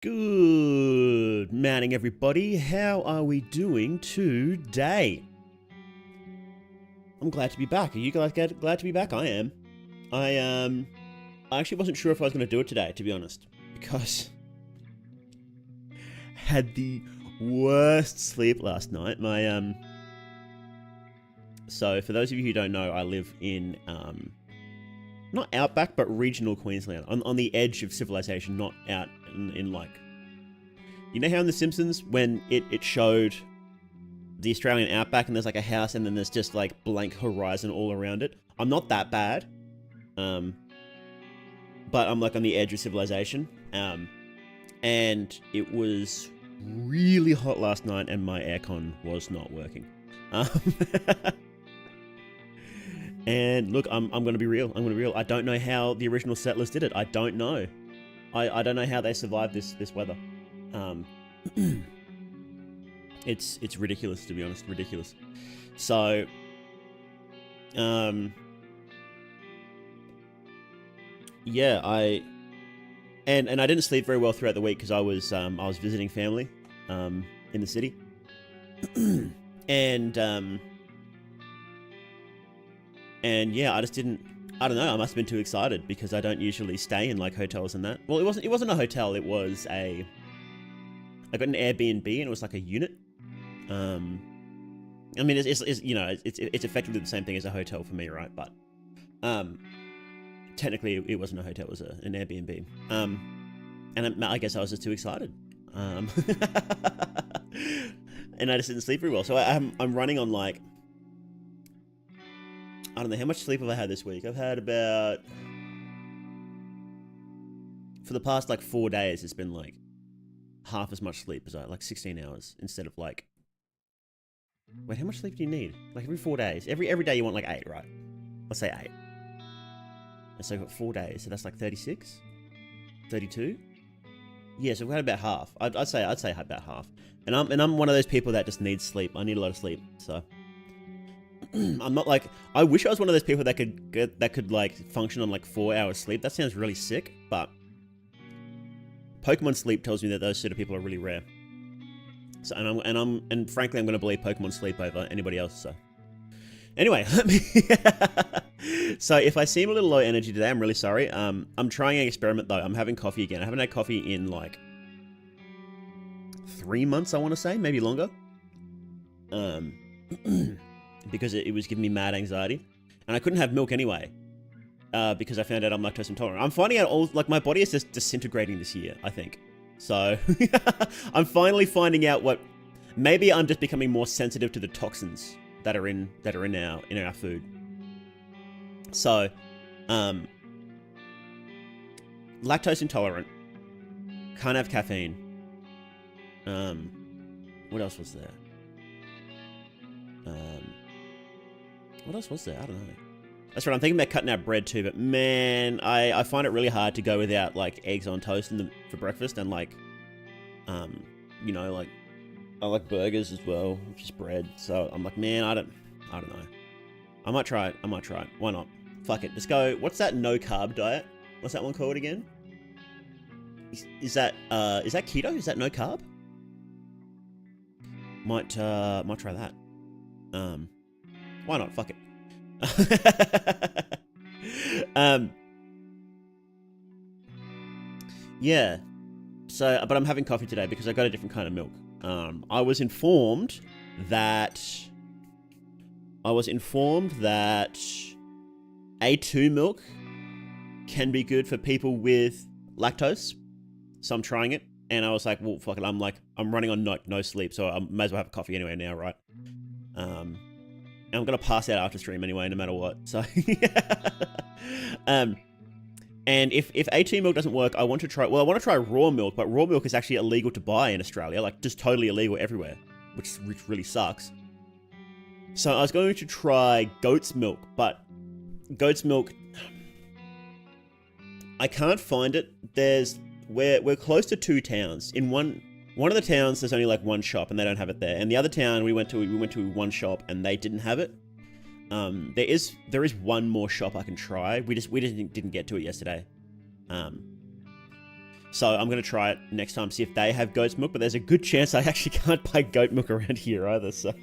Good morning, everybody. How are we doing today? I'm glad to be back. Are you guys glad to be back? I am. I actually wasn't sure if I was going to do it today, to be honest, because I had the worst sleep last night. So for those of you who don't know, I live in not outback, but regional Queensland, on the edge of civilization, not out in like, you know how in The Simpsons when it showed the Australian outback and there's like a house and then there's just like blank horizon all around it. I'm not that bad, but I'm like on the edge of civilization, and it was really hot last night and my aircon was not working. And look, I'm going to be real. I don't know how the original settlers did it. I don't know. I don't know how they survived this weather. It's ridiculous, to be honest. Ridiculous. So, yeah, I didn't sleep very well throughout the week because I was visiting family, in the city, and yeah, I just didn't. I don't know. I must have been too excited because I don't usually stay in like hotels and that. Well, it wasn't a hotel. It was I got an Airbnb and it was like a unit. I mean, it's you know, it's effectively the same thing as a hotel for me, right? But technically, it wasn't a hotel. It was an Airbnb. And I guess I was just too excited. And I just didn't sleep very well. So I'm running on like, I don't know, how much sleep have I had this week? I've had about, for the past like 4 days, it's been like half as much sleep as like 16 hours instead of like, wait, how much sleep do you need? Like every 4 days, every day you want like 8, right? Let's say 8. And so I've got 4 days, so that's like 36, 32. Yeah, so we've had about half. I'd say about half. And I'm one of those people that just needs sleep. I need a lot of sleep, so. I'm not like, I wish I was one of those people that could like function on like 4 hours sleep. That sounds really sick, but Pokemon sleep tells me that those sort of people are really rare. So and frankly, I'm going to believe Pokemon sleep over anybody else. So anyway, so if I seem a little low energy today, I'm really sorry. I'm trying an experiment though. I'm having coffee again. I haven't had coffee in like 3 months, I want to say, maybe longer. Because it was giving me mad anxiety, and I couldn't have milk anyway, because I found out I'm lactose intolerant. I'm finding out my body is just disintegrating this year, I think. So I'm finally finding out maybe I'm just becoming more sensitive to the toxins that are in our food. So, lactose intolerant, can't have caffeine. What else was there? What else was there? I don't know. That's right, I'm thinking about cutting out bread too, but man, I find it really hard to go without like eggs on toast for breakfast, and like, you know, like I like burgers as well, which is bread. So I'm like, man, I don't know. I might try it. Why not? Fuck it. Just go. What's that no carb diet? What's that one called again? Is that keto? Is that no carb? Might try that. Why not? Fuck it. Yeah. So, but I'm having coffee today because I got a different kind of milk. I was informed that A2 milk can be good for people with lactose. So I'm trying it, and I was like, well, fuck it. I'm running on no sleep, so I might as well have a coffee anyway now, right? And I'm going to pass out after stream anyway, no matter what. So, and if A2 milk doesn't work, I want to try raw milk, but raw milk is actually illegal to buy in Australia, like just totally illegal everywhere, which really sucks. So I was going to try goat's milk, but goat's milk, I can't find it. We're close to 2 towns. In one of the towns, there's only like one shop, and they don't have it there. And the other town we went to one shop, and they didn't have it. There is one more shop I can try. We just didn't get to it yesterday. So I'm gonna try it next time, see if they have goat's milk. But there's a good chance I actually can't buy goat milk around here either. So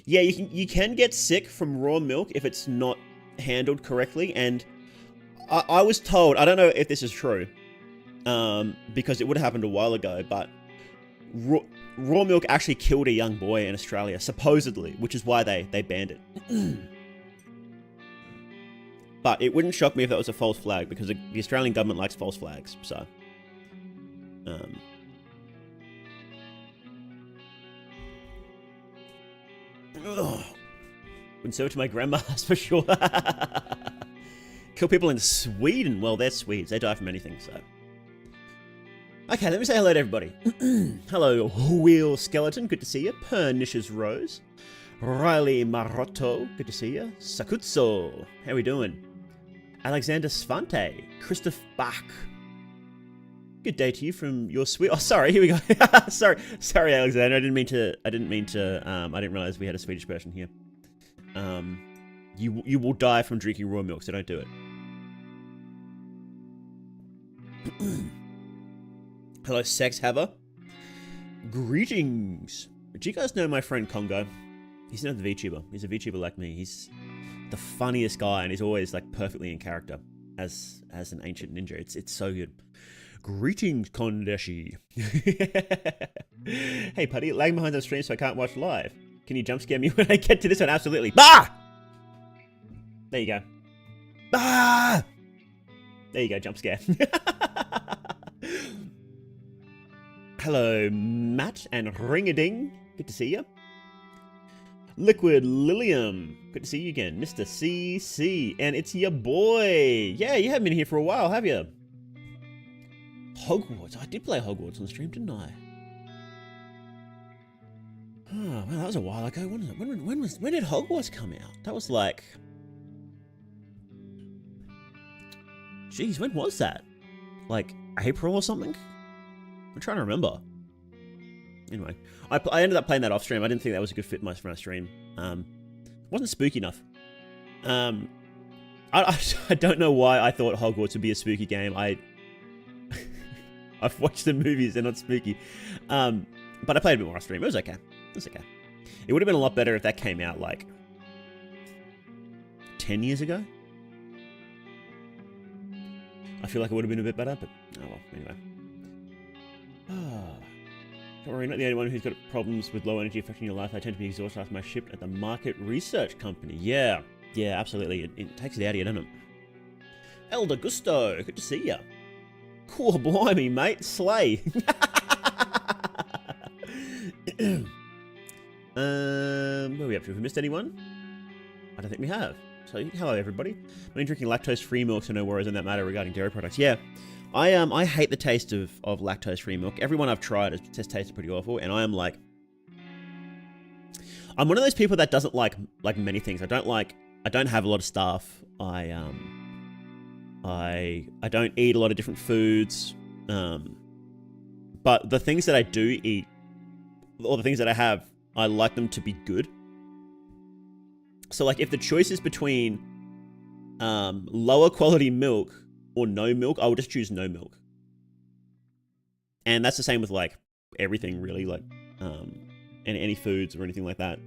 yeah, you can get sick from raw milk if it's not handled correctly. And I was told, I don't know if this is true. Because it would have happened a while ago, but raw milk actually killed a young boy in Australia, supposedly, which is why they banned it. But it wouldn't shock me if that was a false flag, because the Australian government likes false flags, so. Wouldn't serve it to my grandma, that's for sure. Kill people in Sweden. Well, they're Swedes. They die from anything, so. Okay, let me say hello to everybody. Hello, Wheel Skeleton, good to see you. Pernicious Rose. Riley Marotto, good to see you. Sakutso, how we doing? Alexander Svante. Christoph Bach. Good day to you from your sweet. Oh, sorry. Here we go. sorry, Alexander. I didn't realize we had a Swedish person here. You will die from drinking raw milk, so don't do it. Hello, Sex Haver. Greetings. Do you guys know my friend Congo? He's another VTuber. He's a VTuber like me. He's the funniest guy, and he's always like perfectly in character as an ancient ninja. It's so good. Greetings, Kondeshi. Hey, Putty, lagging behind the stream so I can't watch live. Can you jump scare me when I get to this one? Absolutely. Bah! There you go. Bah! There you go, jump scare. Hello, Matt and Ring-a-Ding. Good to see you. Liquid Lilium. Good to see you again. Mr. CC. And it's your boy. Yeah, you haven't been here for a while, have you? Hogwarts. I did play Hogwarts on the stream, didn't I? Oh, well, that was a while ago. When did Hogwarts come out? That was like... Jeez, when was that? Like, April or something? I'm trying to remember. Anyway, I ended up playing that off stream. I didn't think that was a good fit for my stream. Wasn't spooky enough. I don't know why I thought Hogwarts would be a spooky game. I've watched the movies, they're not spooky. But I played a bit more off stream. It was okay. It would have been a lot better if that came out like 10 years ago. I feel like it would have been a bit better, but oh well, anyway. Don't worry, you're not the only one who's got problems with low energy affecting your life. I tend to be exhausted after my shift at the market research company. Yeah, absolutely. It takes it out of you, doesn't it? Elder Gusto, good to see ya. Cool, blimey, mate. Slay. Where are we up to? Have we missed anyone? I don't think we have. So, hello everybody. I've been drinking lactose-free milk, so no worries on that matter regarding dairy products. Yeah, I hate the taste of lactose-free milk. Everyone I've tried has tasted pretty awful, and I'm one of those people that doesn't like many things. I don't have a lot of stuff. I don't eat a lot of different foods. But the things that I do eat, or the things that I have, I like them to be good. So like if the choice is between lower quality milk or no milk, I would just choose no milk. And that's the same with like everything really, like any foods or anything like that.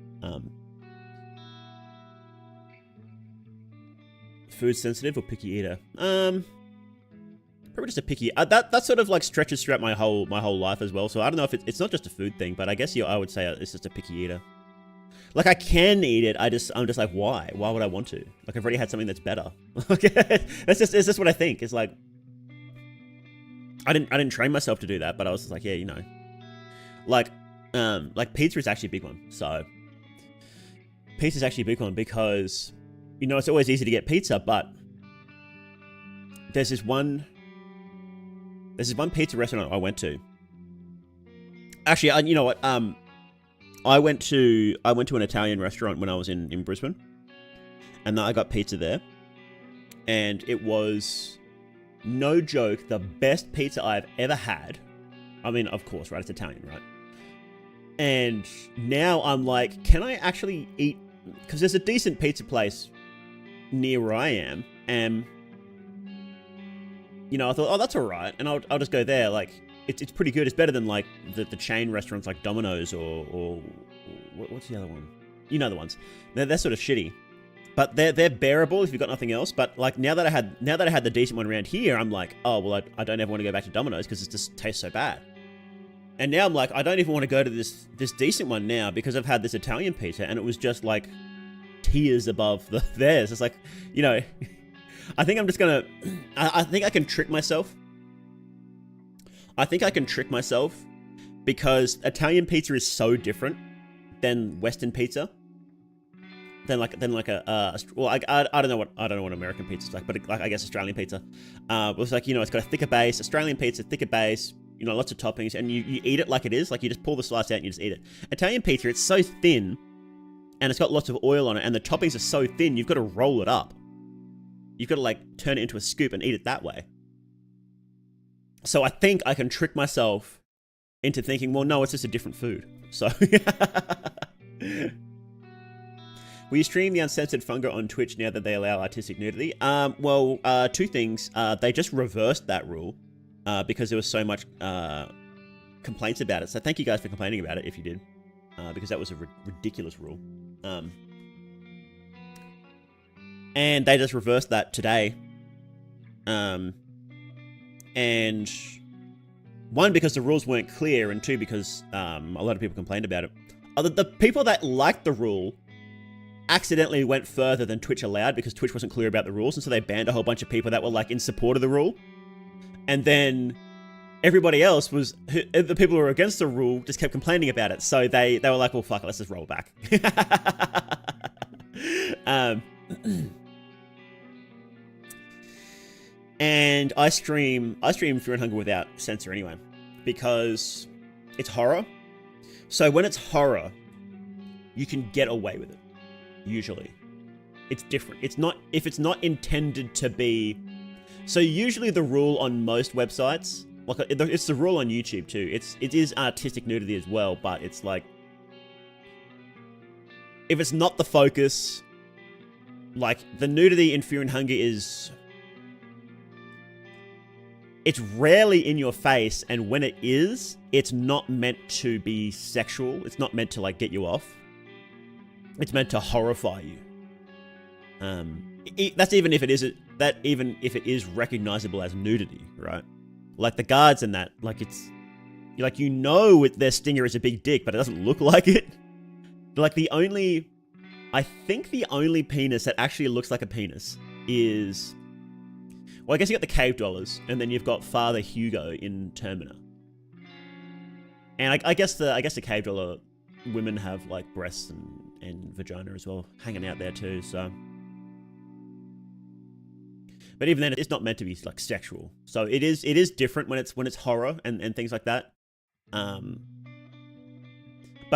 Food sensitive or picky eater? Probably just a picky. That sort of like stretches throughout my whole life as well. So I don't know if it's not just a food thing, but I guess I would say it's just a picky eater. Like I can eat it. I'm just like, why? Why would I want to? Like I've already had something that's better. It's just what I think. It's like I didn't train myself to do that, but I was just like, yeah, you know, like pizza is actually a big one. So pizza is actually a big one because, you know, it's always easy to get pizza, but there's this one pizza restaurant I went to. Actually, you know what? I went to an Italian restaurant when I was in Brisbane, and I got pizza there, and it was, no joke, the best pizza I've ever had. I mean, of course, right? It's Italian, right? And now I'm like, can I actually eat? Because there's a decent pizza place near where I am, and you know, I thought, oh, that's all right, and I'll just go there. Like, it's pretty good. It's better than like the chain restaurants like Domino's or what's the other one? You know the ones. They're sort of shitty, but they're bearable if you've got nothing else. But like now that I had the decent one around here, I'm like, oh well, I don't ever want to go back to Domino's because it just tastes so bad. And now I'm like, I don't even want to go to this decent one now because I've had this Italian pizza and it was just like tiers above theirs. It's like, you know, I think I'm just gonna. I think I can trick myself. I think I can trick myself because Italian pizza is so different than Western pizza. Than like a well, I don't know what American pizza's like, but like I guess Australian pizza. It was like, you know, it's got a thicker base. Australian pizza, thicker base, lots of toppings, and you eat it like it is. Like, you just pull the slice out and you just eat it. Italian pizza, it's so thin, and it's got lots of oil on it, and the toppings are so thin, you've got to roll it up. You've got to, like, turn it into a scoop and eat it that way. So I think I can trick myself into thinking, well, no, it's just a different food. So... Will you stream the uncensored funga on Twitch now that they allow artistic nudity? Well, two things. They just reversed that rule because there was so much complaints about it. So thank you guys for complaining about it if you did, because that was a ridiculous rule. And they just reversed that today. And one, because the rules weren't clear, and two, because a lot of people complained about it. The people that liked the rule accidentally went further than Twitch allowed because Twitch wasn't clear about the rules, and so they banned a whole bunch of people that were, like, in support of the rule. And then everybody else was, the people who were against the rule just kept complaining about it. So they were like, well, fuck it, let's just roll back. And I stream Fear and Hunger without censor anyway, because it's horror. So when it's horror, you can get away with it. Usually. It's different. It's not, if it's not intended to be... So usually the rule on most websites, like, it's the rule on YouTube too. It is artistic nudity as well, but it's like... If it's not the focus, like, the nudity in Fear and Hunger is... It's rarely in your face, and when it is, it's not meant to be sexual. It's not meant to, like, get you off. It's meant to horrify you. That's even if it is recognizable as nudity, right? Like the guards and that, like, it's like, their stinger is a big dick, but it doesn't look like it. Like, I think the only penis that actually looks like a penis is, well, I guess you got the cave dwellers, and then you've got Father Hugo in Termina. And I guess the cave dweller women have, like, breasts and vagina as well, hanging out there too, so... But even then, it's not meant to be, like, sexual. So it is different when it's horror and things like that. But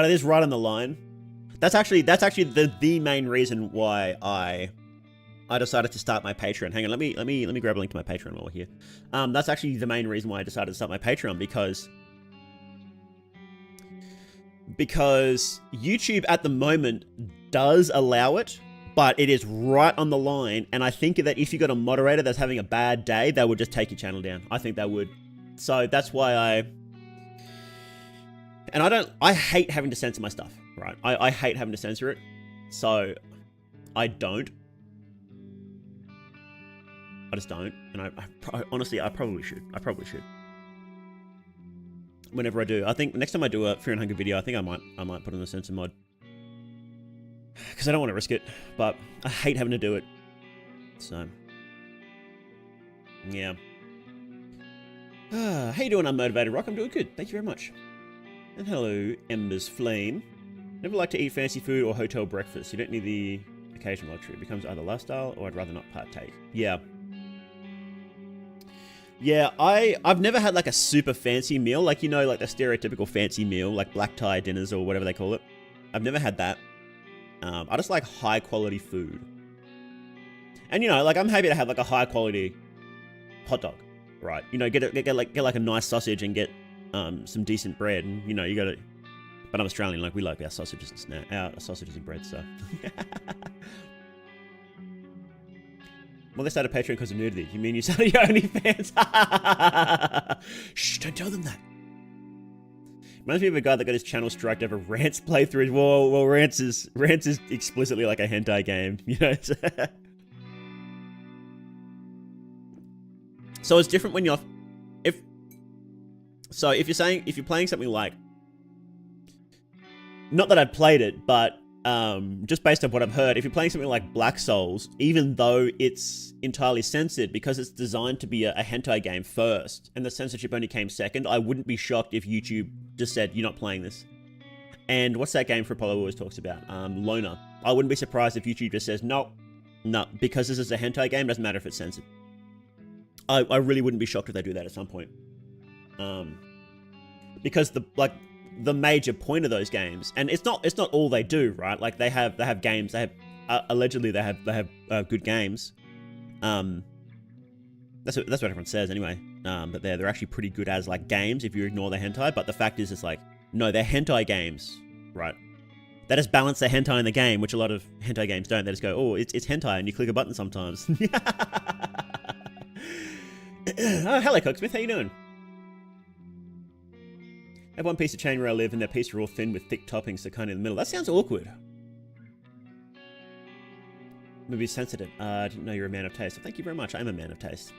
it is right on the line. That's actually the main reason why I decided to start my Patreon. Hang on, let me grab a link to my Patreon while we're here. That's actually the main reason why I decided to start my Patreon, because YouTube at the moment does allow it, but it is right on the line, and I think that if you got a moderator that's having a bad day, they would just take your channel down. I think they would. So that's why I hate having to censor my stuff, right? I hate having to censor it, so I don't. I just don't, and I honestly, I probably should. Whenever I do, I think next time I do a Fear and Hunger video, I think I might put on the censor mod, because I don't want to risk it, but I hate having to do it. So yeah. How you doing, Unmotivated Rock? I'm doing good, thank you very much. And hello, Ember's Flame. Never like to eat fancy food or hotel breakfast. You don't need the occasional luxury. It becomes either lifestyle or I'd rather not partake. Yeah. Yeah, I've never had, like, a super fancy meal, like, like the stereotypical fancy meal, like black tie dinners or whatever they call it. I've never had that. I just like high quality food. And, like, I'm happy to have, like, a high quality hot dog, right? Get like a nice sausage and get some decent bread, and, you gotta... But I'm Australian, like, we like our sausages and bread, so... Well, they started Patreon because of nudity. You mean you started your OnlyFans? Shh, don't tell them that. Reminds me of a guy that got his channel striked over Rants playthroughs. Well, Rants is explicitly like a hentai game, So it's different when if you're playing something like, not that I've played it, but just based on what I've heard, if you're playing something like Black Souls, even though it's entirely censored because it's designed to be a hentai game first, and the censorship only came second, I wouldn't be shocked if YouTube just said, you're not playing this. And what's that game for Apollo always talks about? Loner. I wouldn't be surprised if YouTube just says, no, because this is a hentai game, doesn't matter if it's censored. I really wouldn't be shocked if they do that at some point. because the major point of those games, and it's not all they do, right? Like they have games, they have allegedly they have good games. That's what everyone says anyway. But they're actually pretty good as like games if you ignore the hentai. But the fact is, it's like, no, they're hentai games, right? They just balance their hentai in the game, which a lot of hentai games don't. They just go, oh, it's hentai, and you click a button sometimes. Oh, hello, Cocksmith. How you doing? I have one piece of chain where I live, and their pieces are all thin with thick toppings, so kind of in the middle. That sounds awkward. Maybe sensitive. I didn't know you're a man of taste. Well, thank you very much. I am a man of taste.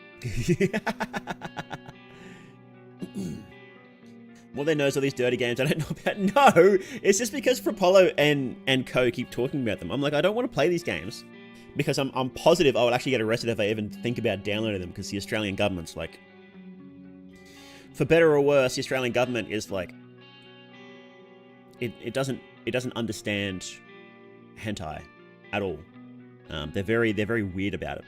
More than knows all these dirty games I don't know about. No, it's just because Frapollo and Co keep talking about them. I'm like, I don't want to play these games because I'm positive I will actually get arrested if I even think about downloading them, because the Australian government's like, for better or worse, the Australian government is like, it doesn't understand hentai at all. They're very weird about it.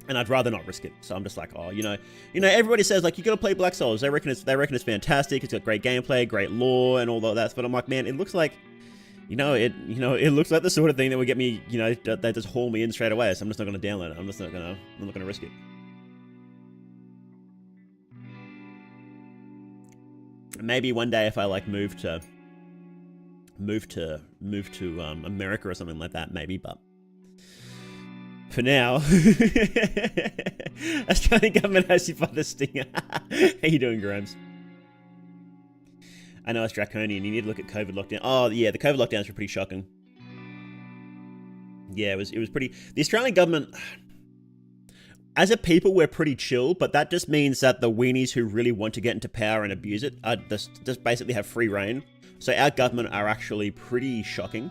And I'd rather not risk it. So I'm just like, oh, you know, everybody says like, you gotta play Black Souls. They reckon it's fantastic. It's got great gameplay, great lore, and all that. But I'm like, man, it looks like, it looks like the sort of thing that would get me, that just haul me in straight away. So I'm just not gonna download it. I'm not gonna risk it. Maybe one day if I like move to America or something like that, maybe, but for now, Australian government has you by the stinger. How you doing, Grimes? I know it's draconian. You need to look at COVID lockdown. Oh yeah, the COVID lockdowns were pretty shocking. Yeah, it was pretty. The Australian government, as a people, we're pretty chill, but that just means that the weenies who really want to get into power and abuse it are just basically have free reign. So our government are actually pretty shocking.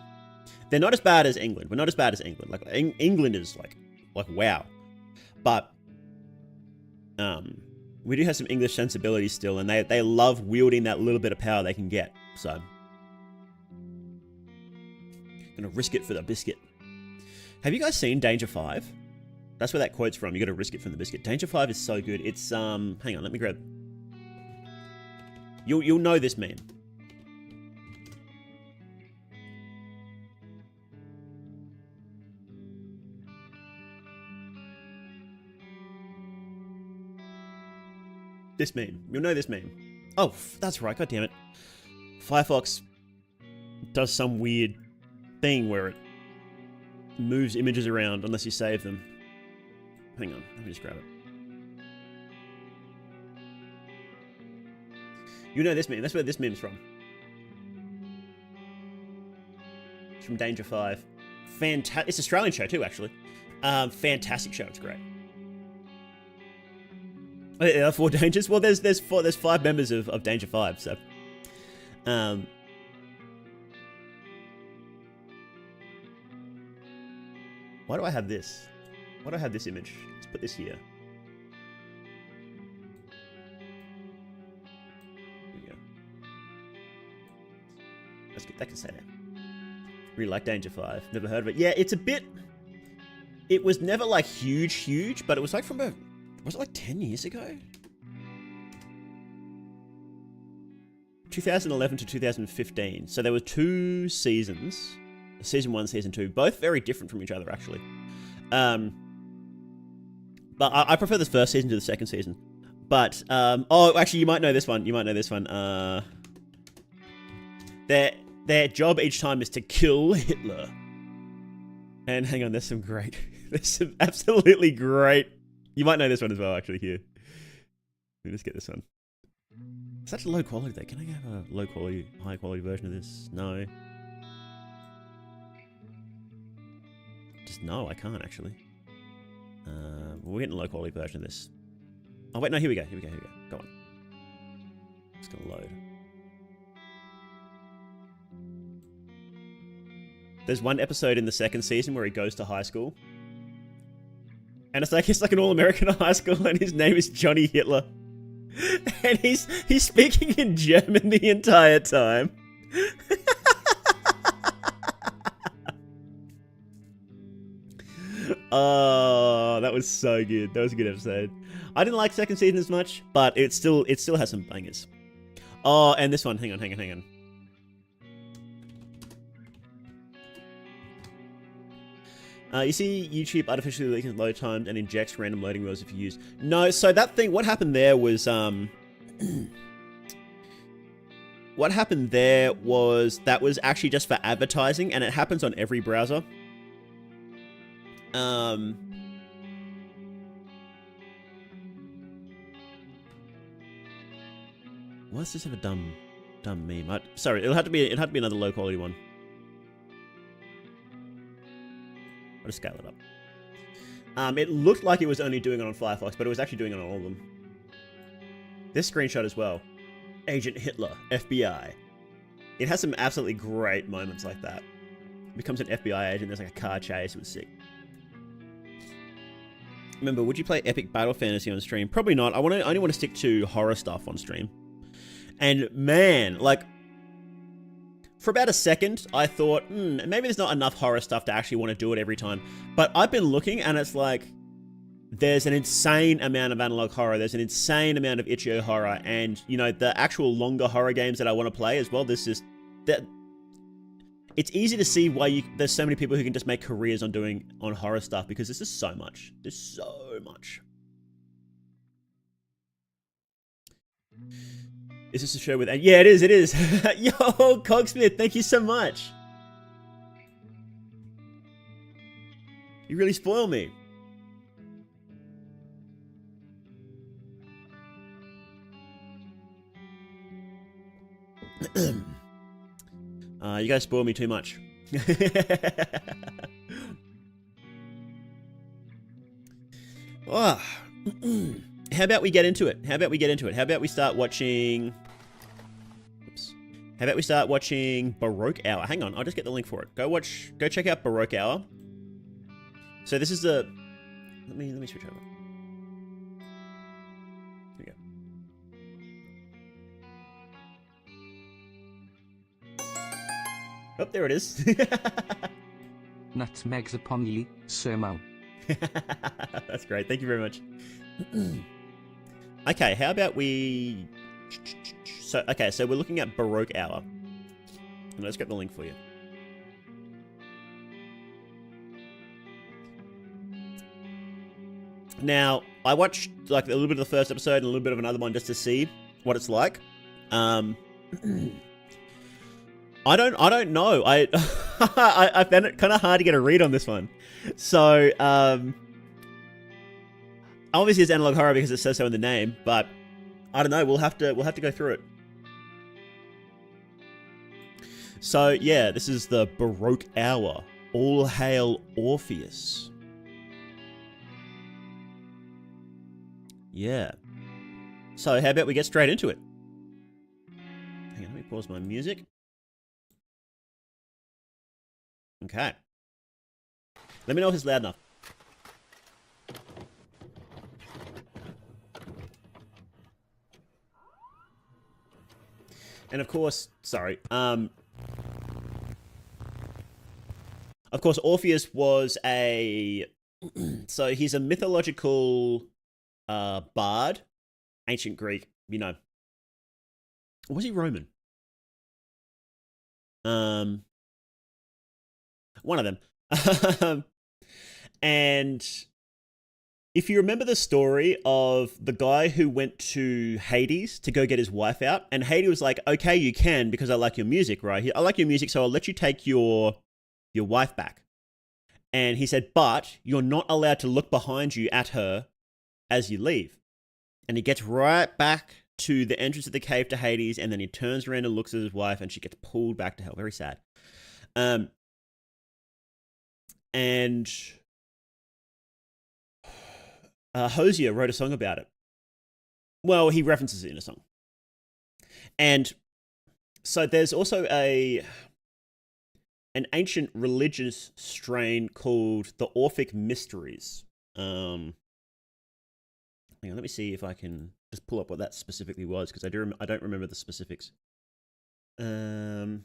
They're not as bad as England. We're not as bad as England. Like England is like wow. But we do have some English sensibilities still, and they love wielding that little bit of power they can get. So gonna risk it for the biscuit. Have you guys seen Danger 5? That's where that quote's from. You gotta risk it from the biscuit. Danger 5 is so good. It's hang on, let me grab. You'll know this meme. This meme. You'll know this meme. Oh, that's right. God damn it. Firefox does some weird thing where it moves images around unless you save them. Hang on. Let me just grab it. You know this meme. That's where this meme's from. It's from Danger 5. Fantastic. It's an Australian show too, actually. Fantastic show. It's great. There are 4 Dangers. Well, there's 5 members of Danger 5. So, why do I have this? Why do I have this image? Let's put this here. Here we go. That can say that. Really like Danger 5. Never heard of it. Yeah, it's a bit. It was never like huge, but it was like from a. Was it like 10 years ago? 2011 to 2015. So there were 2 seasons. Season 1, Season 2. Both very different from each other, actually. But I prefer the first season to the second season. But, oh, actually, you might know this one. Their job each time is to kill Hitler. And hang on, there's some absolutely great. You might know this one as well, actually, here. Let me just get this one. Such low quality, though. Can I have a low quality, high quality version of this? No. Just no, I can't, actually. We're getting a low quality version of this. Oh, wait, no, here we go. Go on. It's gonna load. There's one episode in the second season where he goes to high school. And it's like an all-American high school, and his name is Johnny Hitler. And he's speaking in German the entire time. Oh, that was so good. That was a good episode. I didn't like second season as much, but it still has some bangers. Oh, and this one. Hang on. You see YouTube artificially leaking load times and injects random loading wheels if you use... No, so that thing, what happened there was, what happened there was that was actually just for advertising, and it happens on every browser. What's this of a dumb meme? Sorry, it'll have to be another low quality one. I'll just scale it up. It looked like it was only doing it on Firefox, but it was actually doing it on all of them. This screenshot as well. Agent Hitler, FBI. It has some absolutely great moments like that. Becomes an FBI agent, there's like a car chase, it was sick. Remember, would you play epic battle fantasy on stream? Probably not. I only want to stick to horror stuff on stream. And man, like, for about a second, I thought, maybe there's not enough horror stuff to actually want to do it every time. But I've been looking, and it's like, there's an insane amount of analog horror. There's an insane amount of itch.io horror. And, you know, the actual longer horror games that I want to play as well, it's easy to see why there's so many people who can just make careers on horror stuff, because there's just so much. There's so much. Is this a show with... Yeah, it is. Yo, Cogsmith, thank you so much. You really spoil me. You guys spoil me too much. Oh. How about we get into it? How about we start watching... Oops. How about we start watching Baroque Hour? Hang on, I'll just get the link for it. Go check out Baroque Hour. So this is the... Let me switch over. Here we go. Oh, there it is. Nutmegs upon ye, Sir Mo. That's great. Thank you very much. Okay, how about we... So we're looking at Baroque Hour. And let's get the link for you. Now, I watched like a little bit of the first episode and a little bit of another one just to see what it's like. I don't know. I found it kind of hard to get a read on this one. So, obviously it's analog horror because it says so in the name, but I don't know. We'll have to go through it. So yeah, this is the Baroque Hour. All hail Orpheus. Yeah. So how about we get straight into it? Hang on, let me pause my music. Okay. Let me know if it's loud enough. And of course, sorry, of course, Orpheus was so he's a mythological bard, ancient Greek, you know. Or was he Roman? One of them. And if you remember the story of the guy who went to Hades to go get his wife out, and Hades was like, okay, you can, because I like your music, right? I like your music, so I'll let you take your wife back. And he said, but you're not allowed to look behind you at her as you leave. And he gets right back to the entrance of the cave to Hades, and then he turns around and looks at his wife, and she gets pulled back to hell. Very sad. And Hosier wrote a song about it. Well, he references it in a song. And so there's also an ancient religious strain called the Orphic Mysteries. Hang on, let me see if I can just pull up what that specifically was, because I don't remember the specifics. Okay.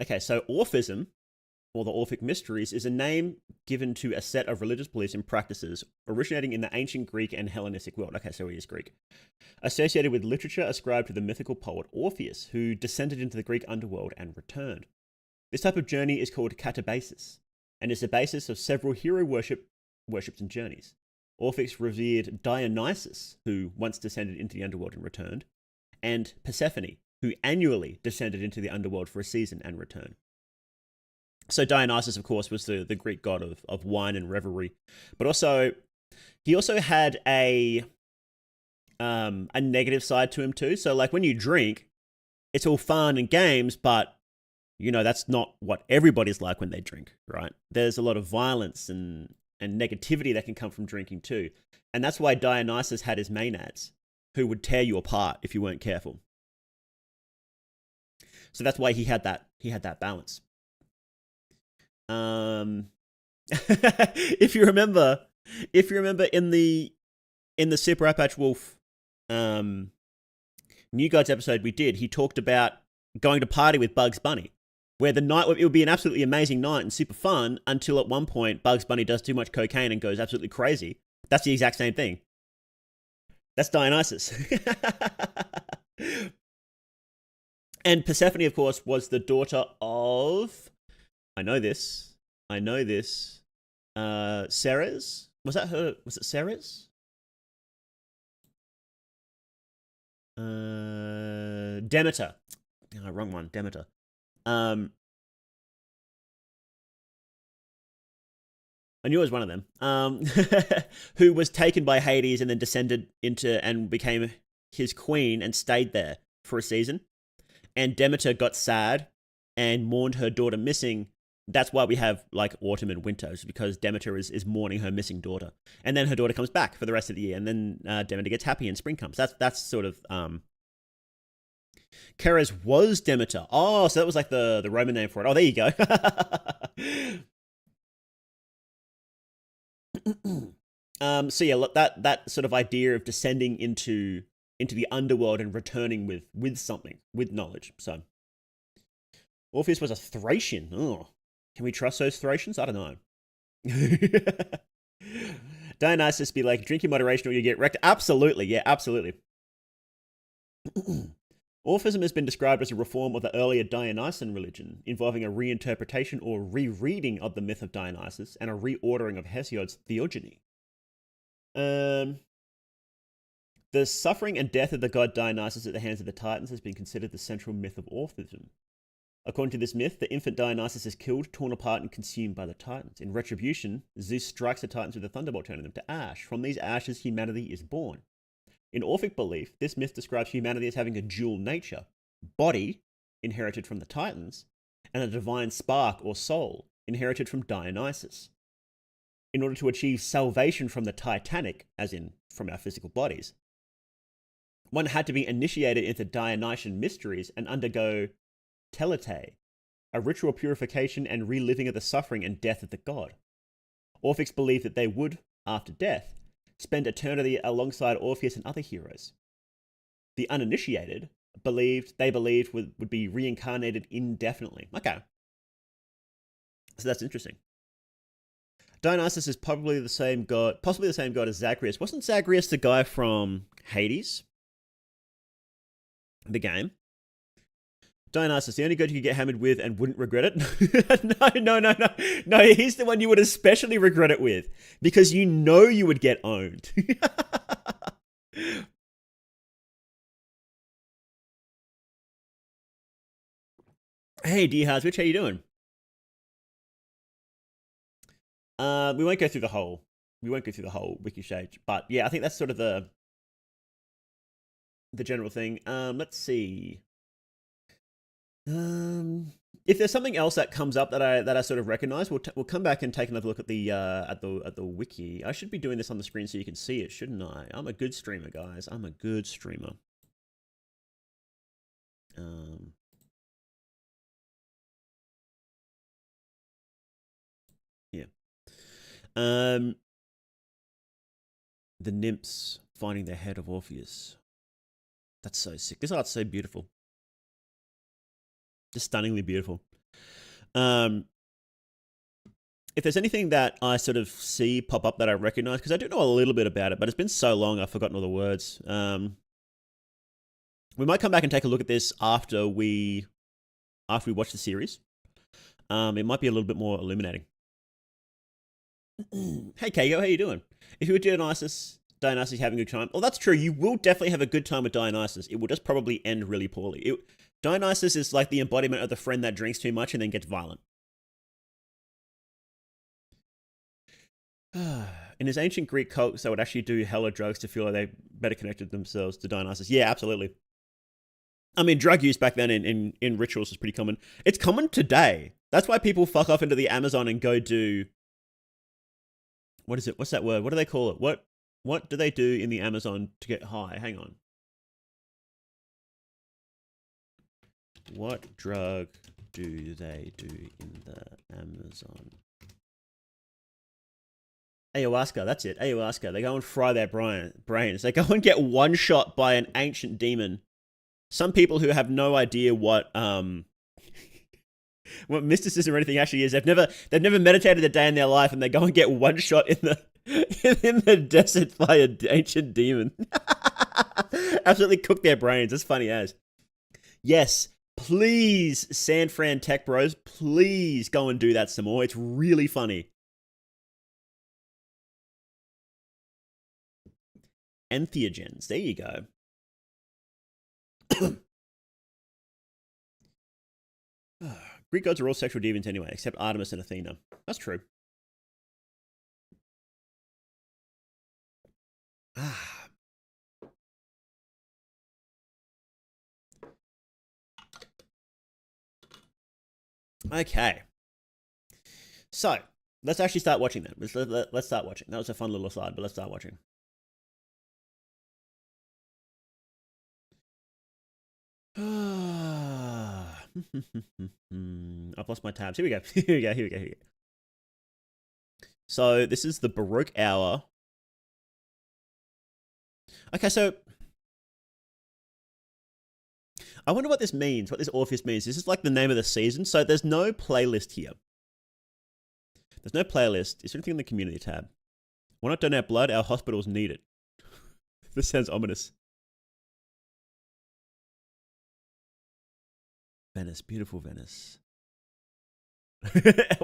Okay, so Orphism or the Orphic Mysteries, is a name given to a set of religious beliefs and practices originating in the ancient Greek and Hellenistic world. Okay, so he is Greek. Associated with literature ascribed to the mythical poet Orpheus, who descended into the Greek underworld and returned. This type of journey is called catabasis, and is the basis of several hero worships and journeys. Orphics revered Dionysus, who once descended into the underworld and returned, and Persephone, who annually descended into the underworld for a season and returned. So Dionysus, of course, was the Greek god of wine and revelry, but also he also had a negative side to him too. So like when you drink, it's all fun and games, but you know that's not what everybody's like when they drink, right? There's a lot of violence and negativity that can come from drinking too, and that's why Dionysus had his maenads, who would tear you apart if you weren't careful. So that's why he had that balance. If you remember in the Super Apache Wolf New Gods episode we did, he talked about going to party with Bugs Bunny, where the night it would be an absolutely amazing night and super fun until at one point Bugs Bunny does too much cocaine and goes absolutely crazy. That's the exact same thing. That's Dionysus. And Persephone, of course, was the daughter of... I know this. Ceres? Was that her? Was it Ceres? Demeter. Oh, wrong one. Demeter. I knew it was one of them. Who was taken by Hades and then descended into and became his queen and stayed there for a season. And Demeter got sad and mourned her daughter missing. That's why we have like autumn and winter, because Demeter is mourning her missing daughter. And then her daughter comes back for the rest of the year. And then Demeter gets happy and spring comes. That's sort of... Ceres was Demeter. Oh, so that was like the Roman name for it. Oh, there you go. So yeah, that sort of idea of descending into the underworld and returning with something, with knowledge. So Orpheus was a Thracian. Oh, can we trust those Thracians? I don't know. Dionysus be like, drink in moderation or you get wrecked. Absolutely, yeah, absolutely. Orphism has been described as a reform of the earlier Dionysian religion, involving a reinterpretation or rereading of the myth of Dionysus and a reordering of Hesiod's theogony. The suffering and death of the god Dionysus at the hands of the Titans has been considered the central myth of Orphism. According to this myth, the infant Dionysus is killed, torn apart, and consumed by the Titans. In retribution, Zeus strikes the Titans with a thunderbolt, turning them to ash. From these ashes, humanity is born. In Orphic belief, this myth describes humanity as having a dual nature: body, inherited from the Titans, and a divine spark or soul, inherited from Dionysus. In order to achieve salvation from the Titanic, as in from our physical bodies, one had to be initiated into Dionysian mysteries and undergo telete, a ritual purification and reliving of the suffering and death of the god. Orphics believed that they would, after death, spend eternity alongside Orpheus and other heroes. The uninitiated believed would be reincarnated indefinitely. Okay. So that's interesting. Dionysus is possibly the same god as Zagreus. Wasn't Zagreus the guy from Hades? The game. Dionysus, the only god you could get hammered with and wouldn't regret it? No, he's the one you would especially regret it with, because you know you would get owned. Hey, Dehazwich, how you doing? We won't go through the whole wiki stage, but yeah, I think that's sort of the general thing. Let's see. If there's something else that comes up that I sort of recognize, we'll come back and take another look at the wiki. I should be doing this on the screen so you can see it, shouldn't I? I'm a good streamer, guys. I'm a good streamer. Yeah. The nymphs finding the head of Orpheus. That's so sick. This art's so beautiful. Just stunningly beautiful. if there's anything that I sort of see pop up that I recognize, because I do know a little bit about it, but it's been so long I've forgotten all the words. We might come back and take a look at this after we watch the series. It might be a little bit more illuminating. Hey, Kago, how you doing? If you were Dionysus, having a good time. Well, that's true. You will definitely have a good time with Dionysus. It will just probably end really poorly. Dionysus is like the embodiment of the friend that drinks too much and then gets violent. In his ancient Greek cults, they would actually do hella drugs to feel like they better connected themselves to Dionysus. Yeah, absolutely. I mean, drug use back then in rituals was pretty common. It's common today. That's why people fuck off into the Amazon and go do... What is it? What's that word? What do they call it? What do they do in the Amazon to get high? Hang on. What drug do they do in the Amazon? Ayahuasca, that's it. Ayahuasca. They go and fry their brains. They go and get one shot by an ancient demon. Some people who have no idea what mysticism or anything actually is. They've never meditated a day in their life, and they go and get one shot in the desert by an ancient demon. Absolutely cook their brains. It's funny as. Yes, please, San Fran Tech Bros, please go and do that some more. It's really funny. Entheogens. There you go. Greek gods are all sexual deviants anyway, except Artemis and Athena. That's true. Okay. So, let's actually start watching then. Let's start watching. That was a fun little aside, but let's start watching. I've lost my tabs. Here we go. Here we go. So this is the Baroque Hour. Okay, so I wonder what this means, what this Orpheus means. This is like the name of the season. So there's no playlist here. There's no playlist. Is there anything in the community tab? Why not donate blood? Our hospitals need it. This sounds ominous. Venice, beautiful Venice.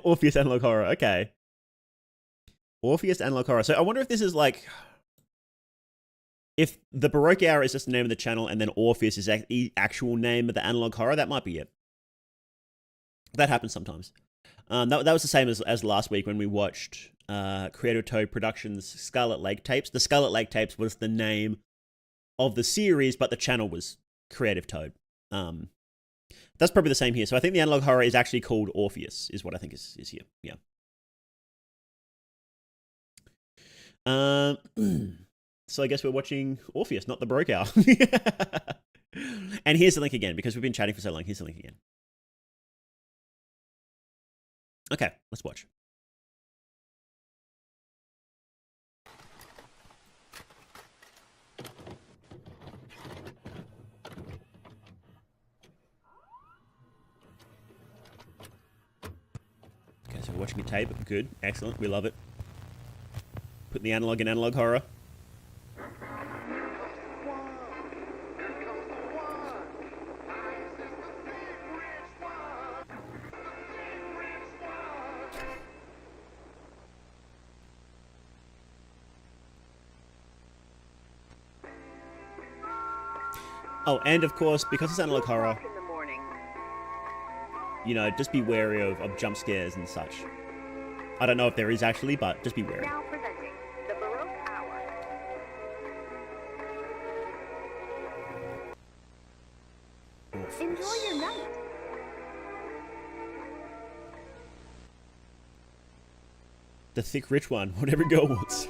Orpheus Analog Horror, okay. Orpheus Analog Horror. So I wonder if this is like... If the Baroque Hour is just the name of the channel and then Orpheus is the actual name of the Analog Horror, that might be it. That happens sometimes. That was the same as last week when we watched Creative Toad Productions' Scarlet Lake Tapes. The Scarlet Lake Tapes was the name of the series, but the channel was Creative Toad. That's probably the same here. So I think the Analog Horror is actually called Orpheus, is what I think is here. Yeah. So I guess we're watching Orpheus, not the Baroque Hour. And here's the link again, because we've been chatting for so long. Here's the link again. Okay, let's watch. Okay, so we're watching a tape. Good, excellent, we love it. Put the analog in Analog Horror. Oh, and of course, because it's Analog Horror, you know, just be wary of jump scares and such. I don't know if there is actually, but just be wary. Now presenting the Baroque Hour. Enjoy your night. The thick rich one, what every girl wants.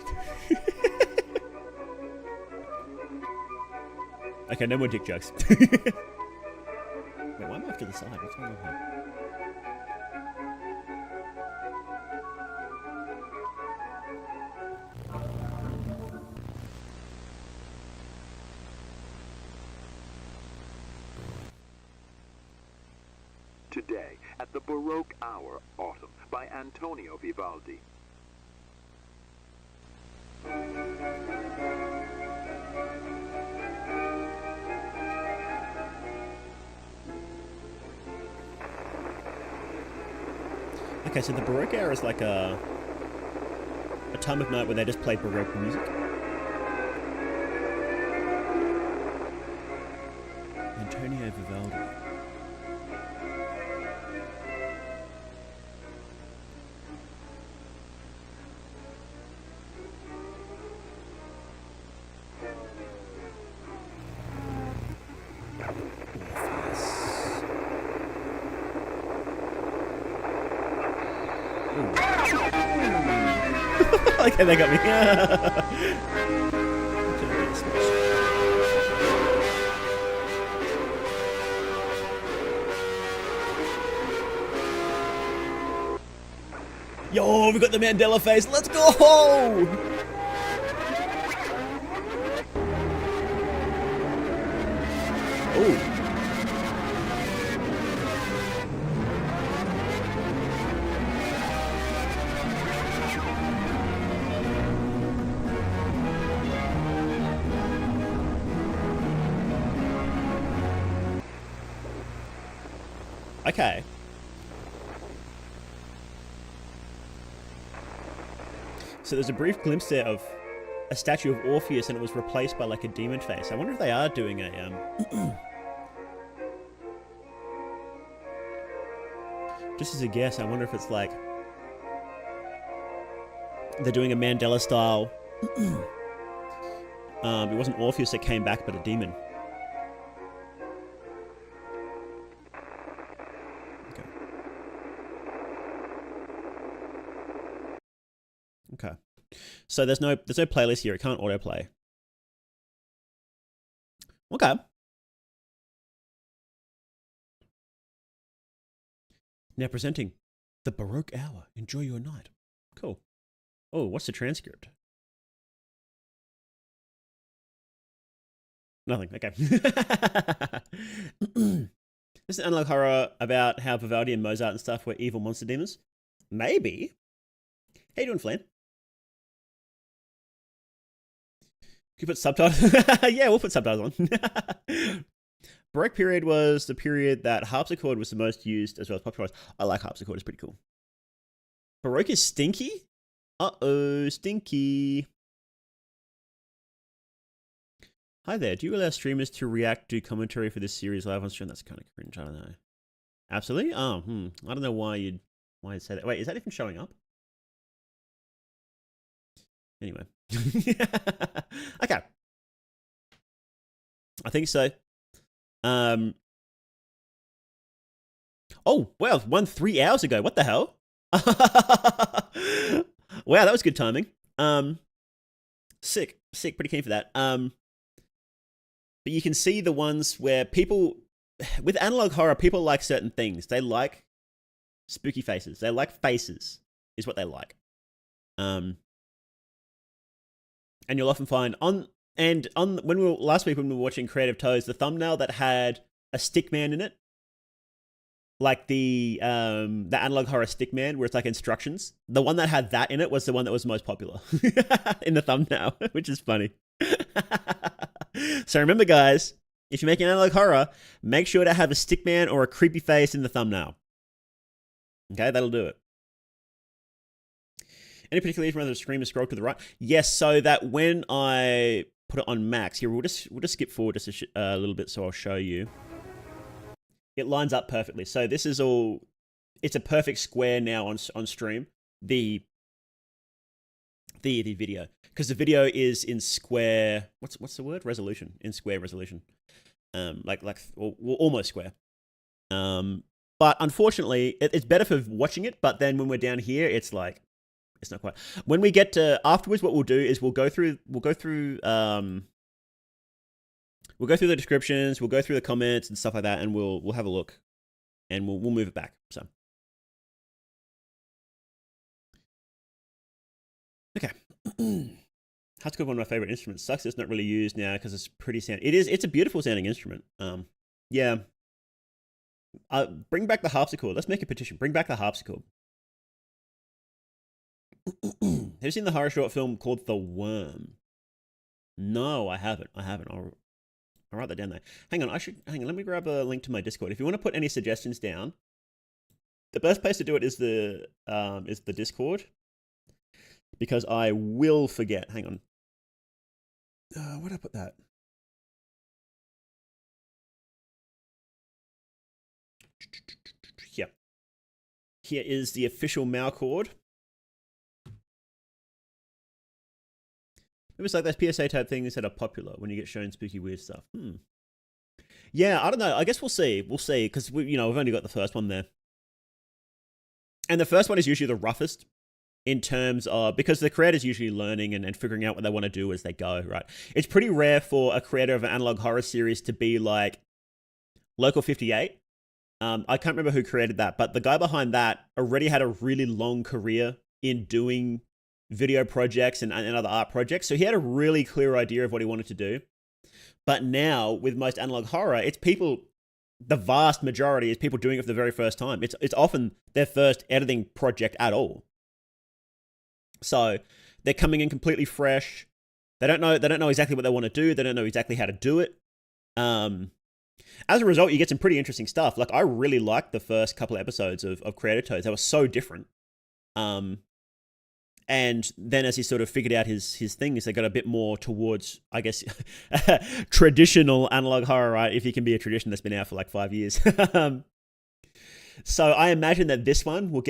Okay, no more dick jokes. Wait, why am I off to the side? What's going on here? Today, at the Baroque Hour, Autumn, by Antonio Vivaldi. Okay, so the Baroque Hour is like a time of night where they just play Baroque music. Antonio Vivaldi. Okay, they got me. Yo, we got the Mandela face. Let's go! Ooh. Okay. So there's a brief glimpse there of a statue of Orpheus, and it was replaced by like a demon face. I wonder if they are doing a just as a guess, I wonder if it's like they're doing a Mandela style. It wasn't Orpheus that came back, but a demon. Okay. So there's no playlist here. It can't autoplay. Okay. Now presenting the Baroque Hour. Enjoy your night. Cool. Oh, what's the transcript? Nothing. Okay. This is an analog horror about how Vivaldi and Mozart and stuff were evil monster demons. Maybe. How you doing, Flan? Can you put subtitles? Yeah, we'll put subtitles on. Baroque period was the period that harpsichord was the most used as well as popularized. I like harpsichord, it's pretty cool. Baroque is stinky? Uh-oh, stinky. Hi there, do you allow streamers to react to commentary for this series live on stream? That's kind of cringe, I don't know. Absolutely? Oh, I don't know why you'd say that. Wait, is that even showing up? Anyway. Okay. I think so. Oh, wow, won 3 hours ago. What the hell? Wow, that was good timing. Sick, pretty keen for that. But you can see the ones where people, with analog horror, people like certain things. They like spooky faces. They like faces, is what they like. And you'll often find last week when we were watching Creative Toes, the thumbnail that had a stickman in it, like the analog horror stickman, where it's like instructions. The one that had that in it was the one that was most popular in the thumbnail, which is funny. So remember, guys, if you're making analog horror, make sure to have a stickman or a creepy face in the thumbnail. Okay, that'll do it. Any particular reason whether the screen is scrolled to the right? Yes, so that when I put it on max, here we'll just skip forward just a little bit, so I'll show you. It lines up perfectly. So this is all. It's a perfect square now on stream. The video, because the video is in square. What's the word? Resolution, in square resolution. Almost square. But unfortunately, it's better for watching it. But then when we're down here, it's like, it's not quite. When we get to afterwards, what we'll do is we'll go through the descriptions, we'll go through the comments and stuff like that, and we'll have a look, and we'll move it back. So, okay. Harpsichord, one of my favorite instruments. Sucks it's not really used now because it's pretty sound. It's a beautiful sounding instrument. Yeah. Bring back the harpsichord. Let's make a petition. Bring back the harpsichord. Have you seen the horror short film called The Worm? No, I haven't. I'll write that down there. Hang on. Let me grab a link to my Discord. If you want to put any suggestions down, the best place to do it is the Discord, because I will forget. Hang on. Where did I put that? Yeah. Here is the official Mauchord. It was like those PSA type things that are popular when you get shown spooky weird stuff. Yeah, I don't know. I guess we'll see. Because we've only got the first one there. And the first one is usually the roughest in terms of, because the creator's usually learning and figuring out what they want to do as they go, right? It's pretty rare for a creator of an analog horror series to be like Local 58. I can't remember who created that, but the guy behind that already had a really long career in doing video projects and other art projects. So he had a really clear idea of what he wanted to do. But now with most analog horror, it's people, the vast majority is people doing it for the very first time. It's often their first editing project at all. So they're coming in completely fresh. They don't know exactly what they want to do. They don't know exactly how to do it. As a result, you get some pretty interesting stuff. Like, I really liked the first couple of episodes of Creator Toads. They were so different. And then as he sort of figured out his things, they got a bit more towards, I guess, traditional analog horror, right? If you can be a tradition that's been out for like 5 years. So I imagine that this one will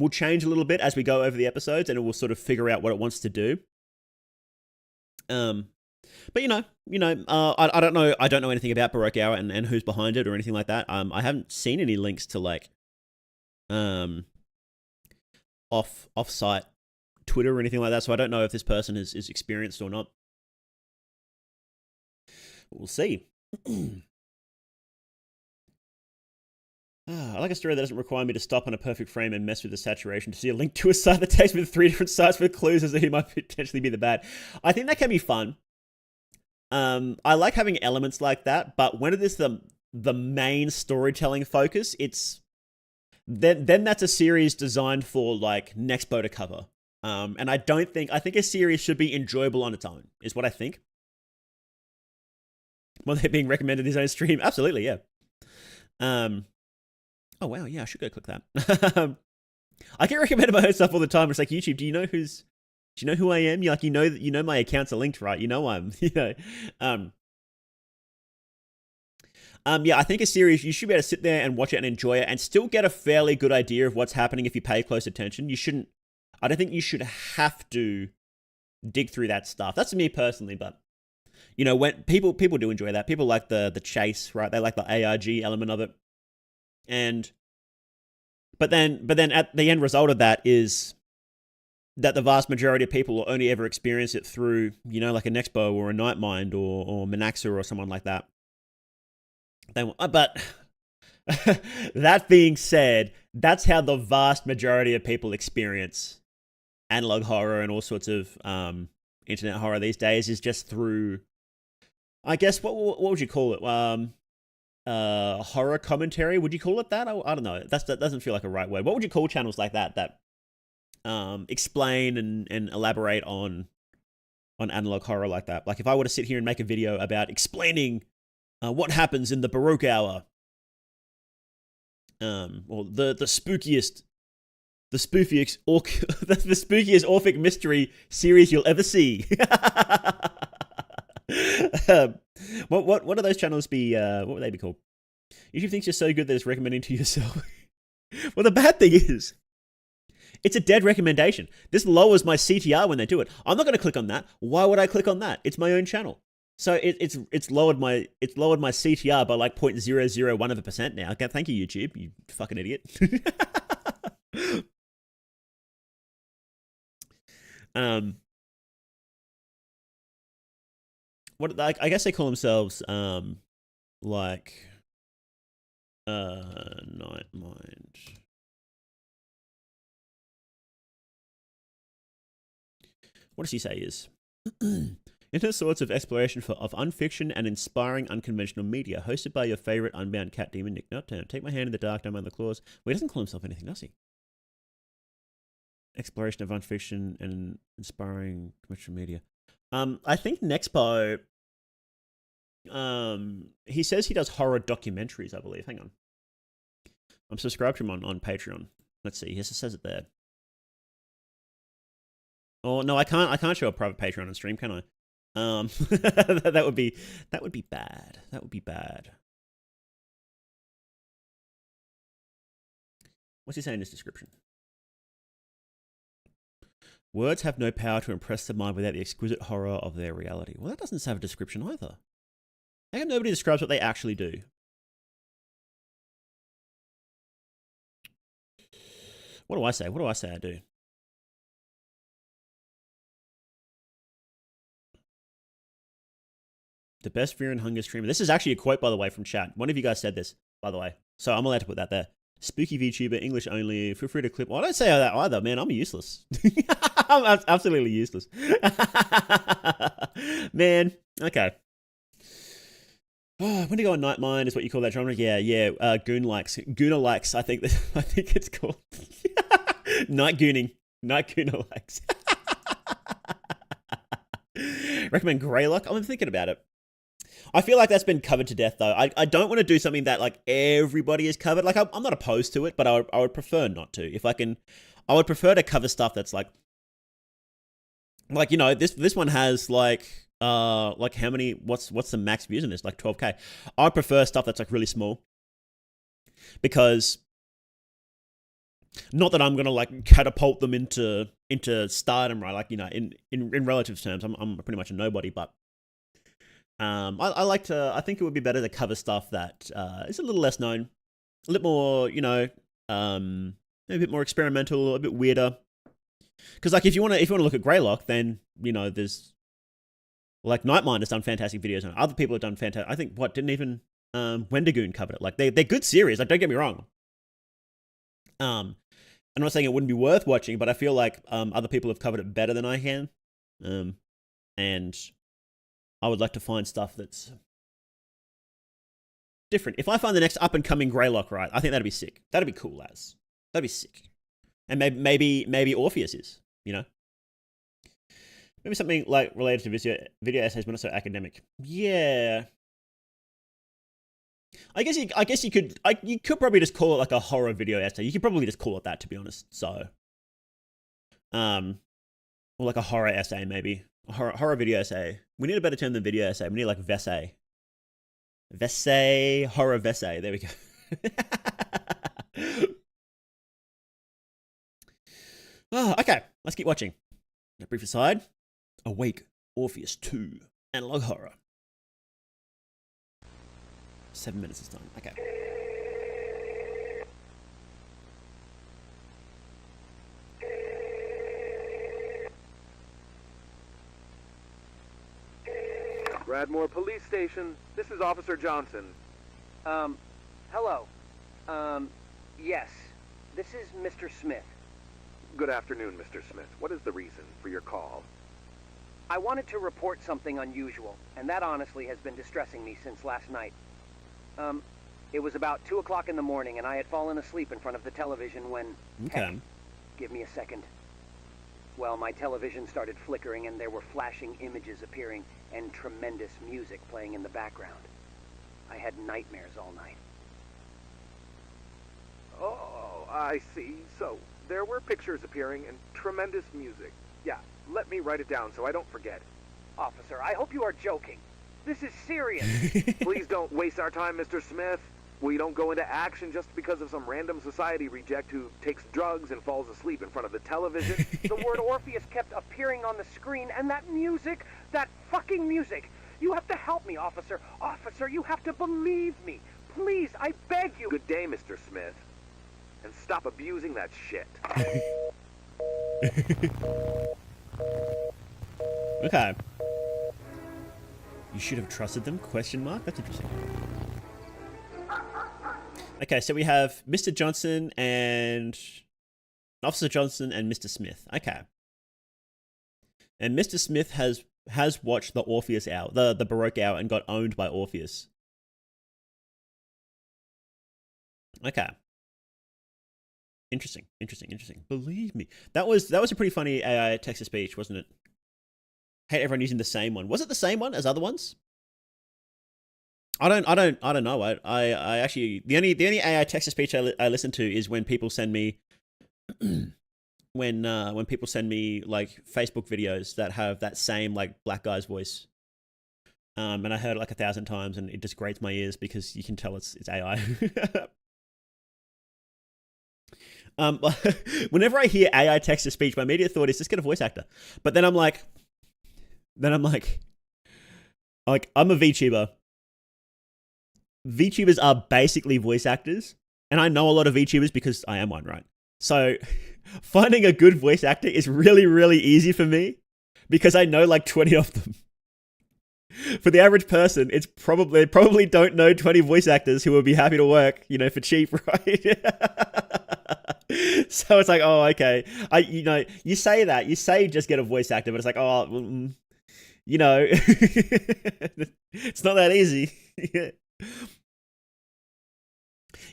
change a little bit as we go over the episodes, and it will sort of figure out what it wants to do. But I don't know. I don't know anything about Baroque Hour and who's behind it or anything like that. I haven't seen any links to like, off-site Twitter or anything like that, so I don't know if this person is experienced or not. We'll see. I like a story that doesn't require me to stop on a perfect frame and mess with the saturation to see a link to a site that takes me to 3 different sites with clues as to who might potentially be the bad. I think that can be fun. I like having elements like that, but when it is the main storytelling focus, then that's a series designed for like Nexpo to cover. And I think a series should be enjoyable on its own, is what I think. Well, they're being recommended his own stream. Absolutely, yeah. Oh wow, yeah, I should go click that. I get recommended my own stuff all the time. It's like, YouTube, do you know who I am? You know my accounts are linked, right? You know I'm, yeah, I think a series, you should be able to sit there and watch it and enjoy it and still get a fairly good idea of what's happening if you pay close attention. I don't think you should have to dig through that stuff. That's me personally, but when people do enjoy that. People like the chase, right? They like the ARG element of it. But then at the end result of that is that the vast majority of people will only ever experience it through, like a Nexpo or a Nightmind or Manaxa or someone like that. But that being said, that's how the vast majority of people experience analog horror and all sorts of internet horror these days, is just through, I guess, what would you call it? Horror commentary? Would you call it that? I don't know. That doesn't feel like a right word. What would you call channels like that explain and elaborate on analog horror like that? Like if I were to sit here and make a video about explaining what happens in the Baroque Hour, or the spookiest the spookiest Orphic mystery series you'll ever see. What would those channels be? What would they be called? YouTube thinks you're so good that it's recommending to yourself. Well, the bad thing is, it's a dead recommendation. This lowers my CTR when they do it. I'm not going to click on that. Why would I click on that? It's my own channel. So it's lowered my CTR by like 0.001% now. Okay, thank you, YouTube. You fucking idiot. What I guess they call themselves like Nightmind. What does he say is? Into sorts of exploration of unfiction and inspiring unconventional media, hosted by your favorite unbound cat demon, Nick Nuttown. Take my hand in the dark, don't mind the claws. Well, he doesn't call himself anything, does he? Exploration of unfiction and inspiring conventional media. I think Nexpo, he says he does horror documentaries, I believe. Hang on. I'm subscribed to him on Patreon. Let's see. He says it there. Oh no, I can't show a private Patreon on stream, can I? that would be bad. That would be bad. What's he saying in his description? Words have no power to impress the mind without the exquisite horror of their reality. Well, that doesn't have a description either. How come nobody describes what they actually do? What do I say? What do I say I do? The best fear and hunger streamer. This is actually a quote, by the way, from chat. One of you guys said this, by the way. So I'm allowed to put that there. Spooky VTuber, English only. Feel free to clip. Well, I don't say that either, man. I'm useless. I'm absolutely useless. Man, okay. Oh, when to go on Night Mind is what you call that genre? Yeah. Goon likes. Gooner likes, I think it's called. Night gooning. Night gooner likes. Recommend Greylock? I'm thinking about it. I feel like that's been covered to death, though. I don't want to do something that, like, everybody is covered. Like, I'm not opposed to it, but I would prefer not to. If I can, I would prefer to cover stuff that's, like, you know, this one has, like how many, what's the max views in this? Like, 12K. I prefer stuff that's, like, really small. Because, not that I'm going to, like, catapult them into stardom, right? Like, you know, in relative terms, I'm pretty much a nobody, but I think it would be better to cover stuff that is a little less known, a little more, you know, a bit more experimental, a bit weirder. Because, like, if you want to look at Greylock, then, you know, there's, like, Nightmind has done fantastic videos on it. Other people have done fantastic. I think didn't even Wendigoon covered it. Like, they're good series. Like, don't get me wrong. I'm not saying it wouldn't be worth watching, but I feel like other people have covered it better than I can, and I would like to find stuff that's different. If I find the next up-and-coming Greylock, right, I think that'd be sick. That'd be cool, lads. That'd be sick. And maybe Orpheus is, you know? Maybe something, like, related to video essays, but not so academic. Yeah. I guess you could probably just call it, like, a horror video essay. You could probably just call it that, to be honest. So, or like a horror essay, maybe. Horror video essay. We need a better term than video essay. We need, like, vessay. Vessay, horror vessay. There we go. Okay, let's keep watching. A brief aside. Awake, Orpheus 2, Analog Horror. 7 minutes this time. Okay. Bradmore Police Station. This is Officer Johnson. Hello. Yes. This is Mr. Smith. Good afternoon, Mr. Smith. What is the reason for your call? I wanted to report something unusual, and that honestly has been distressing me since last night. It was about 2 o'clock in the morning, and I had fallen asleep in front of the television when... Okay. Heck, give me a second. Well, my television started flickering, and there were flashing images appearing, and tremendous music playing in the background. I had nightmares all night. Oh, I see. So, there were pictures appearing and tremendous music. Yeah, let me write it down so I don't forget. Officer, I hope you are joking. This is serious. Please don't waste our time, Mr. Smith. We don't go into action just because of some random society reject who takes drugs and falls asleep in front of the television. The word Orpheus kept appearing on the screen, and that music, that fucking music. You have to help me, officer. Officer, you have to believe me. Please, I beg you. Good day, Mr. Smith. And stop abusing that shit. Okay. You should have trusted them? Question mark? That's interesting. Okay, so we have Mr. Johnson and... Officer Johnson and Mr. Smith. Okay. And Mr. Smith has has watched the Orpheus Hour, the Baroque Hour, and got owned by Orpheus. Okay. Interesting. Believe me, that was a pretty funny AI text to speech, wasn't it? Hate everyone using the same one. Was it the same one as other ones? I don't know. I actually the only AI text to speech I listen to is when people send me when people send me like Facebook videos that have that same like black guy's voice. And I heard it like 1,000 times, and it just grates my ears because you can tell it's AI. Whenever I hear AI text to speech, my immediate thought is just get a voice actor. But then I'm like, I'm a VTuber. VTubers are basically voice actors, and I know a lot of VTubers because I am one, right? So finding a good voice actor is really, really easy for me because I know like 20 of them. For the average person, it's probably don't know 20 voice actors who will be happy to work, for cheap, right? So it's like, oh, okay. You say just get a voice actor, but it's like, oh, it's not that easy.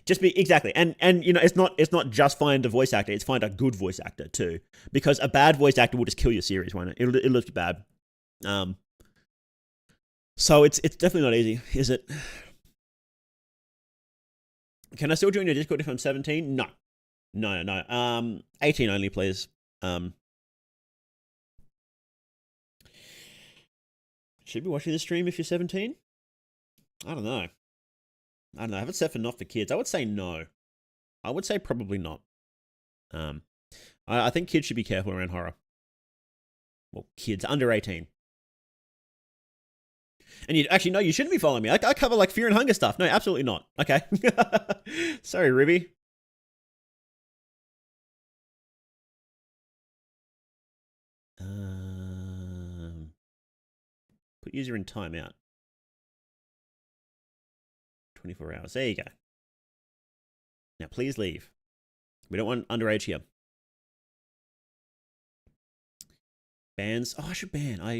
Just be exactly, and it's not just find a voice actor; it's find a good voice actor too, because a bad voice actor will just kill your series, won't it? It'll look bad. So it's definitely not easy, is it? Can I still join your Discord if I'm 17? No. 18 only, please. Should be watching the stream if you're 17? I don't know. I have it set for not for kids. I would say no. I would say probably not. I think kids should be careful around horror. Well, kids under 18. And you shouldn't be following me. I cover like fear and hunger stuff. No, absolutely not. Okay. Sorry, Ruby. Put user in timeout. 24 hours. There you go. Now, please leave. We don't want underage here. Bans. Oh, I should ban. How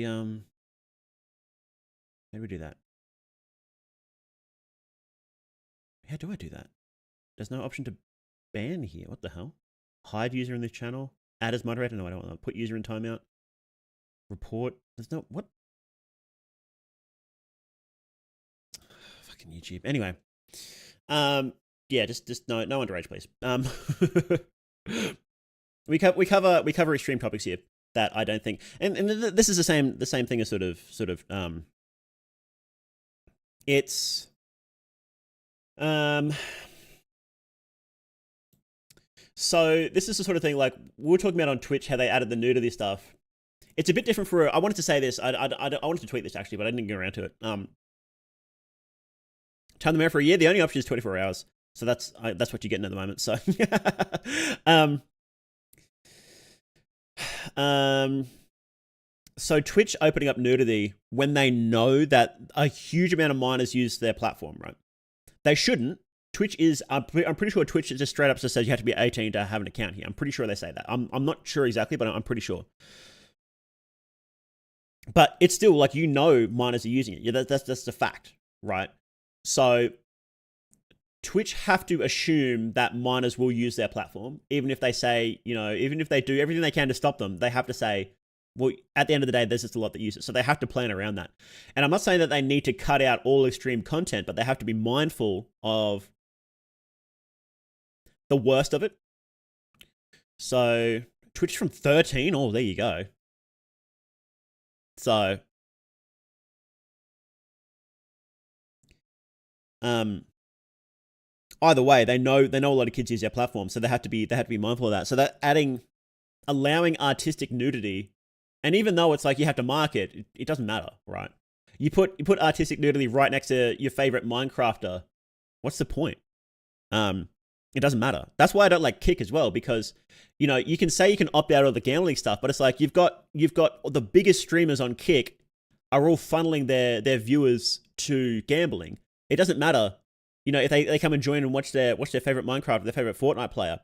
do we do that? How do I do that? There's no option to ban here. What the hell? Hide user in this channel. Add as moderator. No, I don't want that. Put user in timeout. Report. There's no... What? Fucking YouTube. Anyway. Yeah, just no underage, please. We cover extreme topics here that I don't think... And this is the same thing as sort of it's so this is the sort of thing like we were talking about on Twitch, how they added the nudity stuff. It's a bit different for I wanted to say this. I wanted to tweet this actually, but I didn't get around to it. Turn them out for a year. The only option is 24 hours. So that's what you're getting at the moment. So so Twitch opening up nudity when they know that a huge amount of minors use their platform, right? They shouldn't. Twitch is, I'm pretty sure Twitch just straight up says you have to be 18 to have an account here. I'm pretty sure they say that. I'm not sure exactly, but I'm pretty sure. But it's still like, minors are using it. Yeah, that's the fact, right? So Twitch have to assume that minors will use their platform, even if they say, even if they do everything they can to stop them, they have to say, well, at the end of the day, there's just a lot that use it. So they have to plan around that. And I'm not saying that they need to cut out all extreme content, but they have to be mindful of the worst of it. So Twitch from 13, oh, there you go. So, either way, they know a lot of kids use their platform, so they have to be mindful of that. So that allowing artistic nudity, and even though it's like you have to mark it, it doesn't matter, right? You put artistic nudity right next to your favorite Minecrafter. What's the point? It doesn't matter. That's why I don't like Kick as well, because you can say you can opt out of the gambling stuff, but it's like you've got the biggest streamers on Kick are all funneling their viewers to gambling. It doesn't matter, if they come and join and watch their favorite Minecraft, their favorite Fortnite player.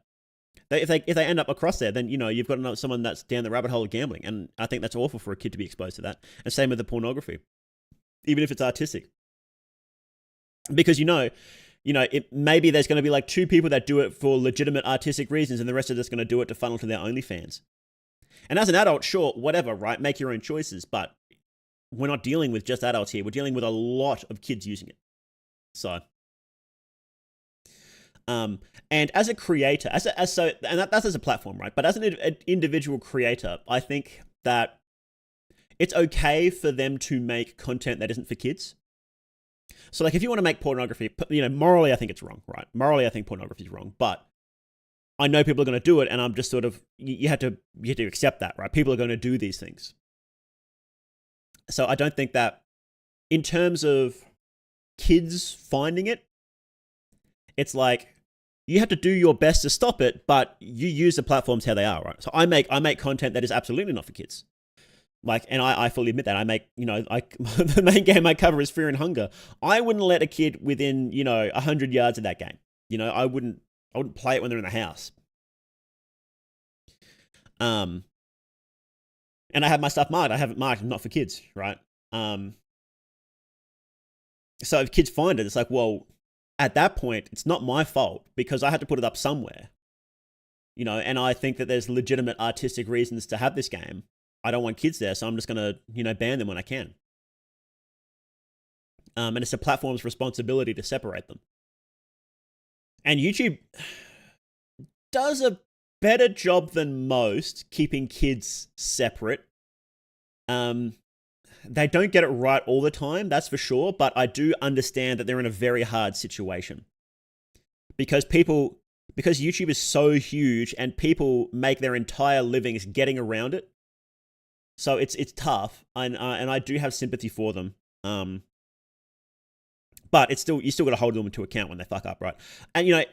If they end up across there, then you've got someone that's down the rabbit hole of gambling, and I think that's awful for a kid to be exposed to that. And same with the pornography, even if it's artistic, because maybe there's going to be like 2 people that do it for legitimate artistic reasons, and the rest are just going to do it to funnel to their OnlyFans. And as an adult, sure, whatever, right? Make your own choices, but we're not dealing with just adults here. We're dealing with a lot of kids using it. So. And as a creator, that's as a platform, right? But as an individual creator, I think that it's okay for them to make content that isn't for kids. So, like, if you want to make pornography, morally, I think it's wrong, right? Morally, I think pornography is wrong, but I know people are going to do it, and I'm just sort of, you have to accept that, right? People are going to do these things. So I don't think that, in terms of kids finding it, it's like, you have to do your best to stop it, but you use the platforms how they are, right? So I make content that is absolutely not for kids. Like, and I fully admit that. I make, the main game I cover is Fear and Hunger. I wouldn't let a kid within, 100 yards of that game. I wouldn't play it when they're in the house. And I have my stuff marked. I have it marked, not for kids, right? So if kids find it, it's like, well, at that point, it's not my fault because I had to put it up somewhere. And I think that there's legitimate artistic reasons to have this game. I don't want kids there, so I'm just going to, ban them when I can. And it's a platform's responsibility to separate them. And YouTube does a better job than most keeping kids separate. They don't get it right all the time, that's for sure, but I do understand that they're in a very hard situation. Because YouTube is so huge and people make their entire livings getting around it. So it's tough, and I do have sympathy for them. But you still got to hold them to account when they fuck up, right? And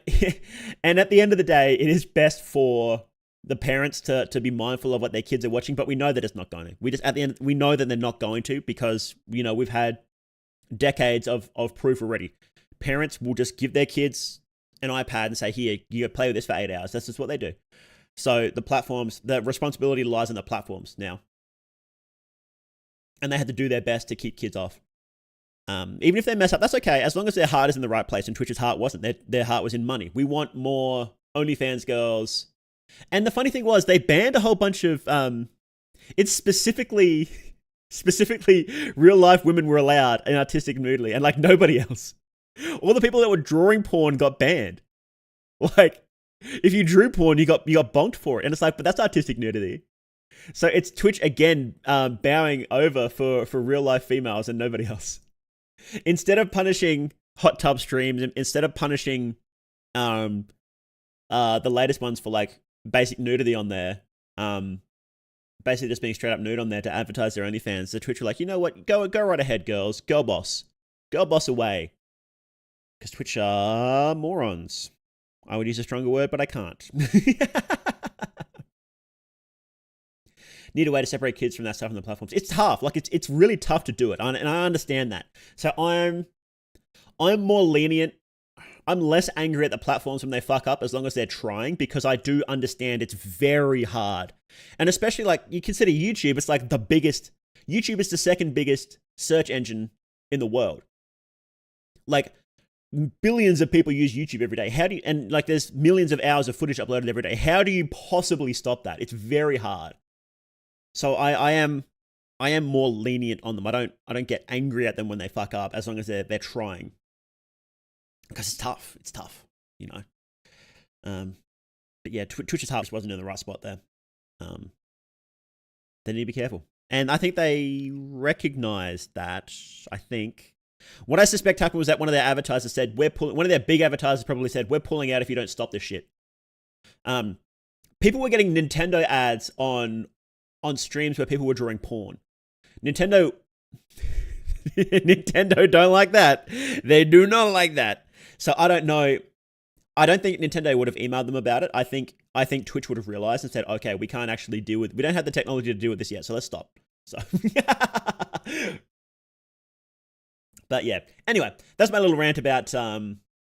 and at the end of the day, it is best for the parents to be mindful of what their kids are watching, but we know that it's not going to. We know that they're not going to because, we've had decades of proof already. Parents will just give their kids an iPad and say, here, you play with this for 8 hours. That's just what they do. So the responsibility lies on the platforms now. And they had to do their best to keep kids off. Even if they mess up, that's okay, as long as their heart is in the right place, and Twitch's heart wasn't. Their heart was in money. We want more OnlyFans girls. And the funny thing was, they banned a whole bunch of, it's specifically real life women were allowed in artistic nudity, and like nobody else. All the people that were drawing porn got banned. Like, if you drew porn, you got bonked for it. And it's like, but that's artistic nudity. So it's Twitch again, bowing over for real life females and nobody else. Instead of punishing hot tub streams, instead of punishing the latest ones for like basic nudity on there, basically just being straight up nude on there to advertise their OnlyFans, the Twitch were like, you know what, go right ahead, girls, girl boss away, because Twitch are morons. I would use a stronger word, but I can't. Need a way to separate kids from that stuff on the platforms. It's tough. Like, it's really tough to do it, and I understand that. So I'm more lenient. I'm less angry at the platforms when they fuck up, as long as they're trying, because I do understand it's very hard. And especially, like, you consider YouTube, it's like YouTube is the second biggest search engine in the world. Like, billions of people use YouTube every day. And like, there's millions of hours of footage uploaded every day. How do you possibly stop that? It's very hard. So I am more lenient on them. I don't get angry at them when they fuck up, as long as they're trying. Because it's tough. It's tough, But yeah, Twitch's heart just wasn't in the right spot there. They need to be careful. And I think they recognized that. I think what I suspect happened was that one of their advertisers said, one of their big advertisers probably said, we're pulling out if you don't stop this shit. People were getting Nintendo ads on streams where people were drawing porn. Nintendo don't like that. They do not like that. So I don't know. I don't think Nintendo would have emailed them about it. I think Twitch would have realized and said, okay, we can't actually we don't have the technology to deal with this yet, so let's stop. So but yeah. Anyway, that's my little rant about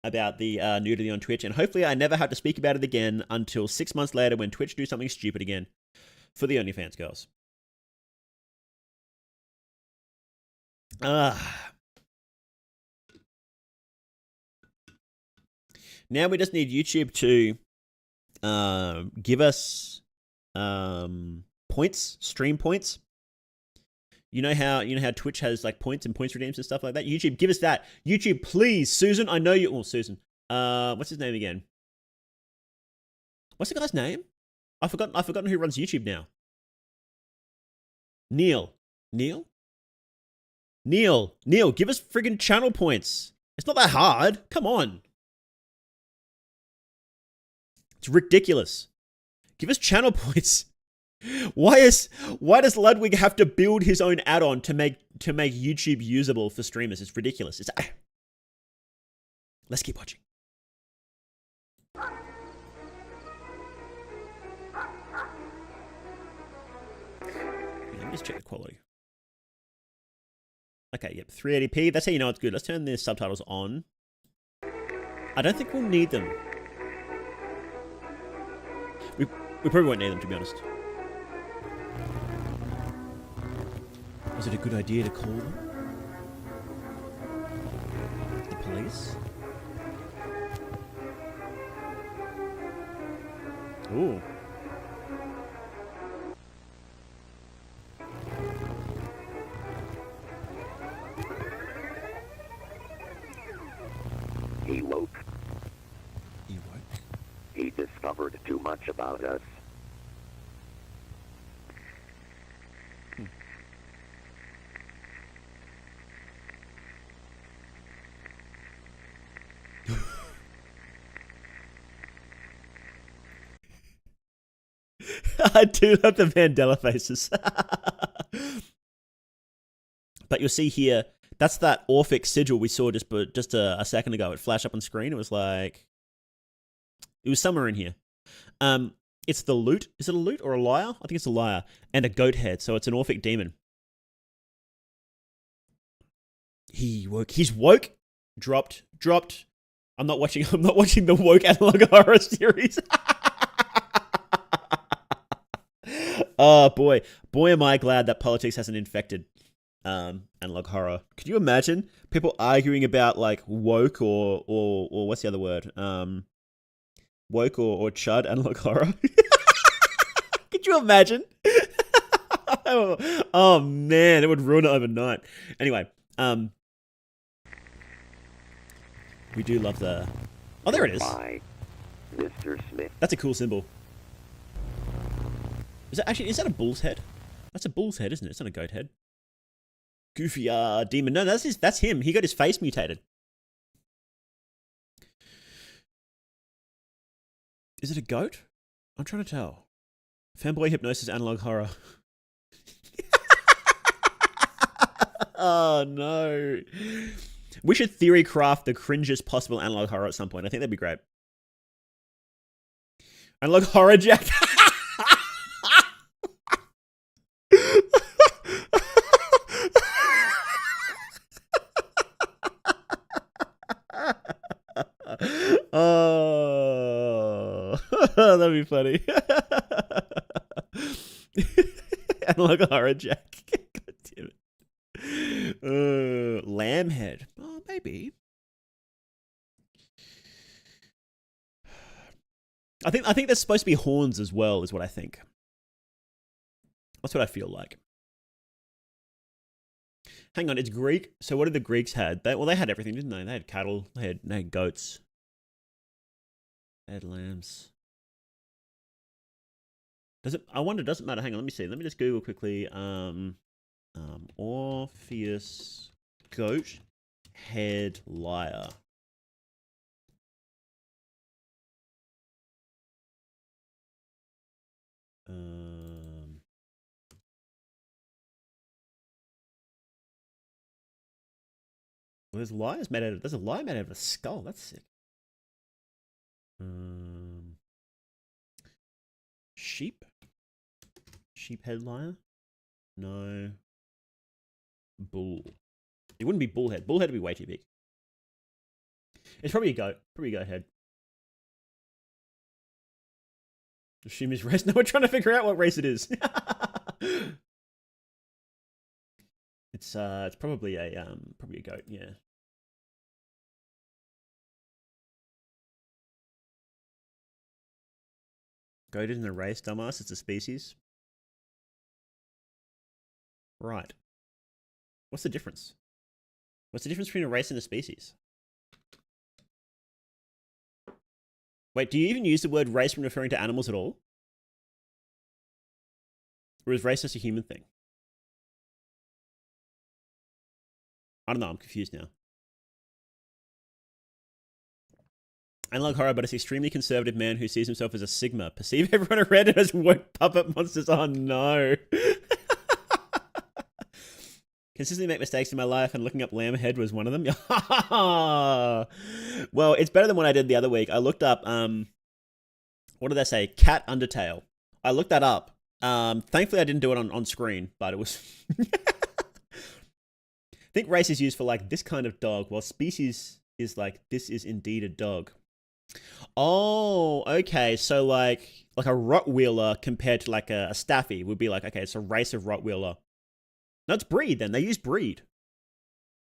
about the nudity on Twitch, and hopefully I never have to speak about it again until 6 months later when Twitch do something stupid again for the OnlyFans girls. Now we just need YouTube to give us points, stream points. You know how Twitch has like points and points redeems and stuff like that? YouTube, give us that. YouTube, please. Susan, I know you. Oh, Susan. What's his name again? What's the guy's name? I've forgotten who runs YouTube now. Neil, give us friggin' channel points. It's not that hard. Come on. It's ridiculous. Give us channel points. Why does Ludwig have to build his own add-on to make YouTube usable for streamers? It's ridiculous. Let's keep watching. Let me just check the quality. Okay, yep, 380p. That's how you know it's good. Let's turn the subtitles on. I don't think we'll need them. We probably won't need them, to be honest. Was it a good idea to call them? The police? Ooh. He woke. He woke? He discovered too much about us. I do love the Mandela faces. But you'll see here, that's that Orphic sigil we saw just a second ago. It flashed up on screen. It was somewhere in here. It's the lute. Is it a lute or a lyre? I think it's a lyre. And a goat head, so it's an Orphic demon. He woke. He's woke. Dropped. I'm not watching the woke analog horror series. Oh boy, am I glad that politics hasn't infected analog horror. Could you imagine people arguing about like woke or what's the other word? Woke or chud analog horror? Could you imagine? Oh man, it would ruin it overnight. Anyway, we do love the. Oh, there it is. By Mr. Smith. That's a cool symbol. Is that a bull's head? That's a bull's head, isn't it? It's not a goat head. Goofy demon. No, that's him. He got his face mutated. Is it a goat? I'm trying to tell. Fanboy hypnosis analog horror. Oh no. We should theory craft the cringest possible analog horror at some point. I think that'd be great. Analog horror Jack. Oh, that'd be funny. Analog horror Jack. God damn it. Lamb head. Oh, maybe. I think there's supposed to be horns as well, is what I think. That's what I feel like. Hang on, it's Greek. So what did the Greeks had? They had everything, didn't they? They had cattle. They had goats. They had lambs. I wonder. Doesn't matter. Hang on. Let me see. Let me just Google quickly. Orpheus goat head lyre. Well, there's lyres made out of. There's a lyre made out of a skull. That's sick. Sheep head lyre. No. Bull. It wouldn't be bull head. Bull head would be way too big. It's probably a goat. Probably a goat head. Assume his race. No, we're trying to figure out what race it is. It's probably a goat, yeah. Goat isn't a race, dumbass, it's a species. Right. What's the difference? What's the difference between a race and a species? Wait, do you even use the word race when referring to animals at all? Or is race just a human thing? I don't know, I'm confused now. Analog horror, but it's extremely conservative man who sees himself as a Sigma. Perceive everyone around him as woke puppet monsters. Oh no. Consistently make mistakes in my life, and looking up lamb head was one of them. Well, it's better than what I did the other week. I looked up, what did I say? Cat Undertale. I looked that up. Thankfully I didn't do it on screen, but it was... I think race is used for like this kind of dog, while species is like this is indeed a dog. Oh, okay. So like a Rottweiler compared to like a Staffy would be like, okay, it's a race of Rottweiler. No, it's breed then. They use breed.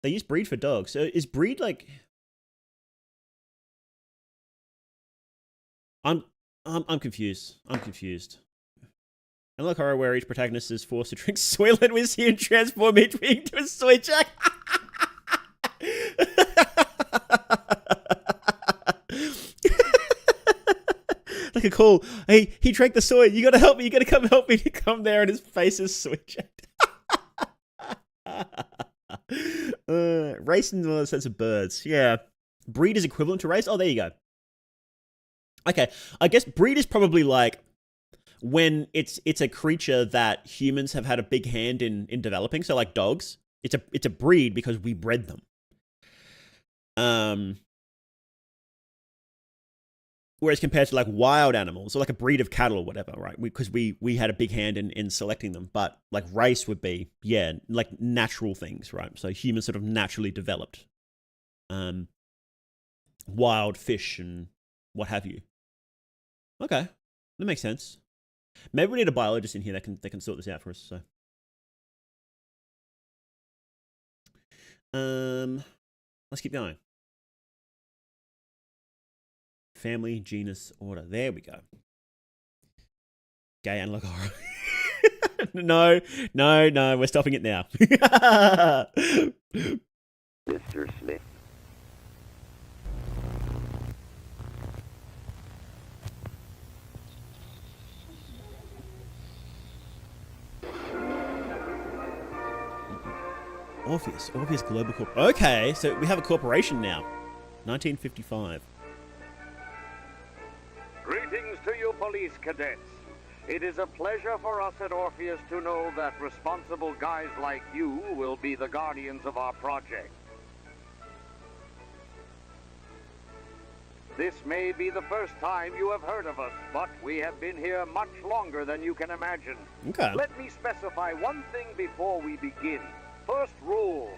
They use breed for dogs. So is breed like... I'm confused. I'm confused. And like horror where each protagonist is forced to drink Soylent whiskey and transform each week to a soy jack. Like a call. Hey, he drank the soy. You gotta help me. You gotta come help me. You come there and his face is soy jacked. Race in the sense of birds. Yeah. Breed is equivalent to race. Oh, there you go. Okay. I guess breed is probably like when it's a creature that humans have had a big hand in developing. So like dogs, it's a breed because we bred them. Whereas compared to like wild animals or like a breed of cattle or whatever, right? Because we had a big hand in selecting them. But like race would be, yeah, like natural things, right? So humans sort of naturally developed wild fish and what have you. Okay, that makes sense. Maybe we need a biologist in here that can sort this out for us. So, let's keep going. Family, genus, order. There we go. Gay analog horror. No, we're stopping it now. Mr. Smith. Orpheus Global Corp. Okay, so we have a corporation now. 1955. Greetings to you, police cadets. It is a pleasure for us at Orpheus to know that responsible guys like you will be the guardians of our project. This may be the first time you have heard of us, but we have been here much longer than you can imagine. Okay. Let me specify one thing before we begin. First rule.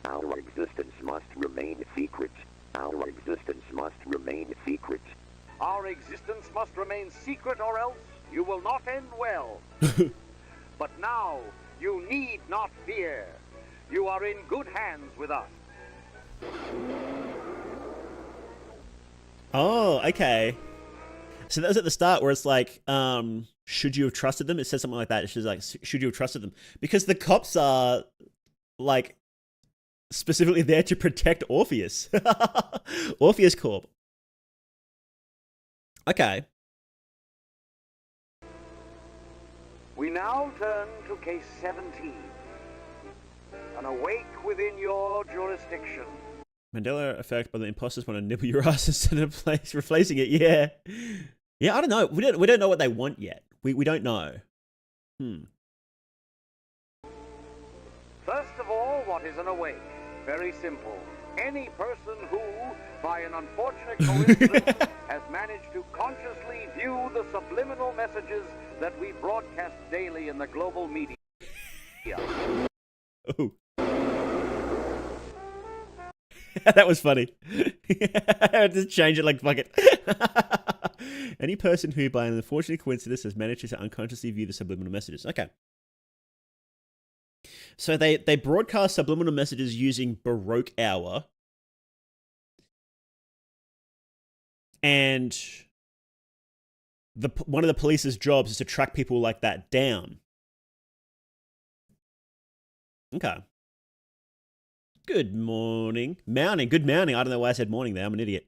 Our existence must remain secret. Our existence must remain secret. Our existence must remain secret or else you will not end well. But now, you need not fear. You are in good hands with us. Oh, okay. So that was at the start where it's like, should you have trusted them? It says something like that. It's just like, should you have trusted them? Because the cops are, like, specifically there to protect Orpheus. Orpheus Corp. Okay. We now turn to case 17. An awake within your jurisdiction. Mandela effect by the imposters want to nibble your ass instead of replacing it. Yeah. Yeah, I don't know. We don't know what they want yet. We don't know. First of all, what is an awake? Very simple. Any person who, by an unfortunate coincidence, has managed to consciously view the subliminal messages that we broadcast daily in the global media. Oh. That was funny. Just change it like fuck it. Any person who, by an unfortunate coincidence, has managed to unconsciously view the subliminal messages. Okay. So they broadcast subliminal messages using Baroque Hour. And one of the police's jobs is to track people like that down. Okay. Good morning. Mounting. Good mounting. I don't know why I said morning there. I'm an idiot.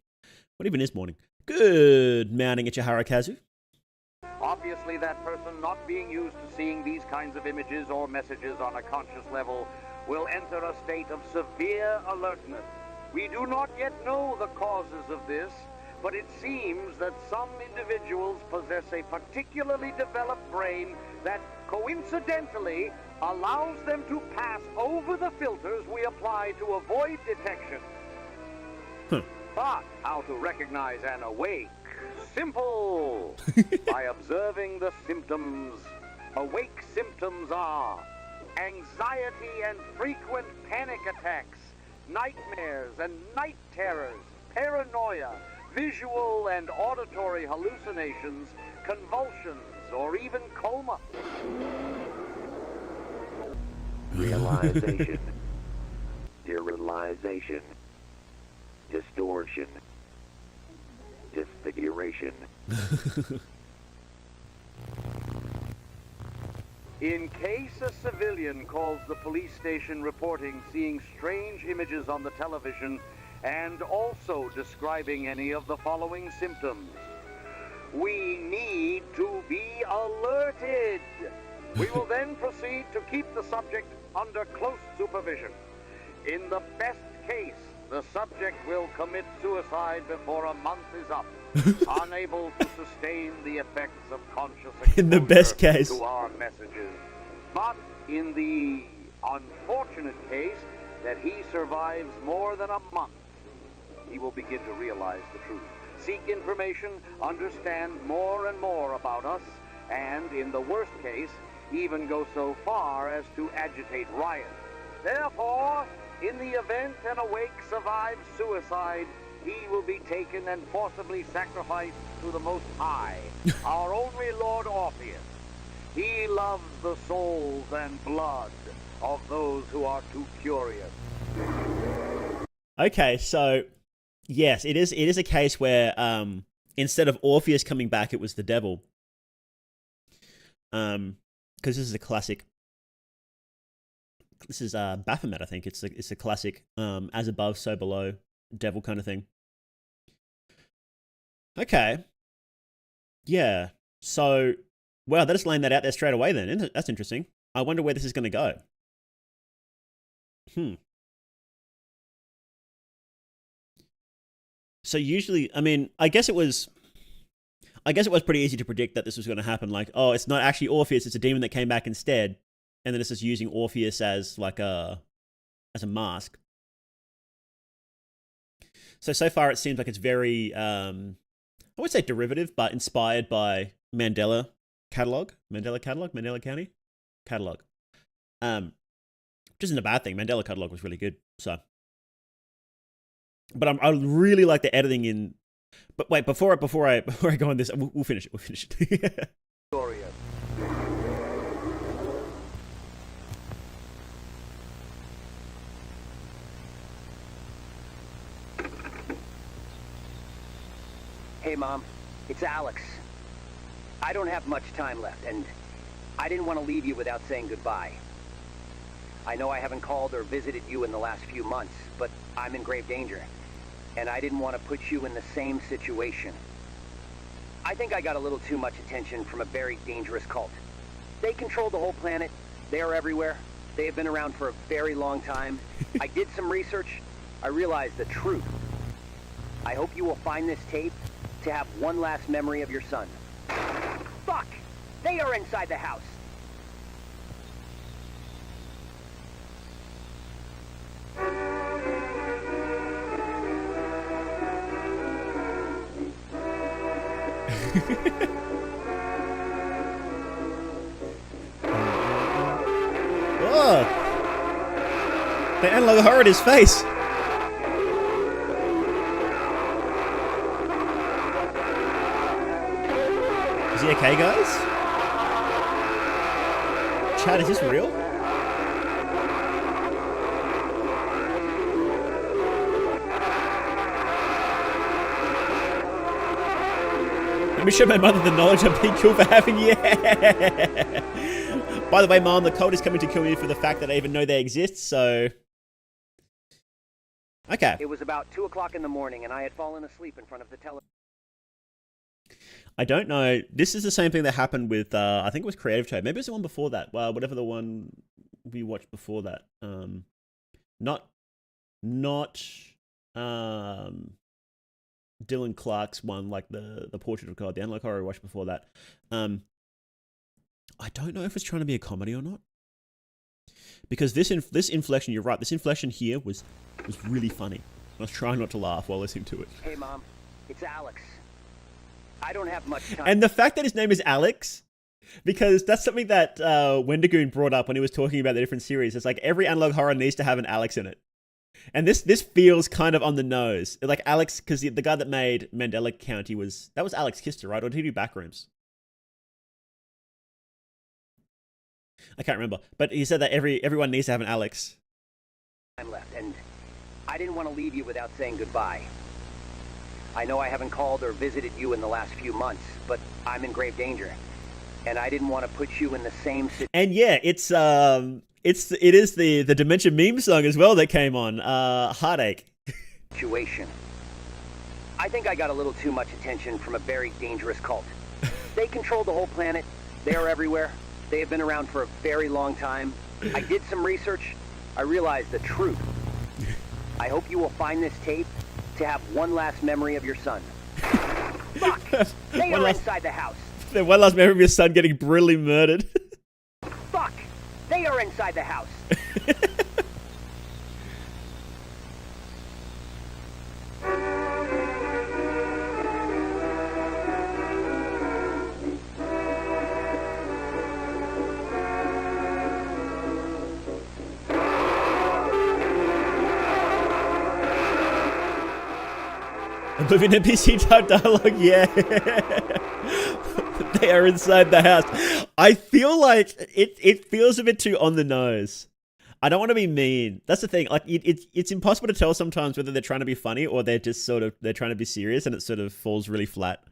What even is morning? Good mounting at your Harakazu. Obviously, that person not being used to seeing these kinds of images or messages on a conscious level will enter a state of severe alertness. We do not yet know the causes of this, but it seems that some individuals possess a particularly developed brain that coincidentally allows them to pass over the filters we apply to avoid detection. But how to recognize an awake? Simple! By observing the symptoms. Awake symptoms are anxiety and frequent panic attacks, nightmares and night terrors, paranoia, visual and auditory hallucinations, convulsions, or even coma. Realization, derealization, distortion, disfiguration. In case a civilian calls the police station reporting seeing strange images on the television and also describing any of the following symptoms, we need to be alerted. We will then proceed to keep the subject under close supervision. In the best case, the subject will commit suicide before a month is up, unable to sustain the effects of conscious exposure In the best case. to our messages. But in the unfortunate case that he survives more than a month, he will begin to realize the truth, seek information, understand more and more about us, and in the worst case, even go so far as to agitate riots. Therefore, in the event an awake survives suicide, he will be taken and forcibly sacrificed to the Most High, our only Lord Orpheus. He loves the souls and blood of those who are too curious. Okay, so yes, it is a case where instead of Orpheus coming back, it was the devil. Because this is a classic. This is Baphomet, I think. It's a classic as above, so below, devil kind of thing. Okay. Yeah. So, wow, they're just laying that out there straight away then. Isn't it? That's interesting. I wonder where this is going to go. So usually, I mean, I guess it was pretty easy to predict that this was going to happen. Like, oh, it's not actually Orpheus, it's a demon that came back instead. And then it's just using Orpheus as like as a mask. So far it seems like it's very, I would say derivative, but inspired by Mandela County? Catalog. Which isn't a bad thing. Mandela Catalog was really good, so. But I really like the editing in. But wait, before I go on this, we'll finish it. We'll finish it. Hey, Mom. It's Alex. I don't have much time left, and I didn't want to leave you without saying goodbye. I know I haven't called or visited you in the last few months, but I'm in grave danger, and I didn't want to put you in the same situation. I think I got a little too much attention from a very dangerous cult. They control the whole planet. They are everywhere. They have been around for a very long time. I did some research. I realized the truth. I hope you will find this tape to have one last memory of your son. Fuck! They are inside the house! Whoa! The analog horror in his face! Is he okay, guys? Chad, is this real? Let me show my mother the knowledge I'm being killed for having. Yeah. By the way, Mom, the cult is coming to kill me for the fact that I even know they exist. So, okay. It was about 2 o'clock in the morning, and I had fallen asleep in front of the television. I don't know. This is the same thing that happened with, I think it was Creative Trade. Maybe it was the one before that. Well, whatever the one we watched before that. Not Dylan Clark's one, like the Portrait of God, the Analog Horror we watched before that. I don't know if it's trying to be a comedy or not. Because this inflection, you're right, this inflection here was really funny. I was trying not to laugh while listening to it. Hey, Mom, it's Alex. I don't have much time. And the fact that his name is Alex, because that's something that Wendigoon brought up when he was talking about the different series. It's like every analog horror needs to have an Alex in it. And this feels kind of on the nose. Like Alex, because the guy that made Mandela County was Alex Kister, right? Or did he do Backrooms? I can't remember. But he said that everyone needs to have an Alex. Time left, and I didn't want to leave you without saying goodbye. I know I haven't called or visited you in the last few months, but I'm in grave danger. And I didn't want to put you in the same situation. And yeah, it is the Dementia meme song as well that came on. Heartache. I think I got a little too much attention from a very dangerous cult. They control the whole planet. They are everywhere. They have been around for a very long time. I did some research. I realized the truth. I hope you will find this tape to have one last memory of your son. Fuck! They are inside the house. One last memory of your son getting brutally murdered. Fuck! They are inside the house. Oblivion NPC type dialogue, yeah. They are inside the house. I feel like it feels a bit too on the nose. I don't want to be mean. That's the thing. Like it's impossible to tell sometimes whether they're trying to be funny or they're just they're trying to be serious, and it sort of falls really flat.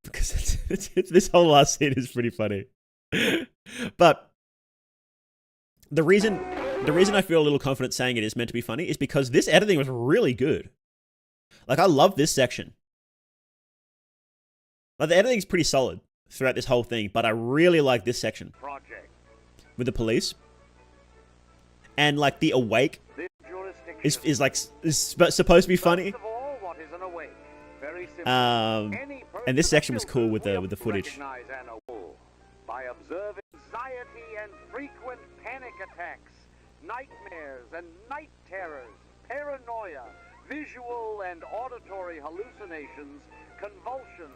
Because this whole last scene is pretty funny. But the reason I feel a little confident saying it is meant to be funny is because this editing was really good. Like, I love this section. Like, the editing's pretty solid throughout this whole thing, but I really like this section. With the police. And, like, the awake is supposed to be funny. And this section was cool with the footage. By observing anxiety and frequent panic attacks, nightmares and night terrors, paranoia, visual and auditory hallucinations, convulsions.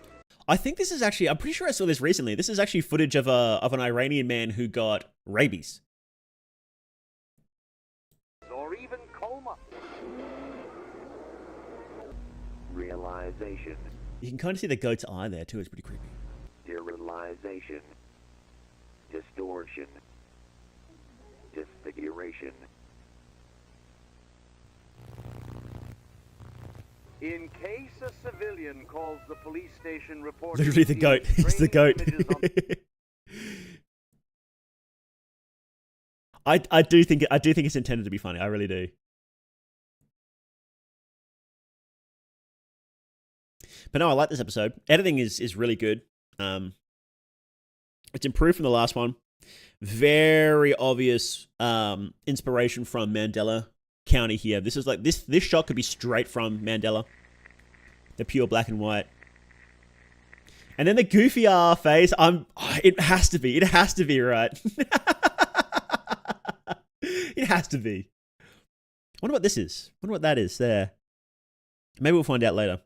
I think this is actually, I'm pretty sure I saw this recently. This is actually footage of an Iranian man who got rabies. Or even coma. Realization. You can kind of see the goat's eye there too. It's pretty creepy. Derealization. Distortion. Disfiguration. In case a civilian calls the police station reporting... Literally the goat. He's the goat. I do think it's intended to be funny. I really do. But no, I like this episode. Editing is really good. It's improved from the last one. Very obvious inspiration from Mandela County here. This is like this shot could be straight from Mandela. The pure black and white. And then the goofy R face. It has to be. It has to be, right? It has to be. I wonder what this is. I wonder what that is there. Maybe we'll find out later.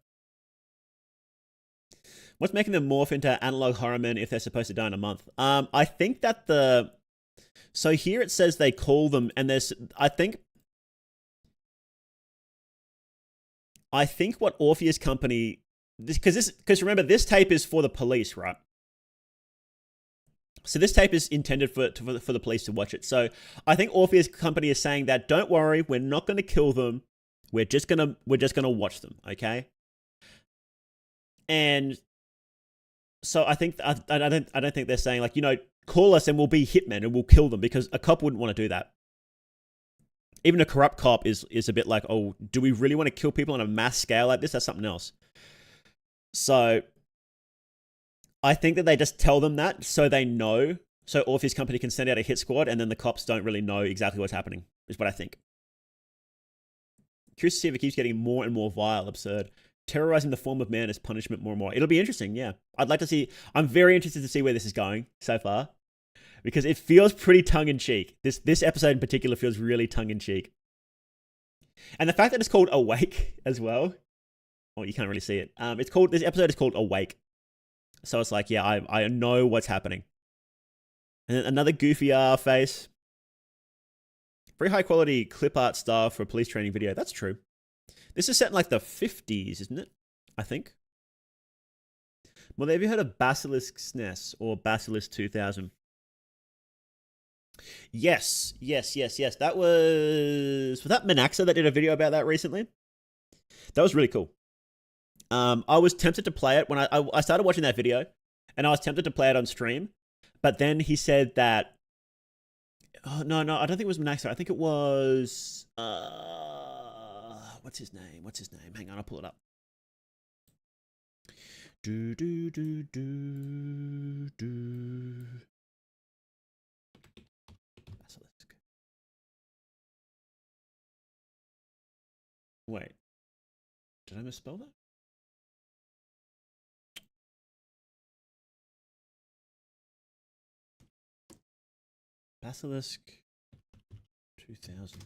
What's making them morph into analog horror men if they're supposed to die in a month? I think that so here it says they call them, and there's, I think what Orpheus Company, because remember, this tape is for the police, right? So this tape is intended for the police to watch it. So I think Orpheus Company is saying that don't worry, we're not going to kill them. We're just gonna watch them, okay? And so I think I don't think they're saying like, you know, call us and we'll be hitmen and we'll kill them, because a cop wouldn't want to do that. Even a corrupt cop is a bit like, oh, do we really want to kill people on a mass scale like this? That's something else. So I think that they just tell them that so they know, so Orpheus Company can send out a hit squad, and then the cops don't really know exactly what's happening, is what I think. Curious to see if it keeps getting more and more vile, absurd. Terrorizing the form of man as punishment more and more. It'll be interesting, yeah. I'd like to see, I'm very interested to see where this is going so far, because it feels pretty tongue-in-cheek. This episode in particular feels really tongue-in-cheek. And the fact that it's called Awake as well, well, you can't really see it. This episode is called Awake. So it's like, yeah, I know what's happening. And then another goofy face. Very high quality clip art style for a police training video. That's true. This is set in like the 50s, isn't it? I think. Well, have you heard of Basilisk SNES or Basilisk 2000? Yes. That was that Manaxa that did a video about that recently? That was really cool. I was tempted to play it when I started watching that video, and I was tempted to play it on stream, but then he said that, oh, no, I don't think it was Manaxa. I think it was, what's his name? Hang on, I'll pull it up. Basilisk. Wait, did I misspell that? Basilisk 2000.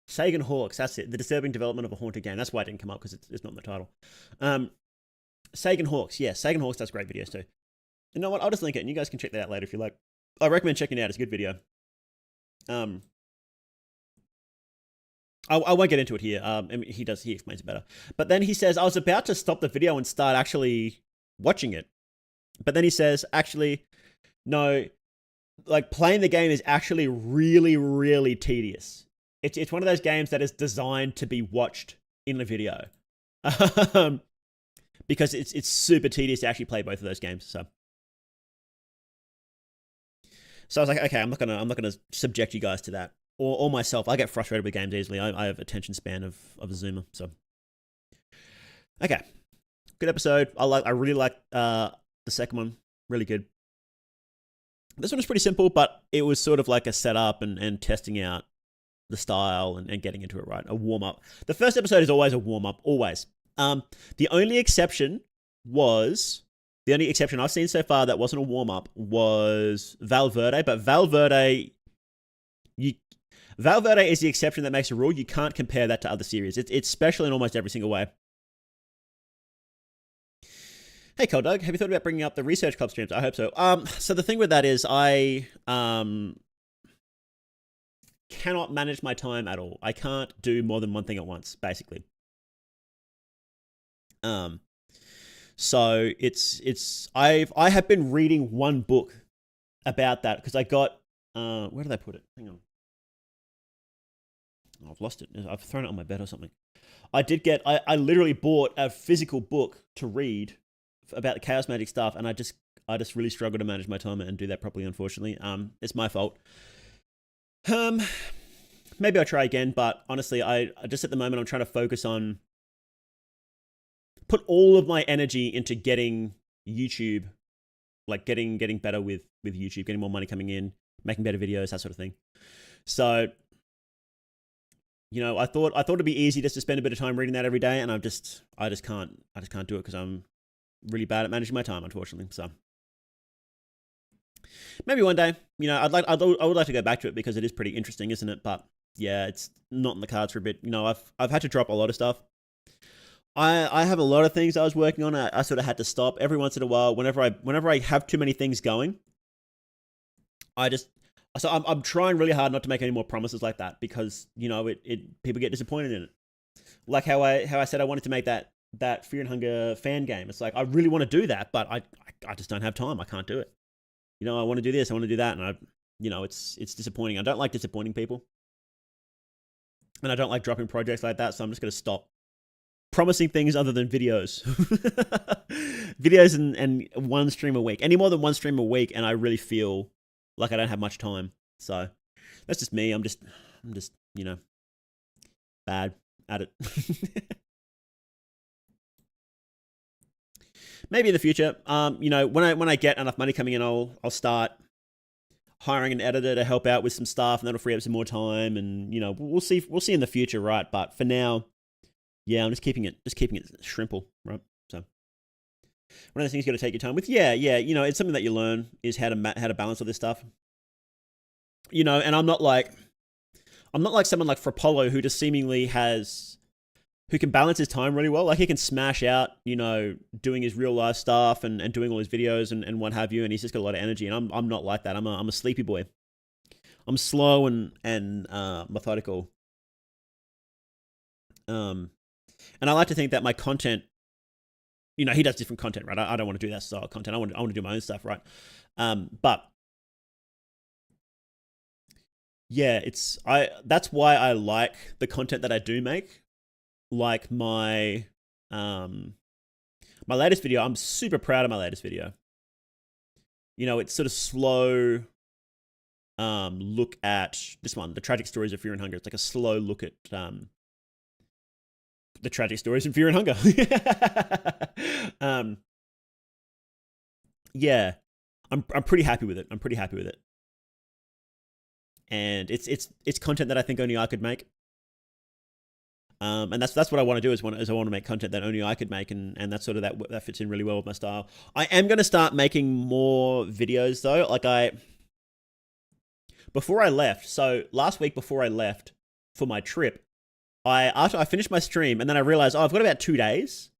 Sagan Hawks, that's it. The disturbing development of a haunted game. That's why it didn't come up, because it's not in the title. Sagan Hawks, yeah. Sagan Hawks does great videos too. You know what? I'll just link it, and you guys can check that out later if you like. I recommend checking it out. It's a good video. I won't get into it here. I mean, he explains it better. But then he says, I was about to stop the video and start actually watching it. But then he says, actually, no, like playing the game is actually really, really tedious. It's one of those games that is designed to be watched in the video. Because it's super tedious to actually play both of those games. So I was like, okay, I'm not gonna subject you guys to that. Or myself. I get frustrated with games easily. I have attention span of a zoomer. So okay. Good episode. I really like the second one. Really good. This one was pretty simple, but it was sort of like a setup and testing out the style and getting into it right. A warm-up. The first episode is always a warm-up, always. The only exception I've seen so far that wasn't a warm-up was Valverde, but Valverde is the exception that makes a rule. You can't compare that to other series. It's special in almost every single way. Hey, Cold Doug, have you thought about bringing up the Research Club streams? I hope so. So the thing with that is I cannot manage my time at all. I can't do more than one thing at once, basically. So I have been reading one book about that because I got where did I put it? Hang on. Oh, I've lost it. I've thrown it on my bed or something. I literally bought a physical book to read about the Chaos Magic stuff, and I just really struggle to manage my time and do that properly, unfortunately. It's my fault. Maybe I'll try again, but honestly, I just at the moment I'm trying to focus on put all of my energy into getting YouTube, like getting better with YouTube, getting more money coming in, making better videos, that sort of thing. So, you know, I thought it'd be easy just to spend a bit of time reading that every day, and I just can't do it because I'm really bad at managing my time, unfortunately. So maybe one day, you know, I would like to go back to it because it is pretty interesting, isn't it? But yeah, it's not in the cards for a bit. You know, I've had to drop a lot of stuff. I have a lot of things I was working on. I sort of had to stop every once in a while. Whenever I have too many things going, I'm trying really hard not to make any more promises like that because, you know, it people get disappointed in it. Like how I said I wanted to make that that Fear and Hunger fan game. It's like I really want to do that, but I just don't have time. I can't do it. You know, I want to do this, I want to do that, and it's disappointing. I don't like disappointing people, and I don't like dropping projects like that. So I'm just gonna stop promising things other than videos, videos and one stream a week. Any more than one stream a week, and I really feel like I don't have much time. So that's just me. I'm just bad at it. Maybe in the future, when I get enough money coming in, I'll start hiring an editor to help out with some stuff, and that'll free up some more time. And we'll see in the future, right? But for now, yeah, I'm just keeping it shrimple, right? So one of those things you got to take your time with. Yeah, it's something that you learn is how to balance all this stuff. And I'm not like someone like Frapollo who just seemingly who can balance his time really well. Like he can smash out, doing his real life stuff and doing all his videos and what have you. And he's just got a lot of energy. And I'm not like that. I'm a sleepy boy. I'm slow and methodical. And I like to think that my content, he does different content, right? I don't want to do that style of content. I want to do my own stuff, right? But yeah, that's why I like the content that I do make. Like my latest video, I'm super proud of my latest video. It's sort of slow look at this one, the tragic stories of Fear and Hunger. It's like a slow look at the tragic stories of Fear and Hunger. Yeah, I'm pretty happy with it. And it's content that I think only I could make. And that's what I want to do is I want to make content that only I could make, and that's sort of that fits in really well with my style. I am going to start making more videos though. Like before I left, so last week before I left for my trip, after I finished my stream, and then I realized, I've got about 2 days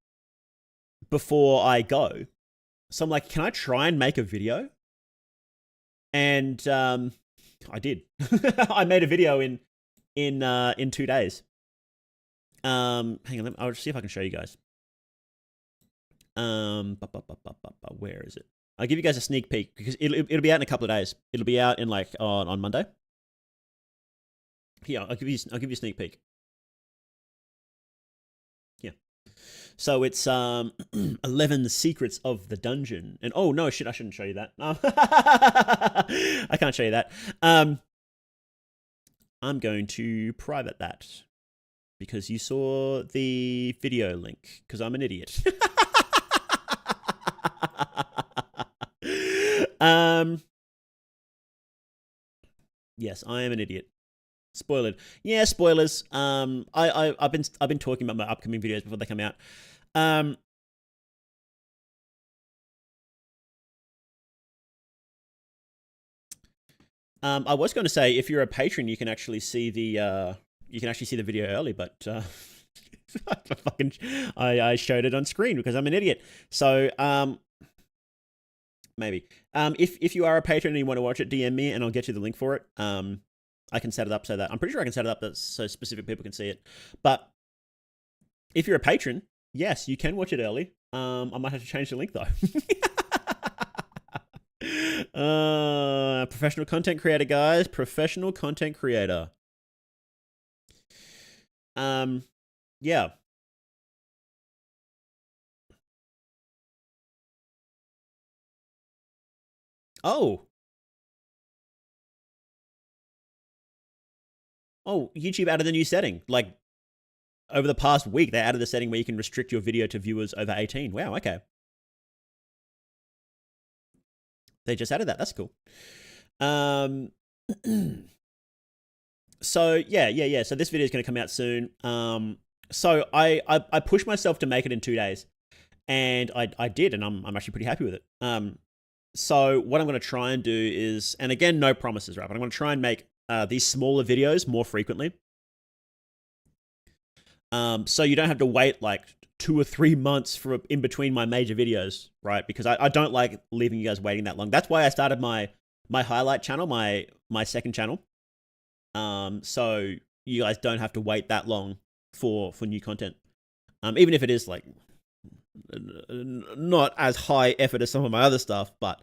before I go. So I'm like, can I try and make a video? And I did. I made a video in 2 days. Hang on, I'll see if I can show you guys. Where is it? I'll give you guys a sneak peek because it'll be out in a couple of days. It'll be out in on Monday. Here, I'll give you a sneak peek. Yeah. So it's 11 Secrets of the Dungeon. And oh no, shit, I shouldn't show you that. I can't show you that. I'm going to private that. Because you saw the video link, because I'm an idiot. Yes, I am an idiot. Spoiled. Yeah, spoilers. I've been talking about my upcoming videos before they come out. I was going to say, if you're a patron, you can actually see the video early, but I showed it on screen because I'm an idiot. So maybe if you are a patron and you want to watch it, DM me and I'll get you the link for it. I can set it up so that I'm pretty sure I can set it up so specific people can see it. But if you're a patron, yes, you can watch it early. I might have to change the link though. Professional content creator, guys. Professional content creator. Yeah. Oh, YouTube added a new setting. Like over the past week, they added the setting where you can restrict your video to viewers over 18. Wow, okay. They just added that. That's cool. So yeah. So this video is going to come out soon. So I pushed myself to make it in 2 days, and I did, and I'm actually pretty happy with it. So what I'm going to try and do is, and again, no promises, right? But I'm going to try and make these smaller videos more frequently. So you don't have to wait like 2 or 3 months in between my major videos, right? Because I don't like leaving you guys waiting that long. That's why I started my highlight channel, my second channel. So you guys don't have to wait that long for new content. Even if it is like not as high effort as some of my other stuff, but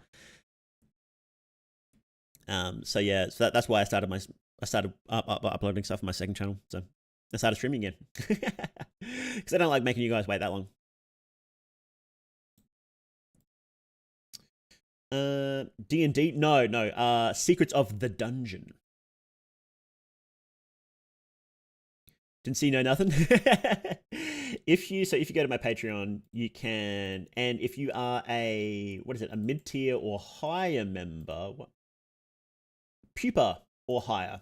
so yeah, so that's why I started uploading stuff on my second channel. So I started streaming again because I don't like making you guys wait that long. D&D? No. Secrets of the Dungeon. Didn't see no nothing. If you go to my Patreon, you can, and if you are a mid-tier or higher member, pupa or higher,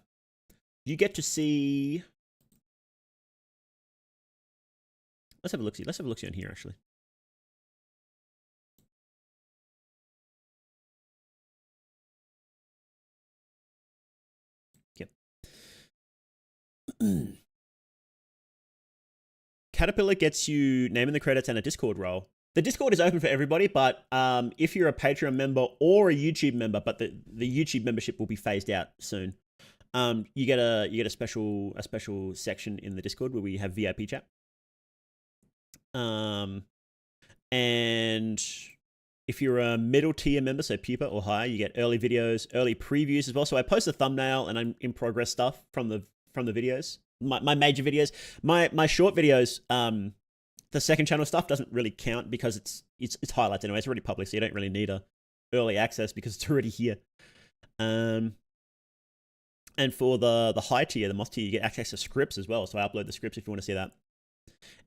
you get to see. Let's have a look. Let's have a look on here actually. Yep. Caterpillar gets you name in the credits and a Discord role. The Discord is open for everybody, but if you're a Patreon member or a YouTube member, but the YouTube membership will be phased out soon, you get a special section in the Discord where we have VIP chat. And if you're a middle tier member, so pupa or higher, you get early videos, early previews as well. So I post a thumbnail and I'm in progress stuff from the videos. My major videos, my short videos, the second channel stuff doesn't really count because it's highlights anyway. It's already public, so you don't really need a early access because it's already here. And for the high tier, the moss tier, you get access to scripts as well. So I upload the scripts if you want to see that.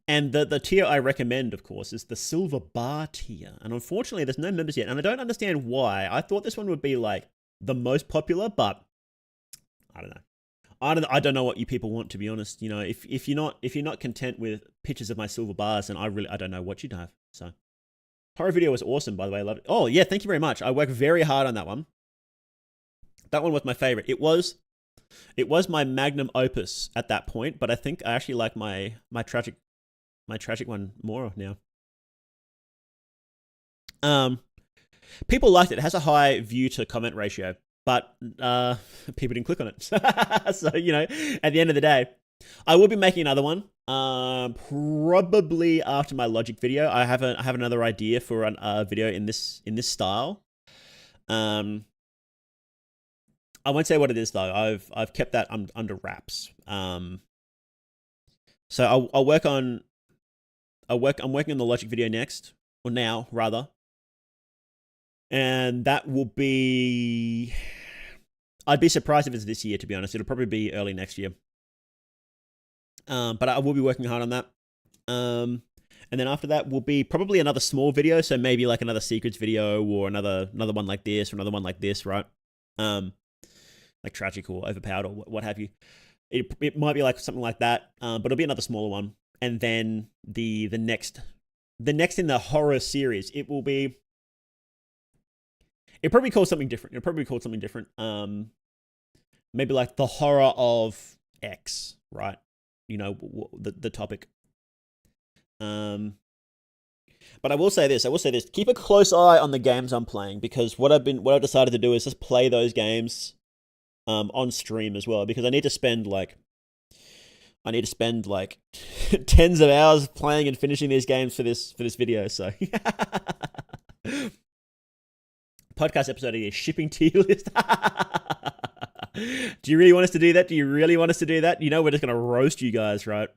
And the tier I recommend, of course, is the silver bar tier. And unfortunately, there's no members yet, and I don't understand why. I thought this one would be like the most popular, but I don't know. I don't know what you people want, to be honest. You know, if you're not content with pictures of my silver bars, then I don't know what you'd have. So, horror video was awesome, by the way. I loved it. Oh yeah, thank you very much. I worked very hard on that one. That one was my favorite. It was my magnum opus at that point, but I think I actually like my tragic one more now. People liked it. It has a high view to comment ratio. But people didn't click on it. So, you know, at the end of the day, I will be making another one. Probably after my logic video. I have another idea for a video in this style. I won't say what it is though. I've kept that under wraps. So I'm working on the logic video next, or now rather. And that will be... I'd be surprised if it's this year, to be honest. It'll probably be early next year. But I will be working hard on that. And then after that will be probably another small video. So maybe like another secrets video or another one like this or another one like this, right? Like tragic or overpowered or what have you. It might be like something like that. But it'll be another smaller one. And then the next in the horror series, it'll probably called something different. Maybe like the horror of X, right? You know, the topic. But I will say this. Keep a close eye on the games I'm playing, because what I've decided to do is just play those games on stream as well, because I need to spend like tens of hours playing and finishing these games for this video. So podcast episode of your shipping tier list. Do you really want us to do that? You know, we're just going to roast you guys, right?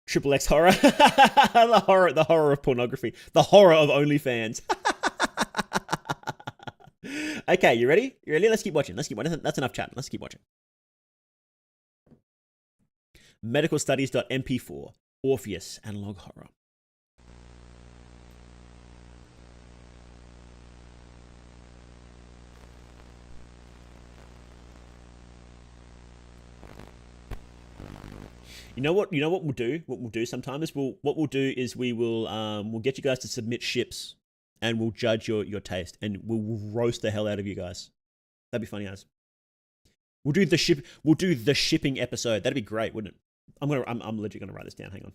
Triple X horror. the horror of pornography. The horror of OnlyFans. Okay, you ready? Let's keep watching. That's enough chat. Let's keep watching. Medicalstudies.mp4. Orpheus Analog Horror. You know what we'll do? What we'll do sometimes is we'll get you guys to submit ships, and we'll judge your taste, and we'll roast the hell out of you guys. That'd be funny as. We'll do the shipping episode. That'd be great, wouldn't it? I'm legit gonna write this down. Hang on.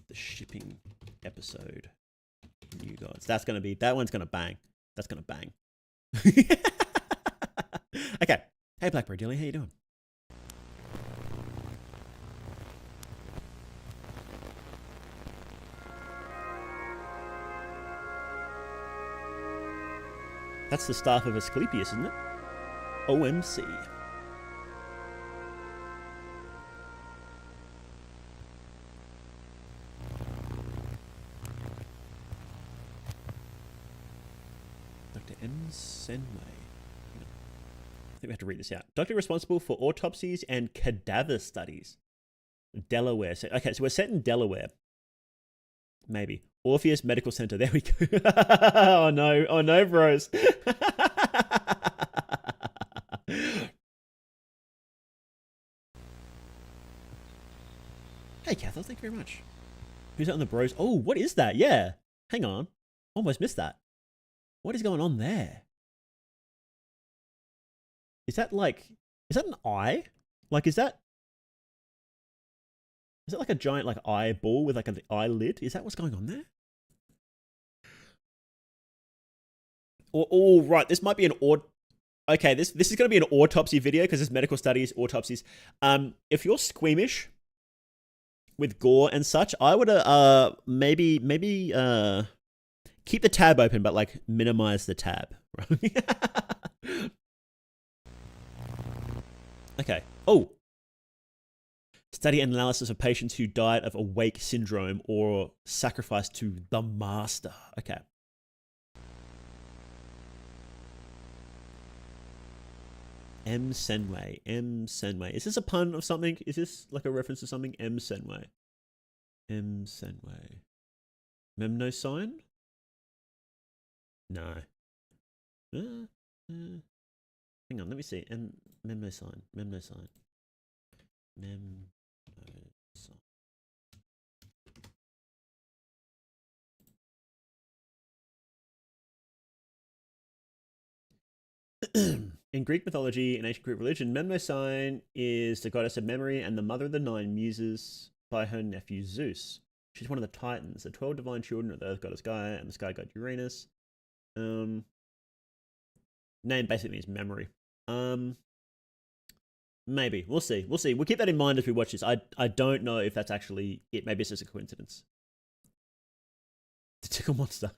The shipping episode. You guys. That one's gonna bang. That's gonna bang. Hey, Blackberry Dilly, how you doing? That's the staff of Asclepius, isn't it? OMC. Dr. M. Senway. I think we have to read this out. Doctor responsible for autopsies and cadaver studies. Delaware. So, okay, so we're set in Delaware. Maybe. Orpheus Medical Center. There we go. Oh no, bros. Hey, Cathal, thank you very much. Who's that on the bros? Oh, what is that? Yeah. Hang on. Almost missed that. What is going on there? Is that an eye? Like, is that like a giant like eyeball with like an eyelid? Is that what's going on there? Oh, right. This might be an okay, this is going to be an autopsy video because it's medical studies, autopsies. If you're squeamish with gore and such, I would maybe keep the tab open, but like minimize the tab. Okay. Oh. Study and analysis of patients who died of awake syndrome or sacrificed to the master. Okay. M. Senway. M. Senway. Is this a pun of something? Is this like a reference to something? M. Senway. M. Senway. Memnosine? No. Hang on, let me see. Memnosine. Memnosine. Memnosine. In Greek mythology and ancient Greek religion, Memnosine is the goddess of memory and the mother of the 9 muses by her nephew Zeus. She's one of the Titans, the 12 divine children of the earth goddess Gaia and the sky god Uranus. Name basically means memory. Maybe. We'll see. We'll see. We'll keep that in mind as we watch this. I don't know if that's actually it. Maybe it's just a coincidence. The tickle monster.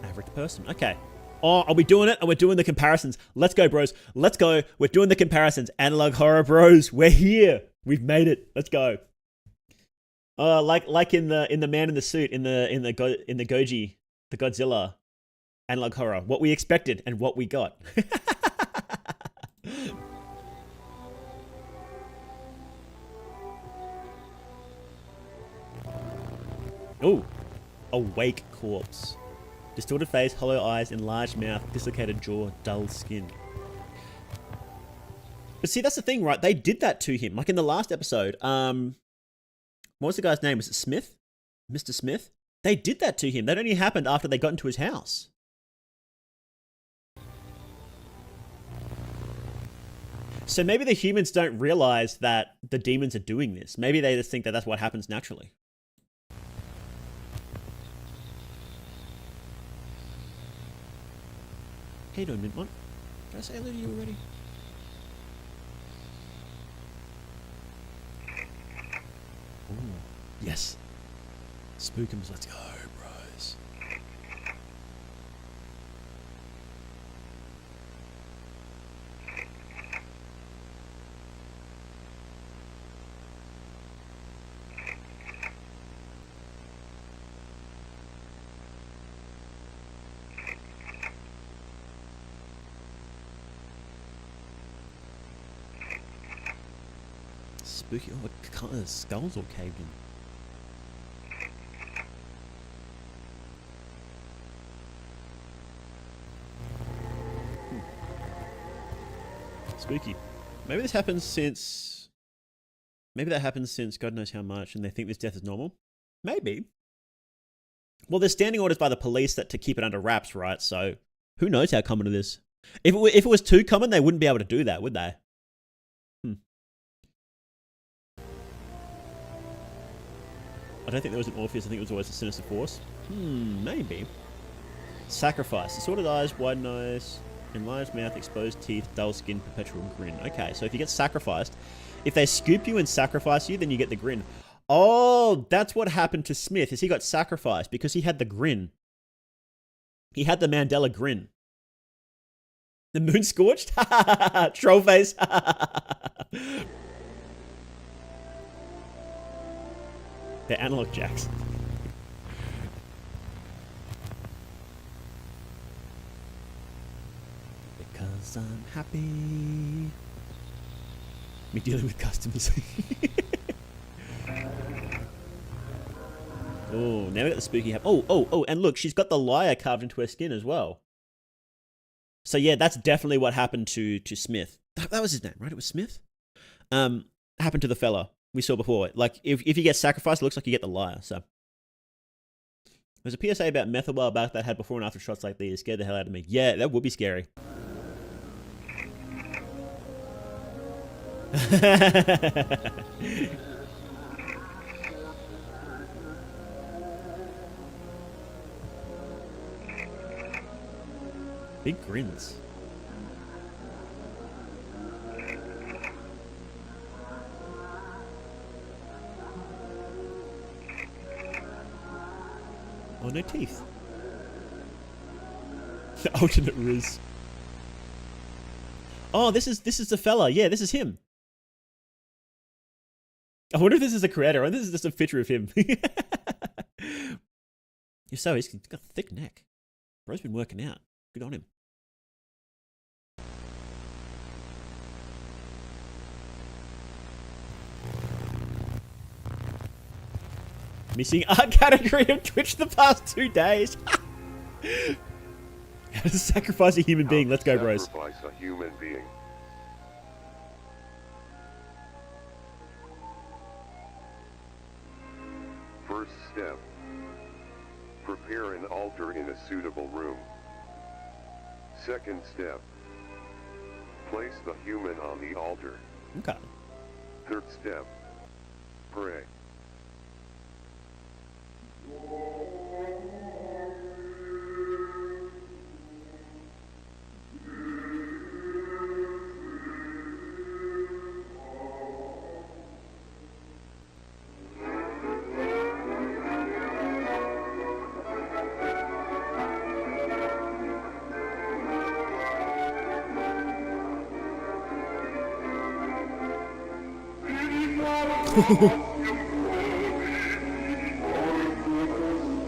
Average person. Okay. Oh, are we doing it? Are we doing the comparisons? Let's go, bros. Let's go. We're doing the comparisons. Analog horror, bros. We're here. We've made it. Let's go. Like in the man in the suit in the Goji, the Godzilla, analog horror. What we expected and what we got. Oh, awake corpse. Distorted face, hollow eyes, enlarged mouth, dislocated jaw, dull skin. But see, that's the thing, right? They did that to him. Like in the last episode, what was the guy's name? Was it Smith? Mr. Smith? They did that to him. That only happened after they got into his house. So maybe the humans don't realize that the demons are doing this. Maybe they just think that that's what happens naturally. How you doing, Mintmont? Did I say hello to you already? Ooh, yes. Spookums, let's go, bros. Spooky. Oh, the skulls all caved in. Spooky. Maybe this happens since... Maybe that happens since God knows how much and they think this death is normal. Maybe. Well, there's standing orders by the police that to keep it under wraps, right? So who knows how common it is. If it was too common, they wouldn't be able to do that, would they? I don't think there was an Orpheus. I think it was always a Sinister Force. Maybe. Sacrifice. Distorted eyes, wide nose, enlarged mouth, exposed teeth, dull skin, perpetual grin. Okay, so if you get sacrificed, if they scoop you and sacrifice you, then you get the grin. Oh, that's what happened to Smith, is he got sacrificed because he had the grin. He had the Mandela grin. The moon scorched? Troll face. They're analog jacks. Because I'm happy. Me dealing with customers. Oh, now we got the spooky hat. Oh, and look, she's got the liar carved into her skin as well. So yeah, that's definitely what happened to Smith. That was his name, right? It was Smith? Happened to the fella we saw before. Like, if you get sacrificed, it looks like you get the liar, so. There's a PSA about meth a while back that had before and after shots like these. It scared the hell out of me. Yeah, that would be scary. Big grins. Oh, no teeth. The alternate Riz. Oh, this is the fella. Yeah, this is him. I wonder if this is a creator or this is just a picture of him. If so, he's got a thick neck. Bro's been working out. Good on him. Missing art category of Twitch the past 2 days. How to sacrifice a human being? Let's go, bros. Sacrifice a human being. First step. Prepare an altar in a suitable room. Second step. Place the human on the altar. Okay. Third step. Pray.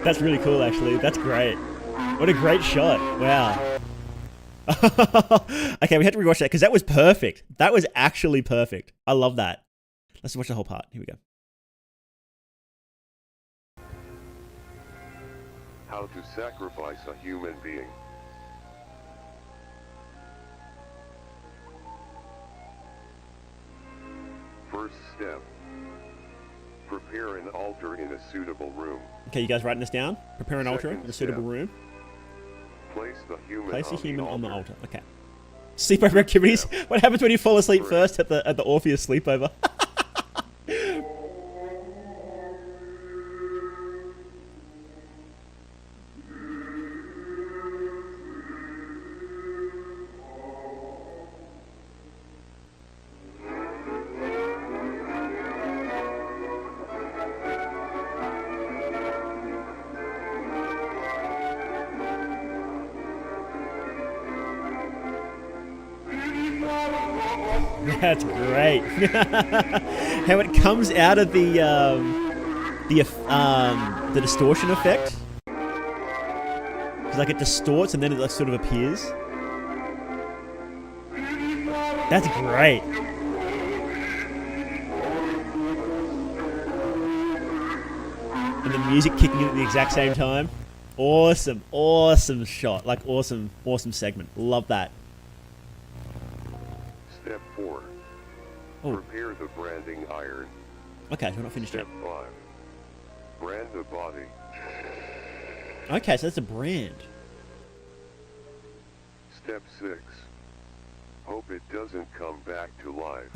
That's really cool, actually. That's great. What a great shot. Wow. Okay, we had to rewatch that because that was perfect. That was actually perfect. I love that. Let's watch the whole part. Here we go. How to sacrifice a human being. First step. Prepare an altar in a suitable room. Okay, you guys writing this down? Prepare an altar in a suitable room. Place the human, Place a human on the altar. Okay. Sleepover activities. What happens when you fall asleep first at the Orpheus sleepover? That's great. How it comes out of the distortion effect. It's like it distorts and then it like sort of appears. That's great. And the music kicking in at the exact same time. Awesome, awesome shot. Like awesome, awesome segment. Love that. Step 4. Oh. Prepare the branding iron. Okay, so we're not finished yet. Step 5. Brand the body. Okay, so that's a brand. Step 6. Hope it doesn't come back to life.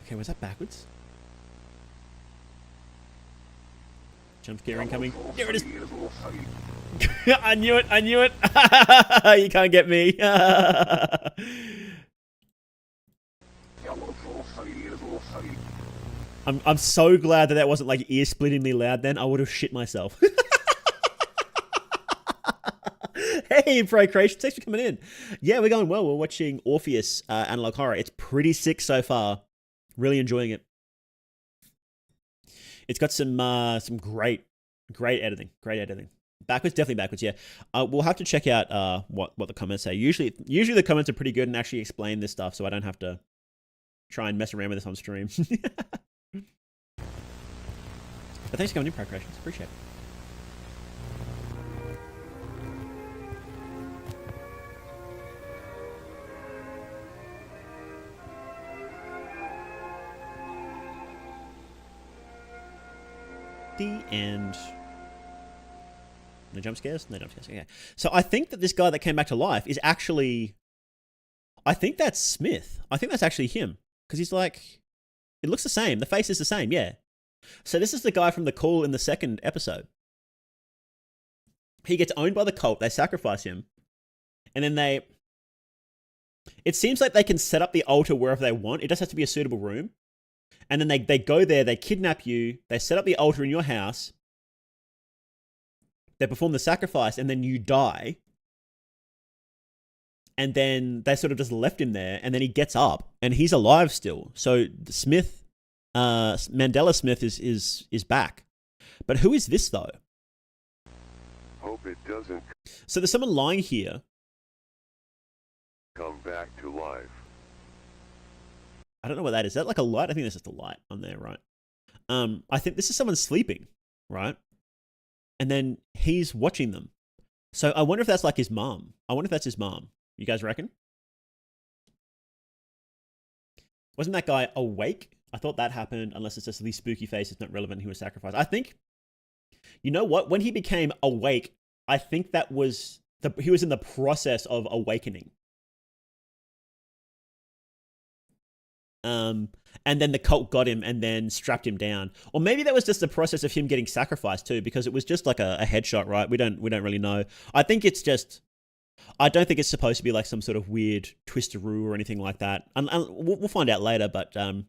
Okay, was that backwards? Jump scare incoming. There it is. I knew it. I knew it. You can't get me. I'm so glad that wasn't like ear splittingly loud then. I would have shit myself. Hey, Pro Creation, thanks for coming in. Yeah, we're going well. We're watching Orpheus Analog Horror. It's pretty sick so far. Really enjoying it. It's got some great editing. Great editing. Backwards, definitely backwards. Yeah, we'll have to check out what the comments say. Usually the comments are pretty good and actually explain this stuff, so I don't have to try and mess around with this on stream. But thanks for coming in, Pro Creations. Appreciate it. The end. No jump scares? No jump scares. Okay. So I think that this guy that came back to life is actually... I think that's Smith. I think that's actually him. Because he's like... It looks the same. The face is the same, yeah. So this is the guy from the call in the second episode. He gets owned by the cult. They sacrifice him. And then they... It seems like they can set up the altar wherever they want. It just has to be a suitable room. And then they go there, they kidnap you, they set up the altar in your house, they perform the sacrifice, and then you die. And then they sort of just left him there, and then he gets up, and he's alive still. So Smith, Mandela Smith is back. But who is this, though? Hope it doesn't So there's someone lying here. come back to life. I don't know what that is. Is that like a light? I think that's just a light on there, right? I think this is someone sleeping, right? And then he's watching them. So I wonder if that's like his mom. I wonder if that's his mom. You guys reckon? Wasn't that guy awake? I thought that happened, unless it's just the spooky face. It's not relevant. He was sacrificed. I think, you know what? When he became awake, I think that was, he was in the process of awakening. And then the cult got him and then strapped him down. Or maybe that was just the process of him getting sacrificed too, because it was just like a headshot, right? We don't really know. I think it's just, I don't think it's supposed to be like some sort of weird twisteroo or anything like that. And we'll find out later, but I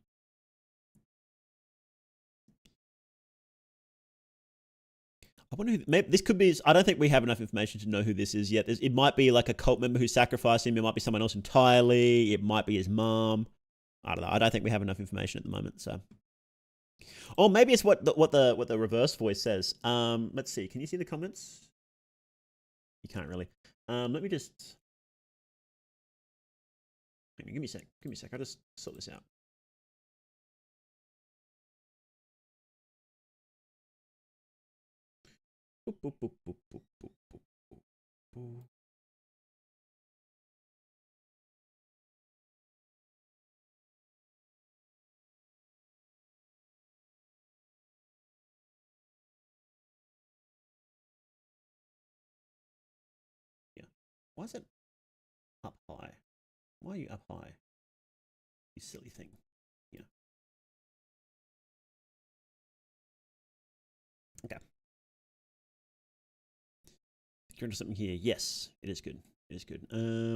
wonder who, maybe this could be, I don't think we have enough information to know who this is yet. It might be like a cult member who sacrificed him. It might be someone else entirely. It might be his mom. I don't know. I don't think we have enough information at the moment. So, or maybe it's what the reverse voice says. Let's see. Can you see the comments? You can't really. Let me just. Give me a sec. Give me a sec. I'll just sort this out. Boop, boop, boop, boop, boop, boop, boop, boop. Why is it up high? Why are you up high? You silly thing. Yeah. Okay. You're into something here. Yes, it is good. It is good.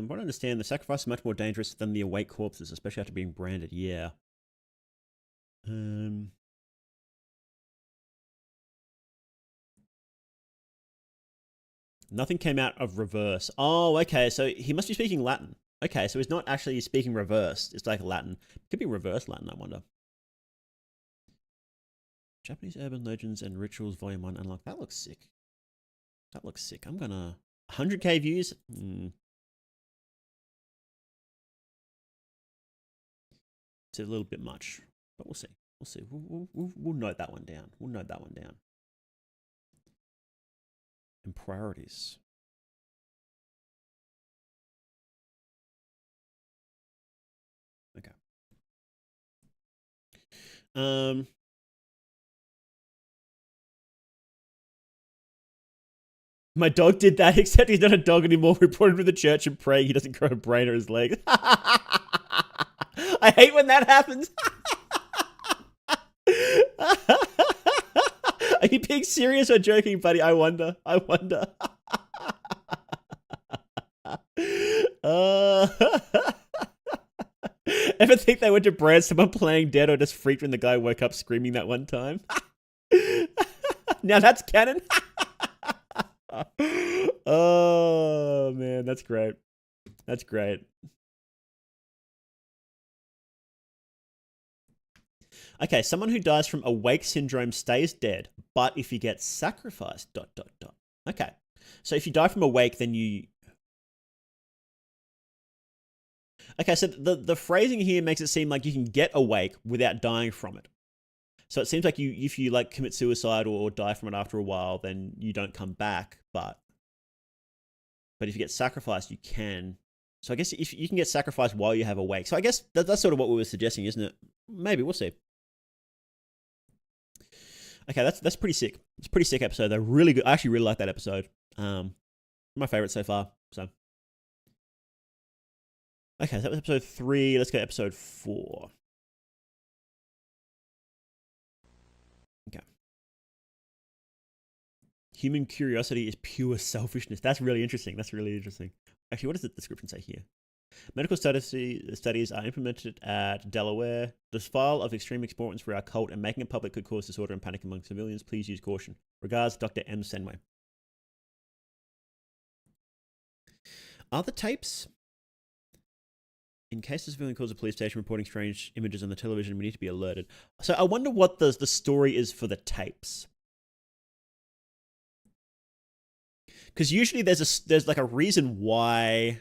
What I understand, the sacrifice is much more dangerous than the awake corpses, especially after being branded. Yeah. Nothing came out of reverse. Oh, okay. So he must be speaking Latin. Okay, so he's not actually speaking reversed. It's like Latin. Could be reverse Latin, I wonder. Japanese Urban Legends and Rituals Volume 1 Unlocked. That looks sick. That looks sick. I'm gonna... 100k views? It's a little bit much, but we'll see. We'll see. We'll note that one down. We'll note that one down. And priorities. Okay. My dog did that, except he's not a dog anymore. We brought him to the church and praying he doesn't grow a brain or his leg. I hate when that happens. Are you being serious or joking, buddy? I wonder. uh... Ever think they went to brand someone playing dead or just freaked when the guy woke up screaming that one time? Now that's canon. Oh man, that's great. That's great. Okay, someone who dies from awake syndrome stays dead, but if you get sacrificed, ... Okay, so if you die from awake, then you... Okay, so the phrasing here makes it seem like you can get awake without dying from it. So it seems like if you like commit suicide or die from it after a while, then you don't come back. But if you get sacrificed, you can. So I guess if you can get sacrificed while you have awake. So I guess that's sort of what we were suggesting, isn't it? Maybe, we'll see. Okay, that's pretty sick. It's a pretty sick episode. They're really good. I actually really like that episode. My favorite so far. So. Okay, so that was episode 3. Let's go to episode 4. Okay. Human curiosity is pure selfishness. That's really interesting. Actually, what does the description say here? Medical studies are implemented at Delaware. This file of extreme importance for our cult and making it public could cause disorder and panic among civilians. Please use caution. Regards, Dr. M. Senway. Are the tapes... In case the civilian calls the police station reporting strange images on the television, we need to be alerted. So I wonder what the story is for the tapes. Because usually there's like a reason why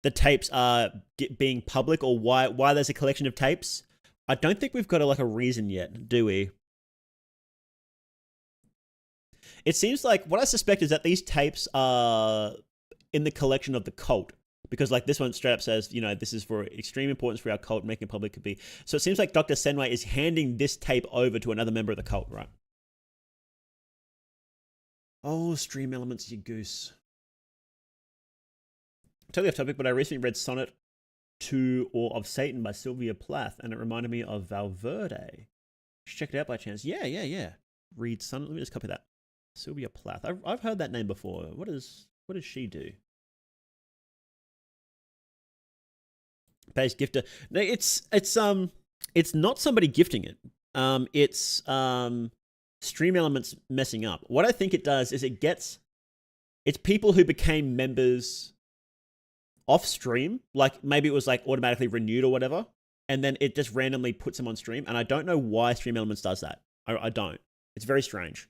the tapes are being public, or why there's a collection of tapes. I don't think we've got a reason yet, do we? It seems like what I suspect is that these tapes are in the collection of the cult. Because like this one straight up says, you know, this is for extreme importance for our cult, making it public could be. So it seems like Dr. Senway is handing this tape over to another member of the cult, right? Oh, stream elements, you goose. Totally off topic, but I recently read Sonnet to or of Satan by Sylvia Plath, and it reminded me of Valverde. Just check it out by chance. Yeah. Read Sonnet. Let me just copy that. Sylvia Plath. I've heard that name before. What does she do? Base gifter. No, it's not somebody gifting it. It's stream elements messing up. What I think it does is it's people who became members off stream. Like maybe it was like automatically renewed or whatever, and then it just randomly puts them on stream. And I don't know why stream elements does that. I don't. It's very strange.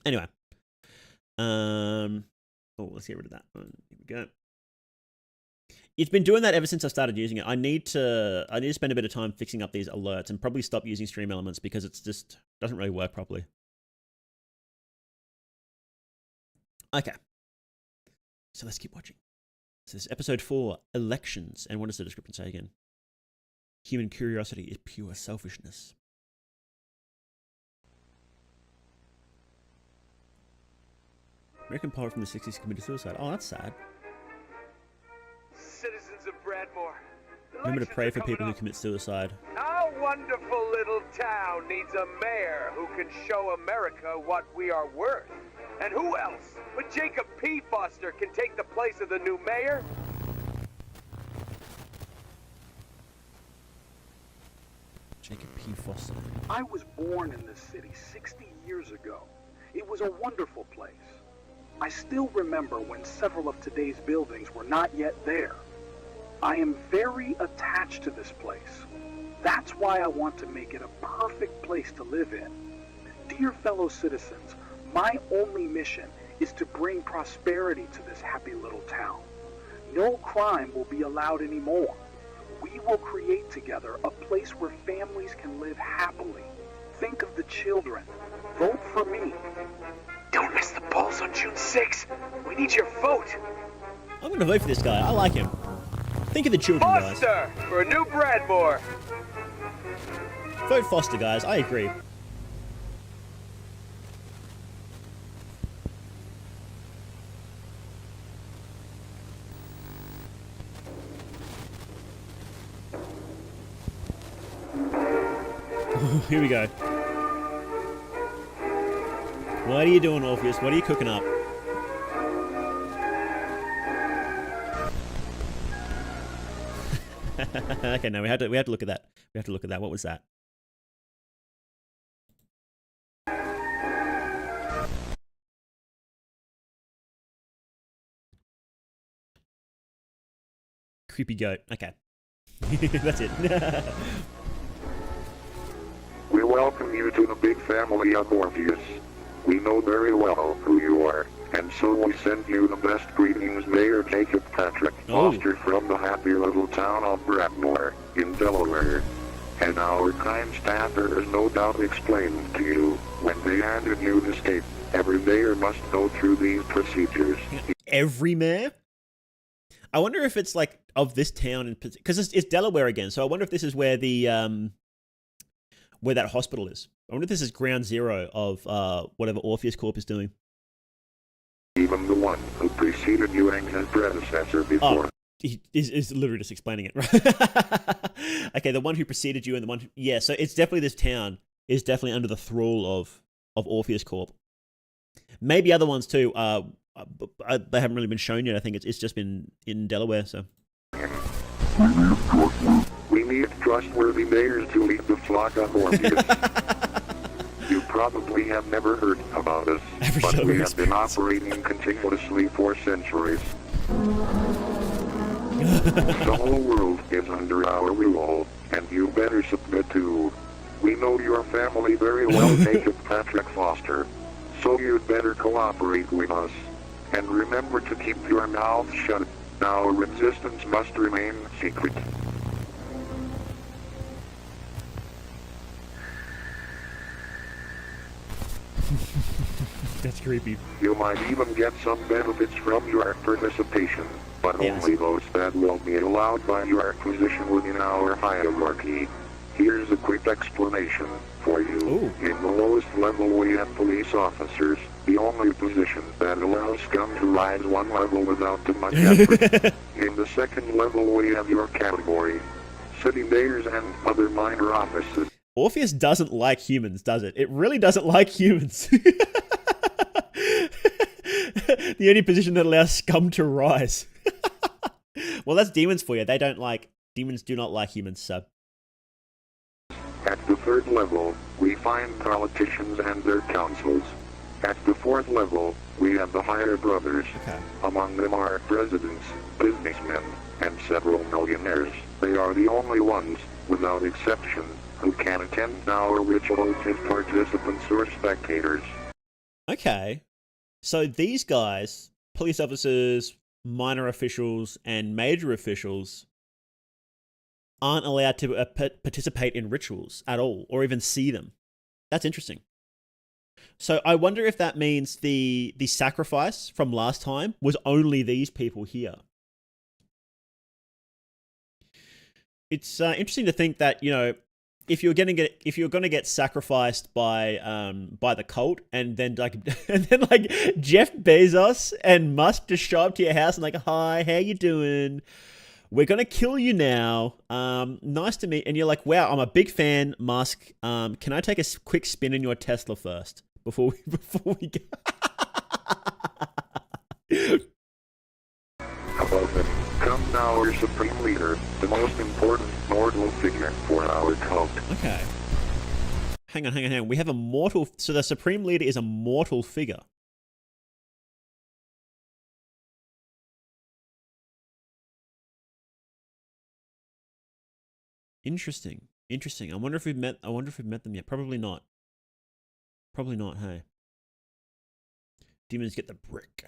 Anyway. Oh, let's get rid of that one. Here we go. It's been doing that ever since I started using it. I need to spend a bit of time fixing up these alerts and probably stop using stream elements because it's just doesn't really work properly. Okay. So let's keep watching. So this is episode 4, elections. And what does the description say again? Human curiosity is pure selfishness. American poet from the 60s committed suicide. Oh, that's sad. Citizens of Bradmore, Remember to pray for people who commit suicide. our wonderful little town needs a mayor who can show America what we are worth. And who else but Jacob P. Foster can take the place of the new mayor? Jacob P. Foster. I was born in this city 60 years ago. It was a wonderful place. I still remember when several of today's buildings were not yet there. I am very attached to this place. That's why I want to make it a perfect place to live in. Dear fellow citizens, my only mission is to bring prosperity to this happy little town. No crime will be allowed anymore. We will create together a place where families can live happily. Think of the children. Vote for me. Don't miss the polls on June 6th. We need your vote. I'm going to vote for this guy. I like him. Think of the children, guys. Foster for a new Bradmore. Vote Foster, guys. I agree. here we go. What are you doing, Orpheus? What are you cooking up? Okay, no, we have to look at that. We have to look at that. What was that? Creepy goat. Okay. That's it. We welcome you to the big family of Orpheus. We know very well who you are, and so we send you the best greetings, Mayor Jacob Patrick Foster from the happy little town of Bradmore, in Delaware. And our kind staffer has no doubt explained to you, when they handed you this tape, every mayor must go through these procedures. Every mayor? I wonder if it's like of this town, because it's Delaware again. So I wonder if this is where the where that hospital is. I wonder if this is ground zero of whatever Orpheus Corp is doing. Even the one who preceded you and his predecessor before. Oh, he is literally just explaining it, right? Okay, the one who preceded you and the one who, yeah, so it's definitely this town is definitely under the thrall of Orpheus Corp. Maybe other ones too. They haven't really been shown yet. I think it's just been in Delaware, so. We need trustworthy mayors to lead the flock of Orpheus. You probably have never heard about us, but we have been operating continuously for centuries. The whole world is under our rule, and you better submit to. We know your family very well, Jacob Patrick Foster, so you'd better cooperate with us. And remember to keep your mouth shut. Our existence must remain secret. That's creepy. You might even get some benefits from your participation, but only those that will be allowed by your position within our hierarchy. Here's a quick explanation for you. Ooh. In the lowest level we have police officers, the only position that allows scum to rise one level without too much effort. In the second level we have your category, city mayors and other minor offices. Orpheus doesn't like humans, does it? It really doesn't like humans. The only position that allows scum to rise. Well, that's demons for you. Demons do not like humans, so. At the third level, we find politicians and their councils. At the fourth level, we have the higher brothers. Okay. Among them are presidents, businessmen, and several millionaires. They are the only ones, without exception, who can attend our rituals as participants or spectators. Okay. So these guys, police officers, minor officials, and major officials, aren't allowed to participate in rituals at all, or even see them. That's interesting. So I wonder if that means the sacrifice from last time was only these people here. It's interesting to think that, you know, if you're going to get sacrificed by the cult, and then like Jeff Bezos and Musk just show up to your house and like, hi, how you doing? We're going to kill you now. Nice to meet. And you're like, wow, I'm a big fan, Musk. Can I take a quick spin in your Tesla first before we go? Above him comes our supreme leader, the most important mortal figure for our cult. Okay. Hang on. We have a mortal... So the supreme leader is a mortal figure. Interesting. I wonder if we've met them yet. Probably not. Hey. Demons get the brick.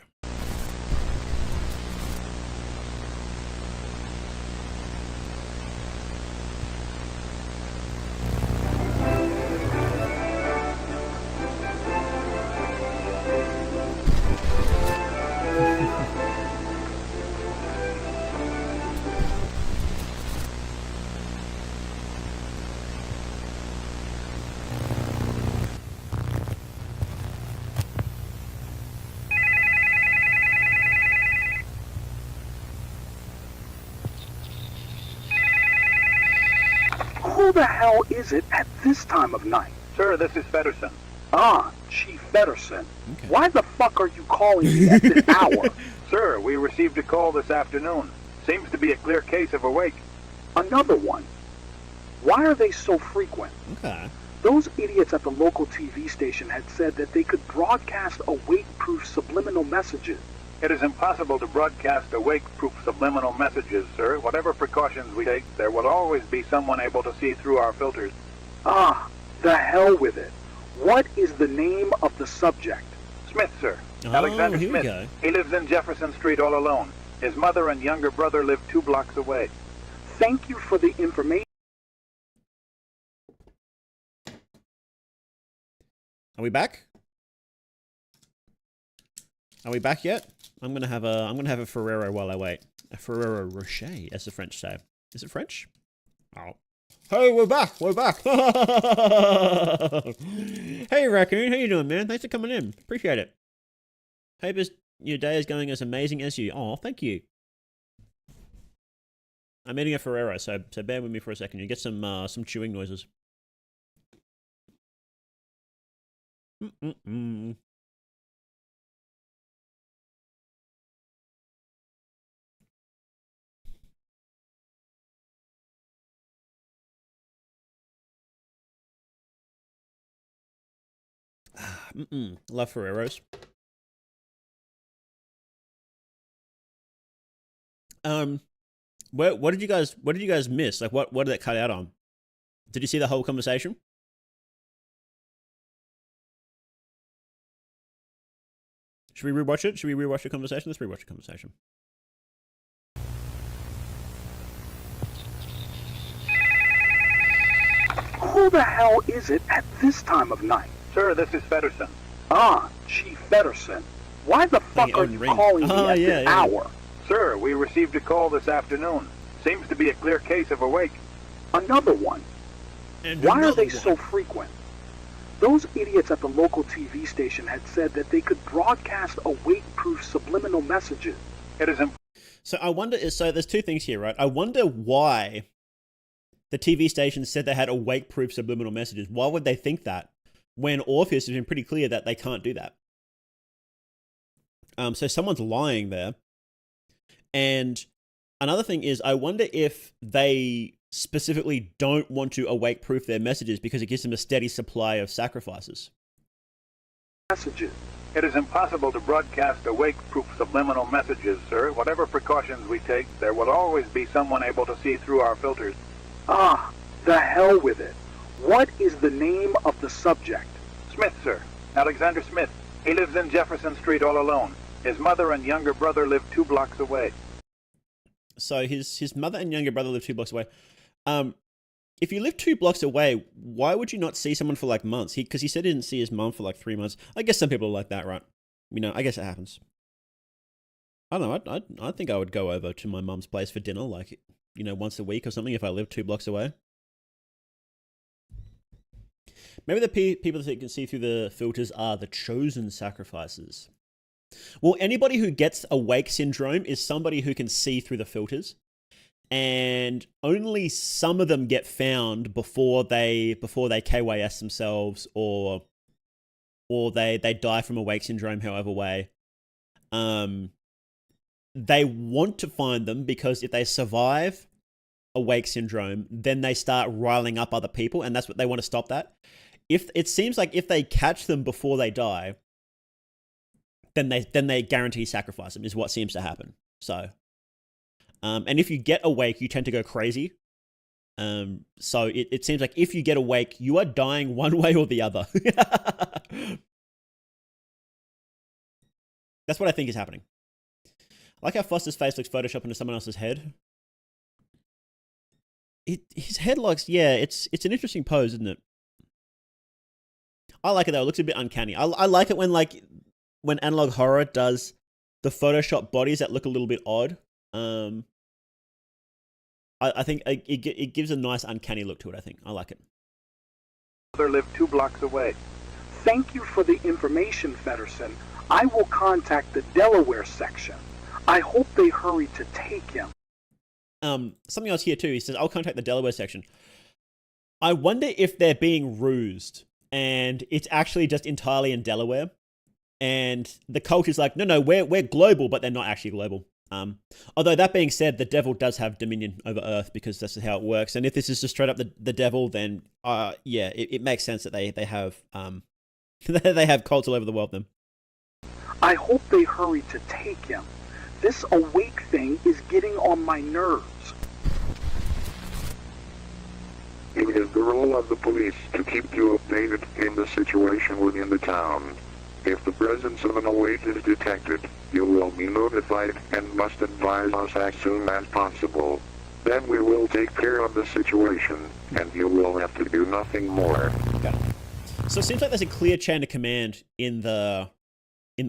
Who the hell is it at this time of night? Sir, this is Fedderson. Ah, Chief Fedderson. Okay. Why the fuck are you calling me at this hour? Sir, we received a call this afternoon. Seems to be a clear case of awake. Another one. Why are they so frequent? Okay. Those idiots at the local TV station had said that they could broadcast awake-proof subliminal messages. It is impossible to broadcast awake-proof subliminal messages, sir. Whatever precautions we take, there will always be someone able to see through our filters. Ah, the hell with it. What is the name of the subject? Smith, sir. Oh, Alexander here we Smith. go. He lives in Jefferson Street all alone. His mother and younger brother live 2 blocks away. Thank you for the information. Are we back? Are we back yet? I'm gonna have a Ferrero while I wait. A Ferrero Rocher, as the French say. Is it French? Oh. Hey, we're back. We're back. Hey, Raccoon, how you doing, man? Thanks for coming in. Appreciate it. Hope your day is going as amazing as you. Oh, thank you. I'm eating a Ferrero, so bear with me for a second. You get some chewing noises. Love Ferreros. What did you guys miss? Like, what did it cut out on? Did you see the whole conversation? Should we rewatch it? Should we rewatch the conversation? Let's rewatch the conversation. Who the hell is it at this time of night? Sir, this is Fedderson. Ah, Chief Fedderson. Why the fuck are you calling me at this hour? Sir, we received a call this afternoon. Seems to be a clear case of awake. Another one. Why are they so frequent? Those idiots at the local TV station had said that they could broadcast awake-proof subliminal messages. It is So I wonder, so there's two things here, right? I wonder why the TV station said they had awake-proof subliminal messages. Why would they think that when Orpheus has been pretty clear that they can't do that? So someone's lying there. And another thing is, I wonder if they specifically don't want to awake-proof their messages because it gives them a steady supply of sacrifices. Messages. It is impossible to broadcast awake-proof subliminal messages, sir. Whatever precautions we take, there will always be someone able to see through our filters. Ah, the hell with it. What is the name of the subject? Smith, sir. Alexander Smith. He lives in Jefferson Street all alone. His mother and younger brother live 2 blocks away. So his mother and younger brother live 2 blocks away. If you live 2 blocks away, why would you not see someone for like months? Because he said he didn't see his mum for like 3 months. I guess some people are like that, right? You know, I guess it happens. I don't know. I think I would go over to my mum's place for dinner, like, you know, once a week or something if I lived 2 blocks away. Maybe the people that can see through the filters are the chosen sacrifices. Well, anybody who gets awake syndrome is somebody who can see through the filters. And only some of them get found before they KYS themselves or they die from awake syndrome however way. They want to find them because if they survive awake syndrome, then they start riling up other people, and that's what they want to stop that. If it seems like if they catch them before they die, then they guarantee sacrifice them, is what seems to happen. So and if you get awake, you tend to go crazy. So it seems like if you get awake, you are dying one way or the other. That's what I think is happening. I like how Foster's face looks photoshopped into someone else's head. His head looks, yeah, it's an interesting pose, isn't it? I like it though. It looks a bit uncanny. I like it when analog horror does the Photoshop bodies that look a little bit odd. I think it gives a nice uncanny look to it, I think. I like it. They live 2 blocks away. Thank you for the information, Fedderson. I will contact the Delaware section. I hope they hurry to take him. Something else here too. He says, I'll contact the Delaware section. I wonder if they're being rused and it's actually just entirely in Delaware. And the cult is like, no, we're global, but they're not actually global. Although that being said, the devil does have dominion over Earth because that's how it works. And if this is just straight up the devil, then yeah, it makes sense that they have they have cults all over the world. Then I hope they hurry to take him. This awake thing is getting on my nerves. It is the role of the police to keep you updated in the situation within the town. If the presence of an awake is detected, you will be notified and must advise us as soon as possible. Then we will take care of the situation, and you will have to do nothing more. okay. So it seems like there's a clear chain of command in the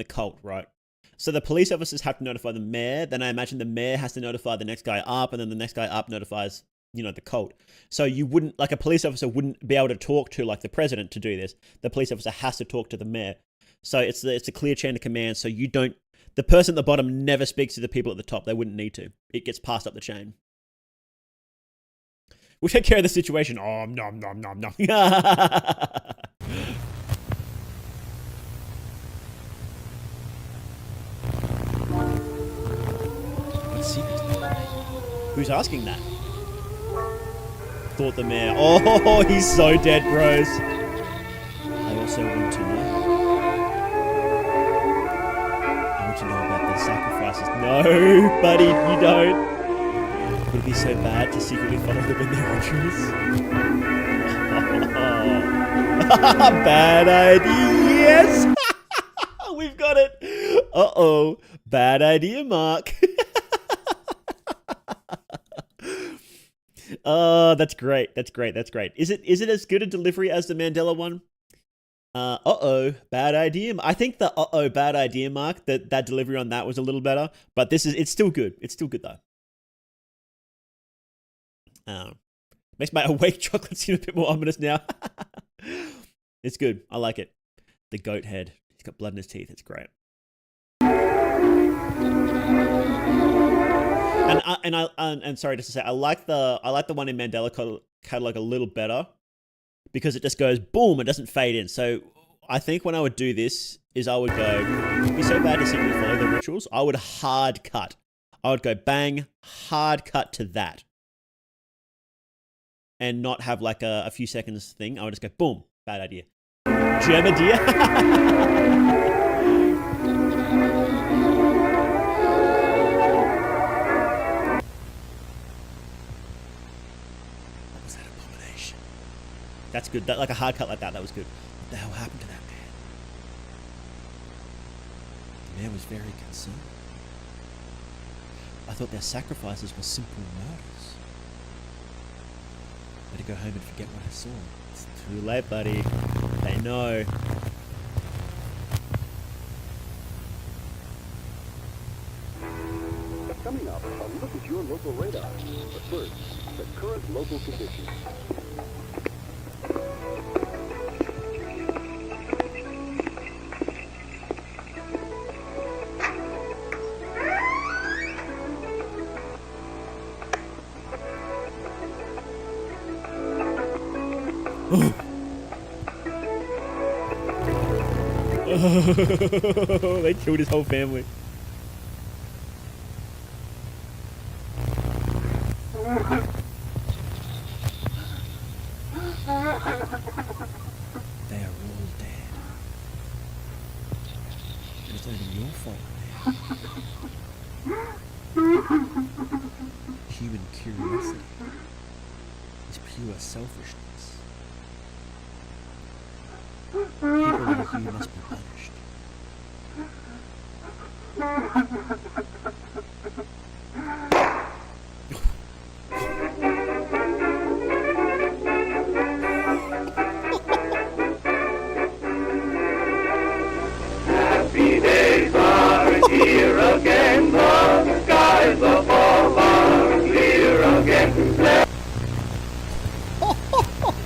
cult, right? So the police officers have to notify the mayor. Then I imagine the mayor has to notify the next guy up, and then the next guy up notifies, the cult. So you wouldn't, like a police officer wouldn't be able to talk to like the president to do this. The police officer has to talk to the mayor. So it's a clear chain of command. So the person at the bottom never speaks to the people at the top. They wouldn't need to. It gets passed up the chain. We'll take care of the situation. Oh, nom, nom, nom, nom. What's secret? Who's asking that? Thought the mayor. Oh, he's so dead, bros. I also want to know. I want to know about the sacrifices. No, buddy, you don't. Would it be so bad to secretly follow them in their rituals? Bad idea. Yes. We've got it. Uh-oh. Bad idea, Mark. Oh, that's great. That's great. That's great. Is it as good a delivery as the Mandela one? Uh-oh, bad idea. I think the uh-oh, bad idea, Mark, that delivery on that was a little better, but it's still good. It's still good, though. Makes my awake chocolate seem a bit more ominous now. It's good. I like it. The goat head. He's got blood in his teeth. It's great. And sorry, just to say, I like the one in Mandela Catalog a little better because it just goes boom. It doesn't fade in. So I think when I would do this is I would go, it'd be so bad to secretly follow the rituals. I would hard cut. I would go bang, hard cut to that, and not have like a few seconds thing. I would just go boom. Bad idea. Gem idea. That's good. Like a hard cut like that was good. What the hell happened to that man? The man was very concerned. I thought their sacrifices were simple murders. Better go home and forget what I saw. It's too late, buddy. They know. Coming up, a look at your local radar. But first, the current local conditions. They killed his whole family. They are all dead. And it's only your fault now. Human curiosity is pure selfishness. People like you must be punished. Happy days are here again, the skies of fall are clear again.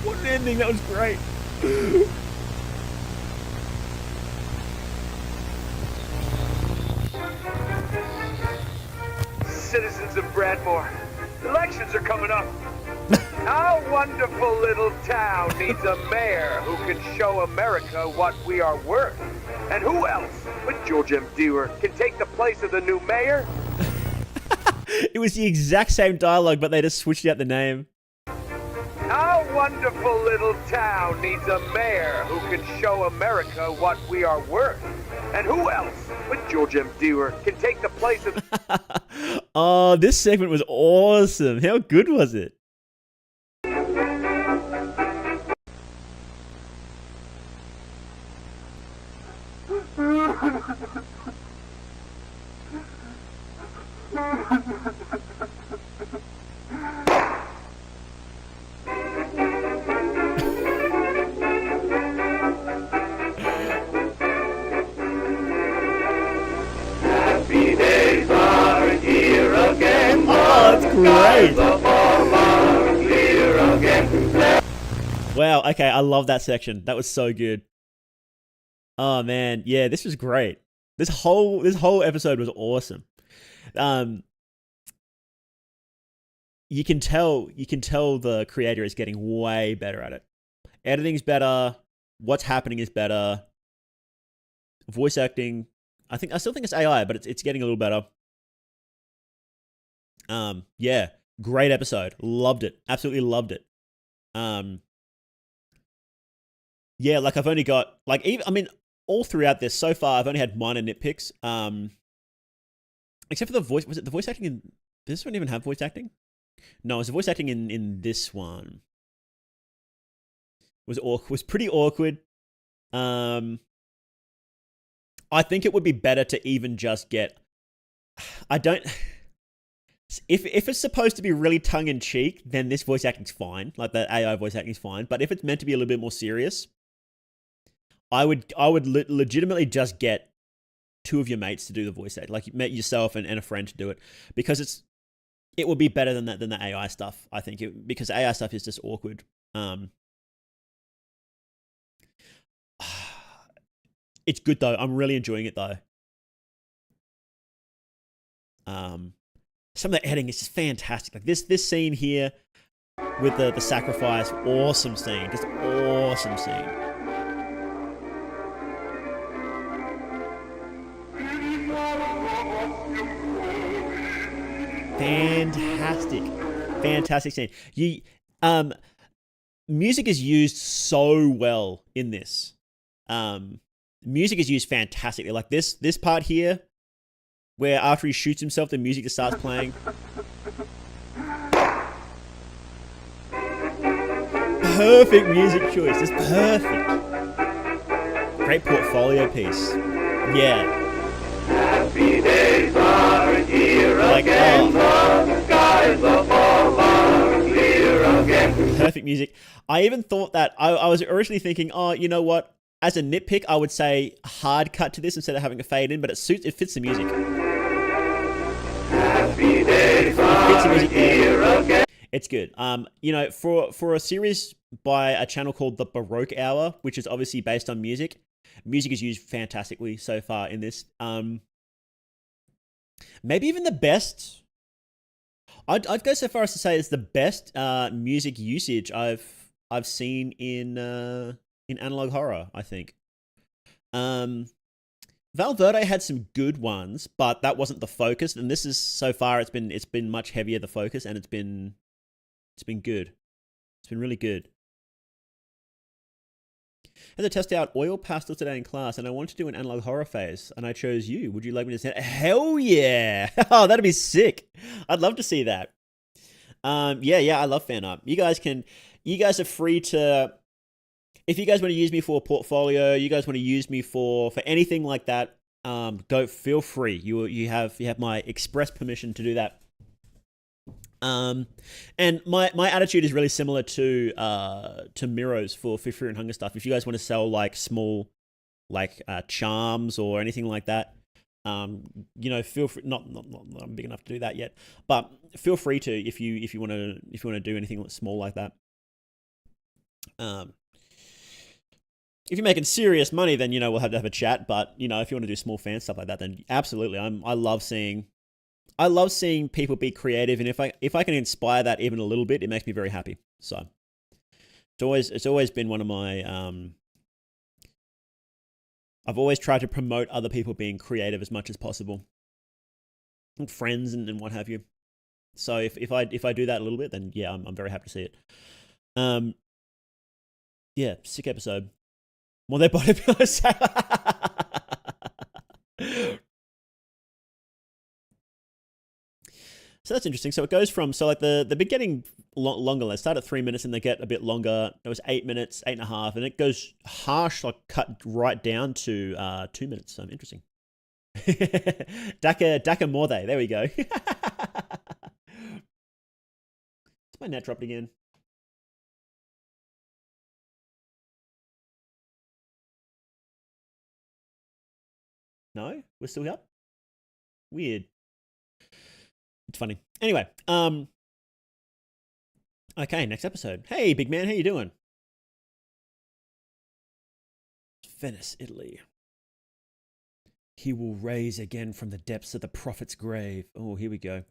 What an ending, that was great. Citizens of Bradmore, elections are coming up. Our wonderful little town needs a mayor who can show America what we are worth. And who else but George M. Dewar can take the place of the new mayor? It was the exact same dialogue, but they just switched out the name. Our wonderful little town needs a mayor who can show America what we are worth. And who else but George M. Dewar can take the place of... Oh, this segment was awesome. How good was it? Happy days are here again. Oh, that's great. The fall are clear again. Wow, okay, I love that section. That was so good. Oh man, yeah, this was great. This whole episode was awesome. You can tell the creator is getting way better at it. Editing's better, what's happening is better. Voice acting, I still think it's AI, but it's getting a little better. Yeah, great episode. Loved it. Absolutely loved it. Yeah, like I've only got all throughout this so far, I've only had minor nitpicks. Except for the voice. Was it the voice acting in did this one even have voice acting? No, it was the voice acting in this one. Was pretty awkward. I think it would be better to even just get if it's supposed to be really tongue in cheek, then this voice acting's fine. Like the AI voice acting's fine. But if it's meant to be a little bit more serious, I would legitimately just get two of your mates to do the voice act, like yourself and a friend to do it, because it would be better than the AI stuff. I think because AI stuff is just awkward. It's good though. I'm really enjoying it though. Some of the editing is just fantastic. Like this scene here with the sacrifice, awesome scene, just awesome scene. Fantastic scene. Music is used so well in this. Music is used fantastically. Like this part here, where after he shoots himself, the music just starts playing. Perfect music choice. It's perfect. Great portfolio piece. Yeah. Happy days are here again. The skies of fall are clear again. Perfect music. I even thought that I was originally thinking, oh, you know what? As a nitpick, I would say hard cut to this instead of having a fade in, but it fits the music. Happy days are here again. It's good. For a series by a channel called the Baroque Hour, which is obviously based on music is used fantastically so far in this. Maybe even the best. I'd go so far as to say it's the best music usage I've seen in analog horror. I think. Valverde had some good ones, but that wasn't the focus. And this is so far it's been much heavier the focus, and it's been good. It's been really good. Had to test out oil pastel today in class, and I wanted to do an analog horror phase, and I chose you. Would you like me to send? Hell yeah! Oh, that'd be sick. I'd love to see that. Yeah, I love fan art. You guys are free to, if you guys want to use me for a portfolio, you guys want to use me for anything like that, feel free. You have my express permission to do that. And my attitude is really similar to Miro's for Fear and Hunger stuff. If you guys want to sell like small, like charms or anything like that, feel free. Not I'm big enough to do that yet, but feel free to if you want to do anything small like that. If you're making serious money, then we'll have to have a chat. But if you want to do small fan stuff like that, then absolutely. I love seeing people be creative, and if I can inspire that even a little bit, it makes me very happy. So it's always been one of my I've always tried to promote other people being creative as much as possible, and friends and what have you. So if I do that a little bit, then yeah, I'm very happy to see it. Yeah, sick episode. Well, they're bodybuilders. So that's interesting. So it goes from, so like the been getting longer. They start at 3 minutes and they get a bit longer. It was 8 minutes, 8.5, and it goes harsh, like cut right down to 2 minutes. So interesting. Daka Morde. There we go. Is my net dropped again? No, we're still here. Weird. It's funny. Anyway, okay, next episode. Hey, big man, how you doing? Venice, Italy. He will raise again from the depths of the prophet's grave. Oh, here we go.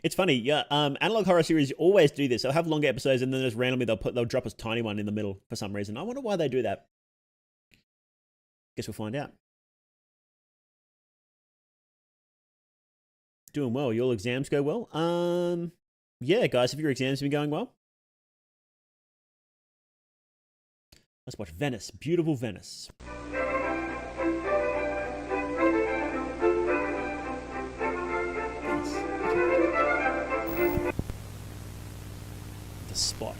It's funny, yeah. Analog horror series always do this. They'll have longer episodes, and then just randomly they'll drop a tiny one in the middle for some reason. I wonder why they do that. Guess we'll find out. Doing well. Your exams go well? Yeah, guys, have your exams been going well? Let's watch Venice. Beautiful Venice. Venice. The spot.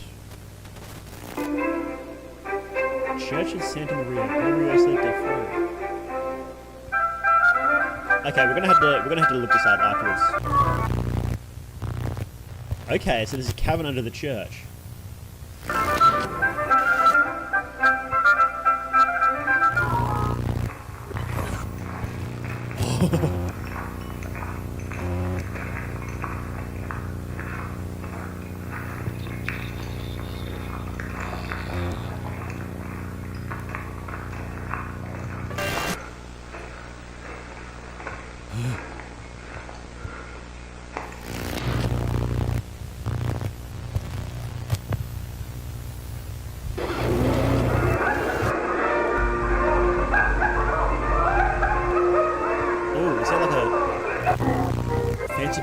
Church of Santa Maria Gloriosa del Fuego. Okay, we're gonna have to look this up afterwards. Okay, so there's a cavern under the church.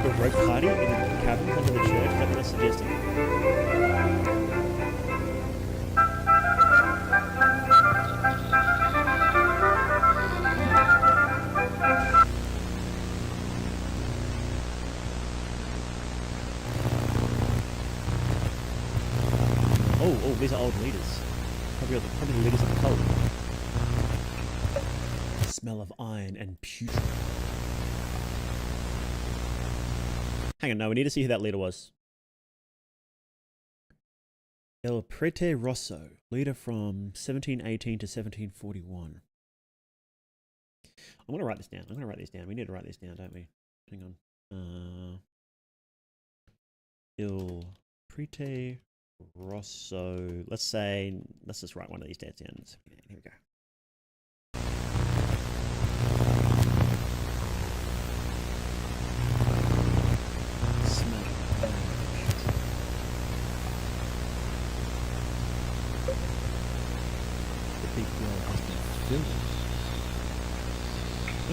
Baroque party in a cavern under the church? Is that what that's suggesting? Oh, these are old leaders. Probably the leaders of the cult. The smell of iron and putrid. Hang on, no, we need to see who that leader was. El Prete Rosso, leader from 1718 to 1741. I'm going to write this down. We need to write this down, don't we? Hang on. Il Prete Rosso. Let's just write one of these dates down. Here we go.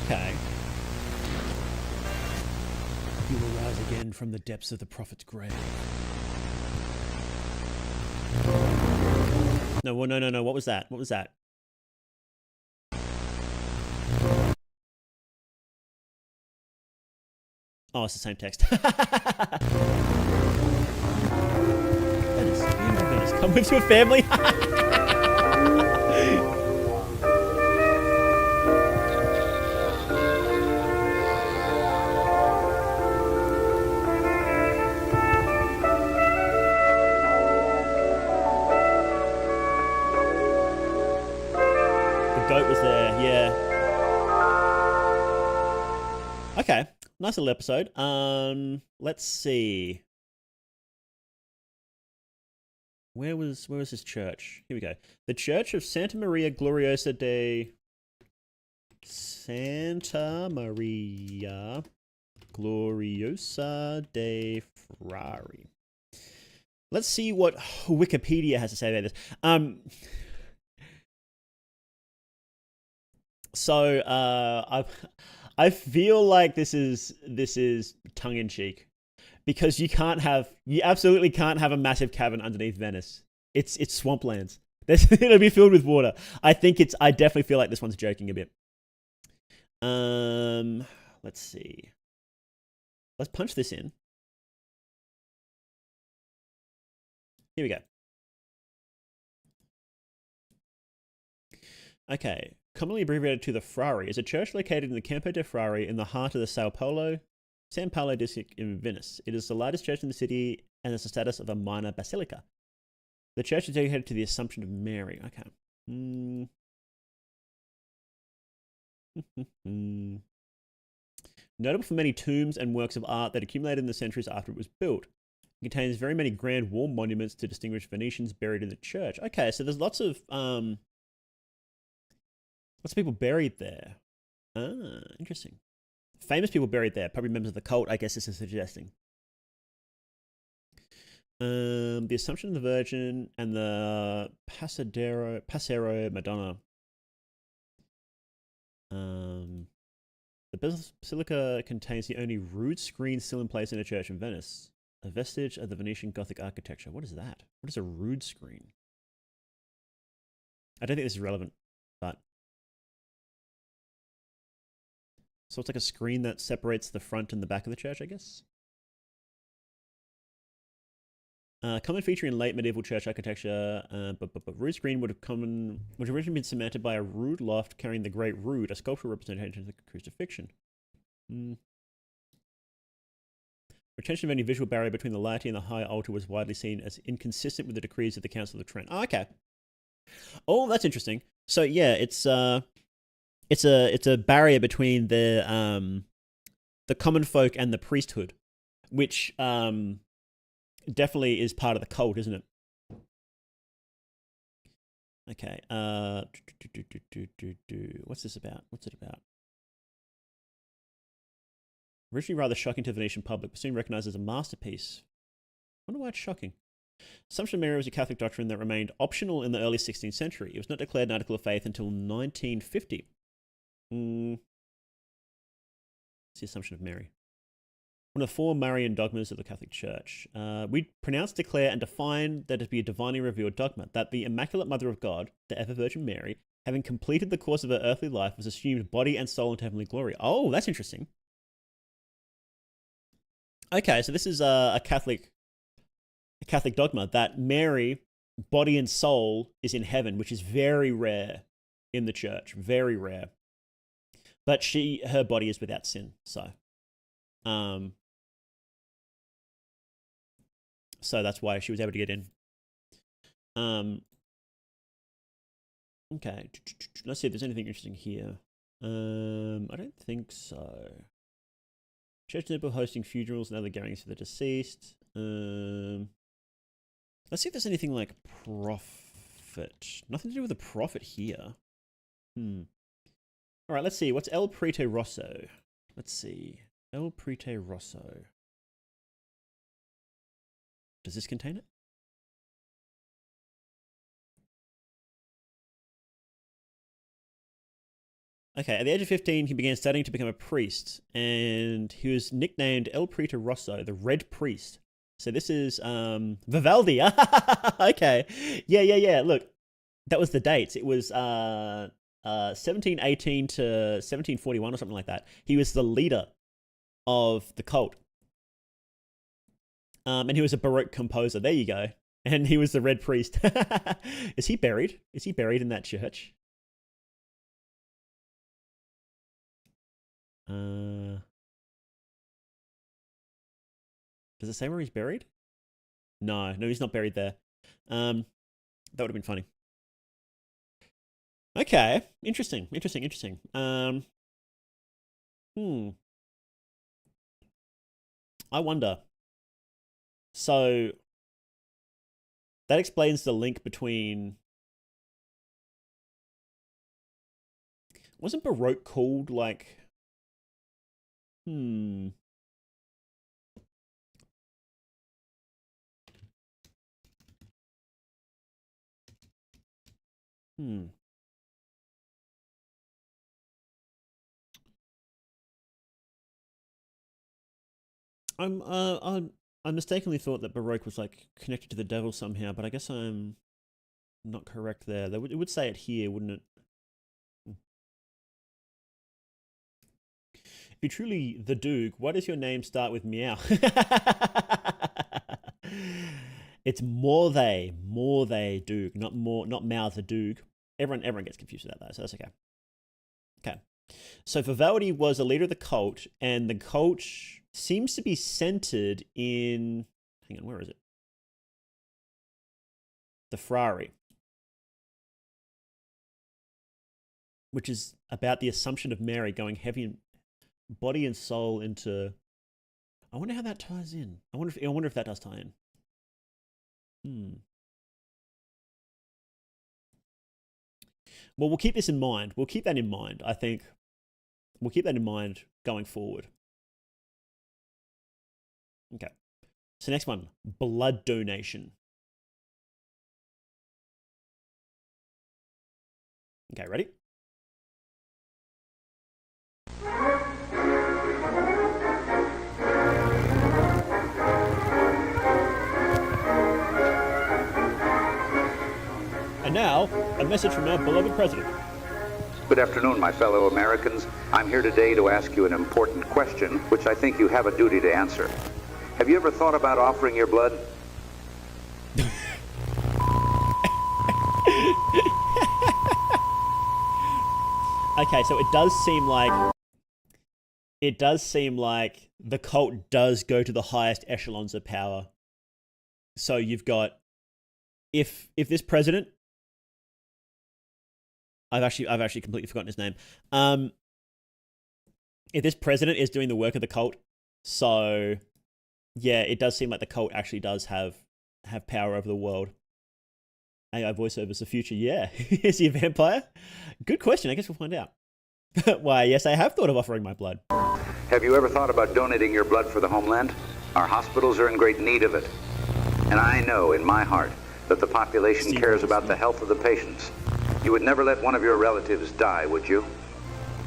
Okay. He will rise again from the depths of the prophet's grave. No. What was that? Oh, it's the same text. Venice, beautiful Venice. Come with your family. Goat was there, yeah. Okay, nice little episode. Let's see. Where was this church? Here we go. The Church of Santa Maria Gloriosa de Santa Maria Gloriosa de Ferrari. Let's see what Wikipedia has to say about this. So I feel like this is tongue in cheek, because you absolutely can't have a massive cavern underneath Venice. It's swamplands. It'll be filled with water. I definitely feel like this one's joking a bit. Let's see. Let's punch this in. Here we go. Okay. Commonly abbreviated to the Frari, is a church located in the Campo de Frari in the heart of the San Paolo district in Venice. It is the largest church in the city and has the status of a minor basilica. The church is dedicated to the Assumption of Mary. Okay. Notable for many tombs and works of art that accumulated in the centuries after it was built. It contains very many grand wall monuments to distinguished Venetians buried in the church. Okay, so there's lots of people buried there. Ah, interesting. Famous people buried there, probably members of the cult, I guess this is suggesting. The Assumption of the Virgin and the Passero Madonna. The basilica contains the only rood screen still in place in a church in Venice, a vestige of the Venetian Gothic architecture. What is that? What is a rood screen? I don't think this is relevant, but... So it's like a screen that separates the front and the back of the church, I guess? Common feature in late medieval church architecture, but rood screen would have originally been cemented by a rood loft carrying the Great Rood, a sculptural representation of the crucifixion. Retention of any visual barrier between the laity and the high altar was widely seen as inconsistent with the decrees of the Council of Trent. Oh, okay. Oh, that's interesting. So yeah, it's a barrier between the common folk and the priesthood, which definitely is part of the cult, isn't it? Okay. What's this about? What's it about? Originally rather shocking to the Venetian public, but soon recognized as a masterpiece. I wonder why it's shocking. Assumption of Mary was a Catholic doctrine that remained optional in the early 16th century. It was not declared an article of faith until 1950. It's the Assumption of Mary. One of the four Marian dogmas of the Catholic Church. We pronounce, declare, and define that to be a divinely revealed dogma, that the Immaculate Mother of God, the ever Virgin Mary, having completed the course of her earthly life, was assumed body and soul into heavenly glory. Oh, that's interesting. Okay, so this is a Catholic dogma that Mary, body and soul, is in heaven, which is very rare in the church, very rare. But her body is without sin, so that's why she was able to get in. Okay, let's see if there's anything interesting here. I don't think so. Church temple hosting funerals and other gatherings for the deceased. Let's see if there's anything like profit. Nothing to do with the profit here. All right, let's see. What's El Prete Rosso? Let's see. El Prete Rosso. Does this contain it? Okay, at the age of 15, he began studying to become a priest, and he was nicknamed El Prete Rosso, the Red Priest. So this is Vivaldi. Okay. Yeah. Look, that was the dates. It was 1718 to 1741 or something like that. He was the leader of the cult. And he was a Baroque composer. There you go. And he was the Red Priest. Is he buried? Is he buried in that church? Does it say where he's buried? No, he's not buried there. That would have been funny. Okay, interesting. I wonder. So that explains the link between. Wasn't Baroque called like? Hmm. I mistakenly thought that Baroque was like connected to the devil somehow, but I guess I'm not correct there. It would say it here, wouldn't it? If you're truly the Duke, why does your name start with meow? It's more they Duke, not Mao the Duke. Everyone gets confused with that though, so that's okay. Okay. So Vivaldi was a leader of the cult, and the cult seems to be centered in, hang on, where is it? The Frari, which is about the Assumption of Mary going heavy in body and soul into. I wonder how that ties in. I wonder if that does tie in. Well, we'll keep this in mind. We'll keep that in mind. I think we'll keep that in mind going forward. Okay. So next one, blood donation. Okay, ready? And now, a message from our beloved president. Good afternoon, my fellow Americans. I'm here today to ask you an important question, which I think you have a duty to answer. Have you ever thought about offering your blood? Okay, so it does seem like the cult does go to the highest echelons of power. So you've got, if this president, I've actually completely forgotten his name. If this president is doing the work of the cult, so yeah, it does seem like the cult actually does have power over the world. AI voiceovers the future, yeah. Is he a vampire? Good question. I guess we'll find out. Why, yes, I have thought of offering my blood. Have you ever thought about donating your blood for the homeland? Our hospitals are in great need of it. And I know in my heart that the population cares about the health of the patients. You would never let one of your relatives die, would you?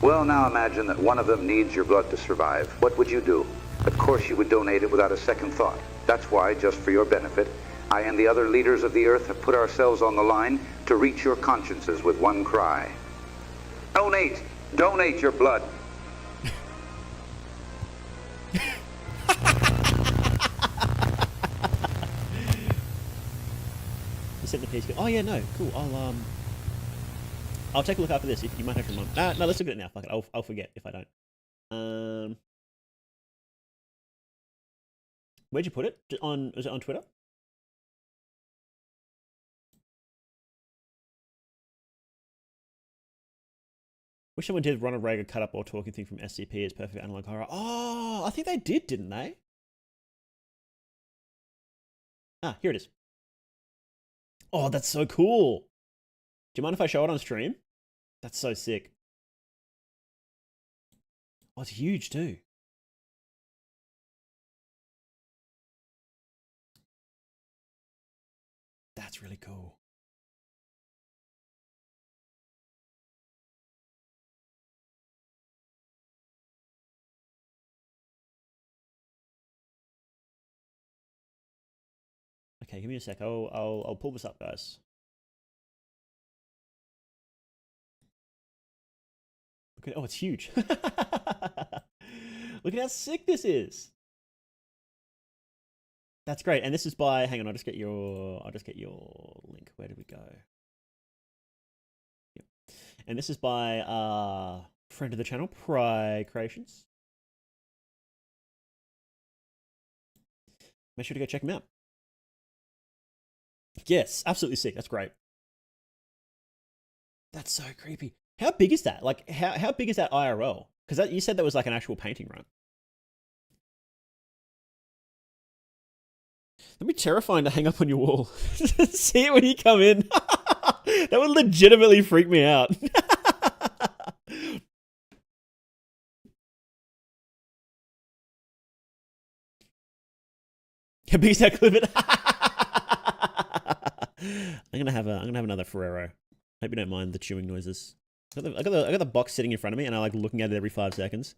Well, now imagine that one of them needs your blood to survive. What would you do? Of course you would donate it without a second thought. That's why, just for your benefit, I and the other leaders of the earth have put ourselves on the line to reach your consciences with one cry. Donate! Donate your blood! Set the piece. Oh yeah, no, cool. I'll take a look after this. If you might have to remind. No, let's look at it now. Fuck it. I'll forget if I don't. Where'd you put it? Was it on Twitter? Wish someone did Ronald Reagan cut up or talking thing from SCP. It's perfect analog horror. Oh, I think they did, didn't they? Ah, here it is. Oh, that's so cool. Do you mind if I show it on stream? That's so sick. Oh, it's huge too. That's really cool. Okay, give me a sec. I'll pull this up, guys. Look at, oh, it's huge. Look at how sick this is. That's great. And this is by, hang on, I'll just get your link. Where did we go? Yep. And this is by friend of the channel, Pry Creations. Make sure to go check him out. Yes, absolutely sick. That's great. That's so creepy. How big is that? Like, how big is that IRL? Because you said that was like an actual painting, right? That'd be terrifying to hang up on your wall. See it when you come in. That would legitimately freak me out. How big is that clip? I'm gonna have another Ferrero. Hope you don't mind the chewing noises. I got the box sitting in front of me, and I like looking at it every 5 seconds.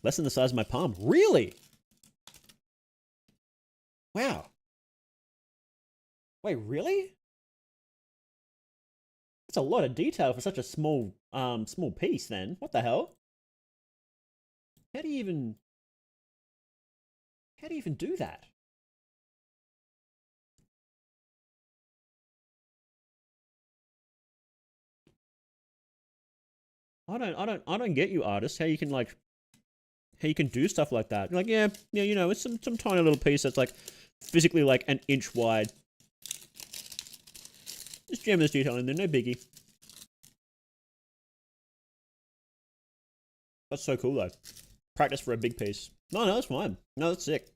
Less than the size of my palm. Really? Wow. Wait, really? That's a lot of detail for such a small piece. Then what the hell? How do you even do that? I don't get you, artists. How you can do stuff like that. You're like, yeah, you know, it's some tiny little piece that's like physically like an inch wide. Just jam this detail in there, no biggie. That's so cool though. Practice for a big piece. No, that's fine. No, that's sick.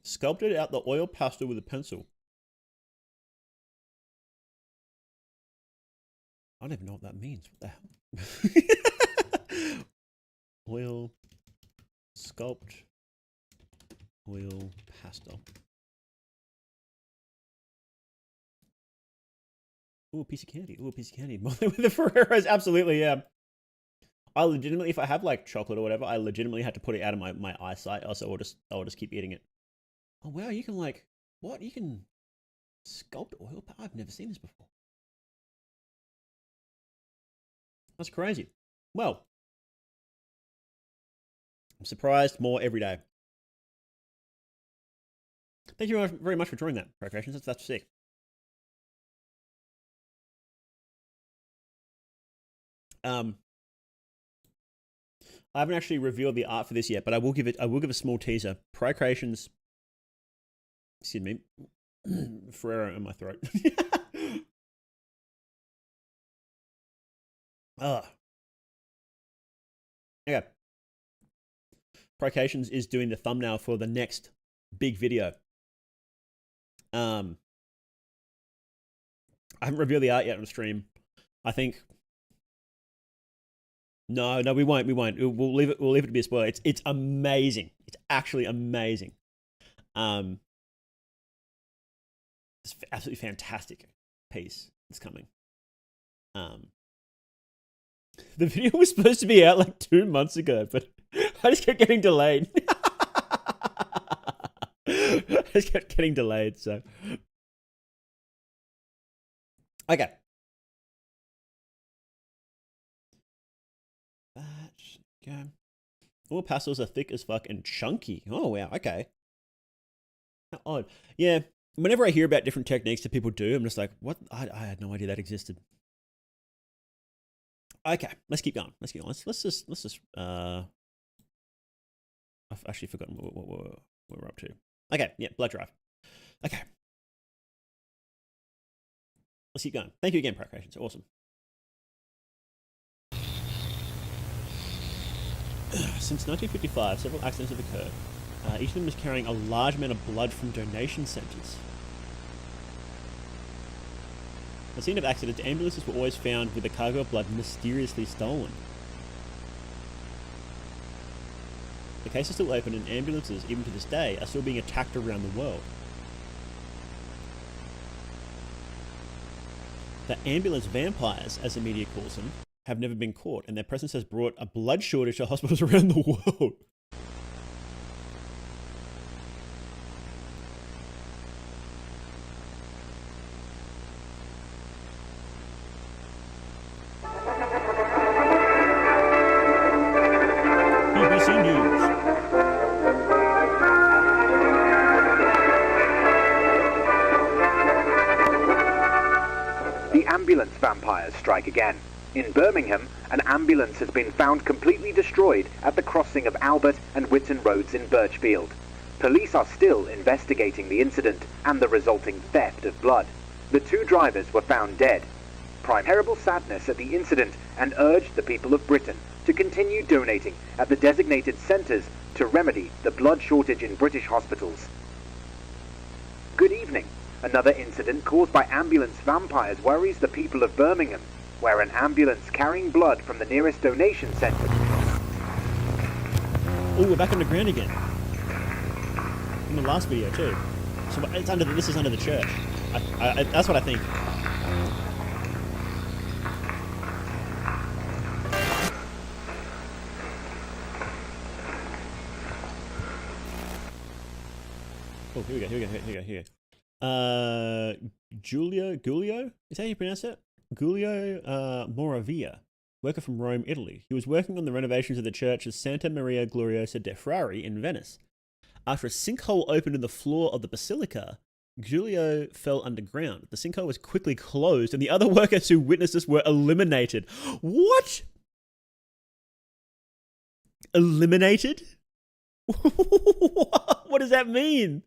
Sculpted out the oil pastel with a pencil. I don't even know what that means. What the hell? Oil, sculpt, oil, pastel. Ooh, a piece of candy. Ooh, a piece of candy. With the Ferreros, absolutely, yeah. I legitimately, if I have like chocolate or whatever, I legitimately had to put it out of my eyesight. Also, I'll just keep eating it. Oh wow, you can like, what? You can sculpt oil? I've never seen this before. That's crazy. Well, I'm surprised more every day. Thank you very much for drawing that, Procreations. That's sick. I haven't actually revealed the art for this yet, but I will give a small teaser. Procreations. Excuse me. Ferrero in my throat. Okay. Procreations is doing the thumbnail for the next big video. I haven't revealed the art yet on stream. I think. No, we won't. We'll leave it to be a spoiler. It's amazing. It's actually amazing. It's absolutely fantastic piece that's coming. The video was supposed to be out like 2 months ago, but I just kept getting delayed. So. Okay. Go. All pastels are thick as fuck and chunky. Oh, wow. Okay. How odd. Yeah. Whenever I hear about different techniques that people do, I'm just like, what? I had no idea that existed. Okay. Let's keep going. Let's just, I've actually forgotten what we're up to. Okay. Yeah. Blood drive. Okay. Let's keep going. Thank you again, Procreations. Awesome. Since 1955, several accidents have occurred. Each of them is carrying a large amount of blood from donation centres. At the scene of accidents, ambulances were always found with a cargo of blood mysteriously stolen. The case is still open, and ambulances, even to this day, are still being attacked around the world. The ambulance vampires, as the media calls them, have never been caught, and their presence has brought a blood shortage to hospitals around the world. BBC News. The ambulance vampires strike again. In Birmingham, an ambulance has been found completely destroyed at the crossing of Albert and Whitton Roads in Birchfield. Police are still investigating the incident and the resulting theft of blood. The 2 drivers were found dead. Terrible sadness at the incident and urged the people of Britain to continue donating at the designated centres to remedy the blood shortage in British hospitals. Good evening. Another incident caused by ambulance vampires worries the people of Birmingham. where an ambulance carrying blood from the nearest donation center... Oh, we're back on the ground again. In the last video too. So it's under. This is under the church. That's what I think. Oh, here we go. Giulio? Is that how you pronounce it? Giulio Moravia, worker from Rome, Italy. He was working on the renovations of the church of Santa Maria Gloriosa de Frari in Venice. After a sinkhole opened in the floor of the basilica, Giulio fell underground. The sinkhole was quickly closed and the other workers who witnessed this were eliminated. What? Eliminated? What does that mean?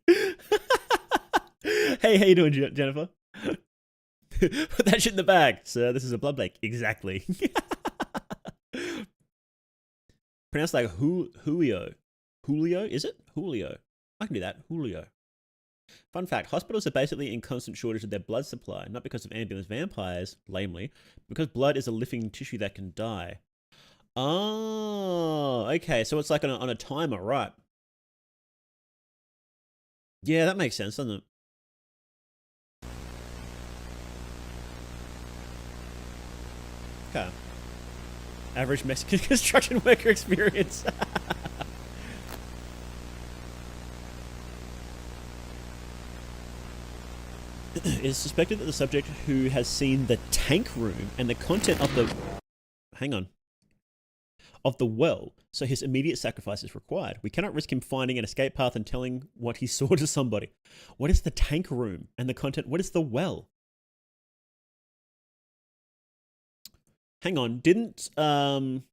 Hey, how you doing, Jennifer? Put that shit in the bag. Sir, this is a blood bank. Exactly. Pronounced like Julio. Julio, is it? Julio. I can do that. Julio. Fun fact, hospitals are basically in constant shortage of their blood supply, not because of ambulance vampires, lamely, but because blood is a living tissue that can die. Oh, okay, so it's like on a timer, right? Yeah, that makes sense, doesn't it? Okay. Average Mexican construction worker experience. It is suspected that the subject who has seen the tank room and the content of the... Hang on. Of the well, so his immediate sacrifice is required. We cannot risk him finding an escape path and telling what he saw to somebody. What is the tank room and the content? What is the well? Hang on, didn't... Hang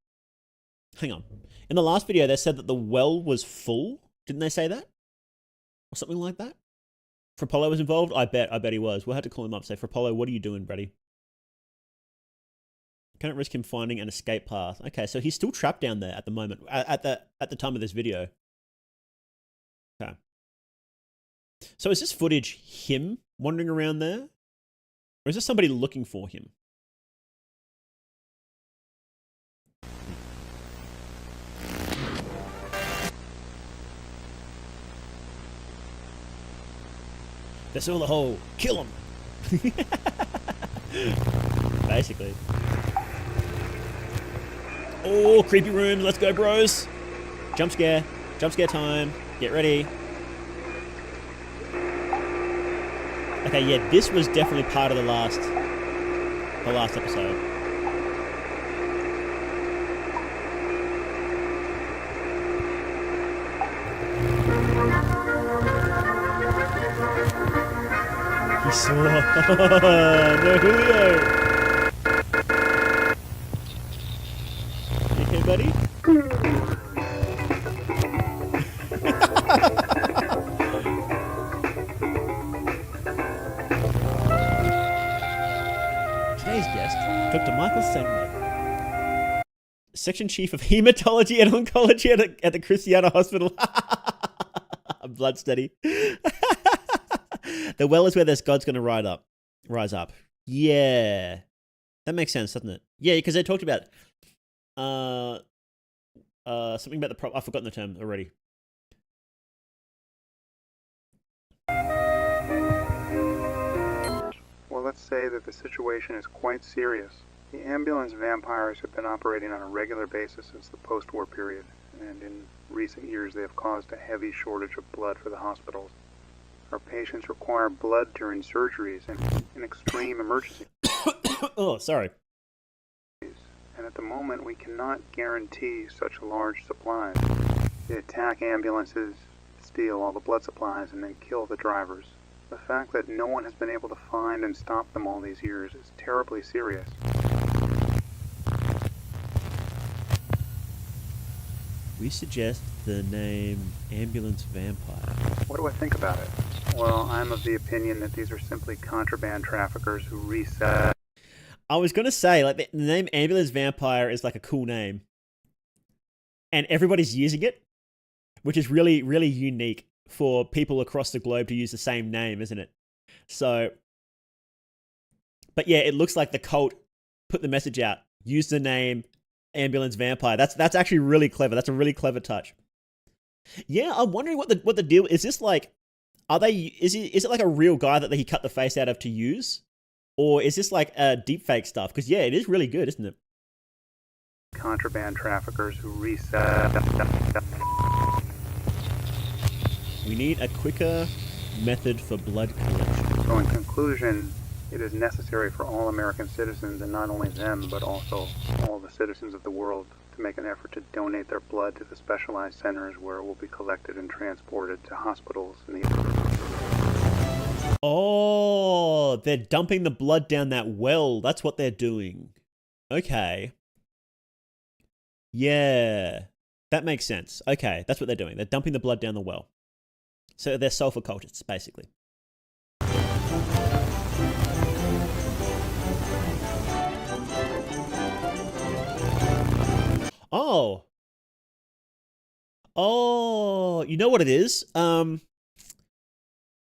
on. In the last video, they said that the well was full. Didn't they say that? Or something like that? Frapollo was involved? I bet he was. We'll have to call him up and say, Frapollo, what are you doing, buddy? Cannot risk him finding an escape path. Okay, so he's still trapped down there at the moment, at the time of this video. Okay. So is this footage him wandering around there? Or is this somebody looking for him? They saw the hole. Kill him. Basically. Oh, creepy room. Let's go, bros. Jump scare. Jump scare time. Get ready. Okay, yeah, this was definitely part of the last episode. He saw. No, Julio. You okay, buddy? Today's guest, Dr. Michael Sandler, Section Chief of Hematology and Oncology at the Christiana Hospital. Blood study. The well is where this god's going to rise up. Yeah. That makes sense, doesn't it? Yeah, because they talked about something about the I've forgotten the term already. Well, let's say that the situation is quite serious. The ambulance vampires have been operating on a regular basis since the post-war period, and in recent years they have caused a heavy shortage of blood for the hospitals. Our patients require blood during surgeries and in extreme emergencies. Oh, sorry. And at the moment, we cannot guarantee such large supplies. They attack ambulances, steal all the blood supplies, and then kill the drivers. The fact that no one has been able to find and stop them all these years is terribly serious. We suggest the name Ambulance Vampire. What do I think about it? Well, I'm of the opinion that these are simply contraband traffickers who resell. I was going to say, like, the name Ambulance Vampire is like a cool name. And everybody's using it, which is really, really unique for people across the globe to use the same name, isn't it? So, but yeah, it looks like the cult put the message out. Use the name ambulance vampire. That's actually really clever. That's a really clever touch. Yeah, I'm wondering what the deal is. This like, is it like a real guy that he cut the face out of to use, or is this like deep fake stuff? Because yeah, it is really good, isn't it? Contraband traffickers who resell. We need a quicker method for blood collection. So in conclusion, it is necessary for all American citizens, and not only them, but also all the citizens of the world, to make an effort to donate their blood to the specialized centers where it will be collected and transported to hospitals in the... Oh, they're dumping the blood down that well. That's what they're doing. Okay. Yeah, that makes sense. Okay, that's what they're doing. They're dumping the blood down the well. So they're sulfur cultists, basically. Oh. Oh, you know what it is?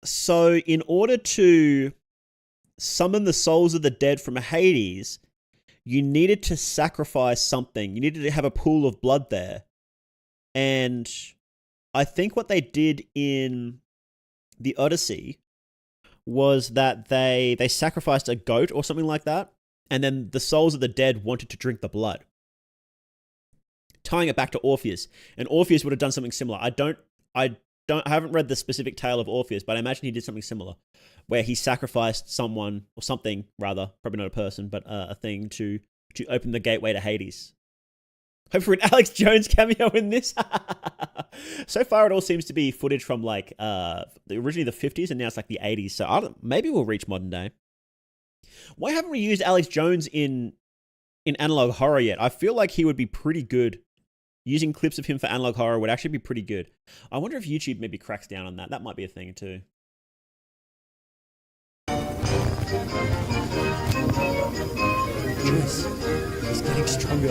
So in order to summon the souls of the dead from Hades, you needed to sacrifice something. You needed to have a pool of blood there. And I think what they did in the Odyssey was that they sacrificed a goat or something like that. And then the souls of the dead wanted to drink the blood. Tying it back to Orpheus. And Orpheus would have done something similar. I haven't read the specific tale of Orpheus, but I imagine he did something similar, where he sacrificed someone, or something rather, probably not a person, but a thing to open the gateway to Hades. Hope for an Alex Jones cameo in this. So far, it all seems to be footage from like originally the 50s, and now it's like the 80s. So maybe we'll reach modern day. Why haven't we used Alex Jones in analog horror yet? I feel like he would be pretty good. Using clips of him for analog horror would actually be pretty good. I wonder if YouTube maybe cracks down on that. That might be a thing too. Yes, he's getting stronger.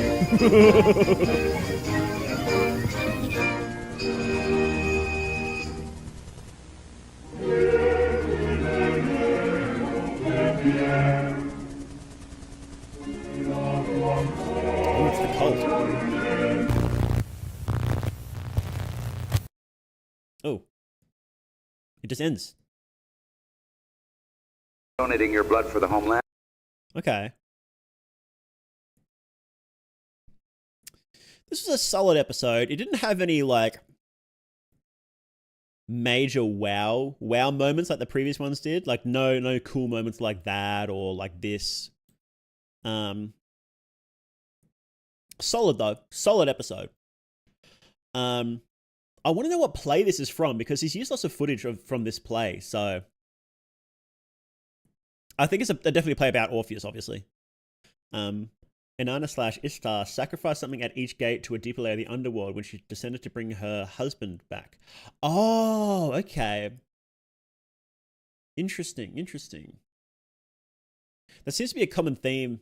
Oh, it's the cult. Oh. It just ends. Donating your blood for the homeland. Okay. This was a solid episode. It didn't have any, like, major wow moments like the previous ones did. Like, no cool moments like that or like this. Solid, though. Solid episode. I want to know what play this is from, because he's used lots of footage from this play, so... I think it's definitely a play about Orpheus, obviously. Inanna/Ishtar sacrificed something at each gate to a deeper layer of the underworld when she descended to bring her husband back. Oh, okay. Interesting. That seems to be a common theme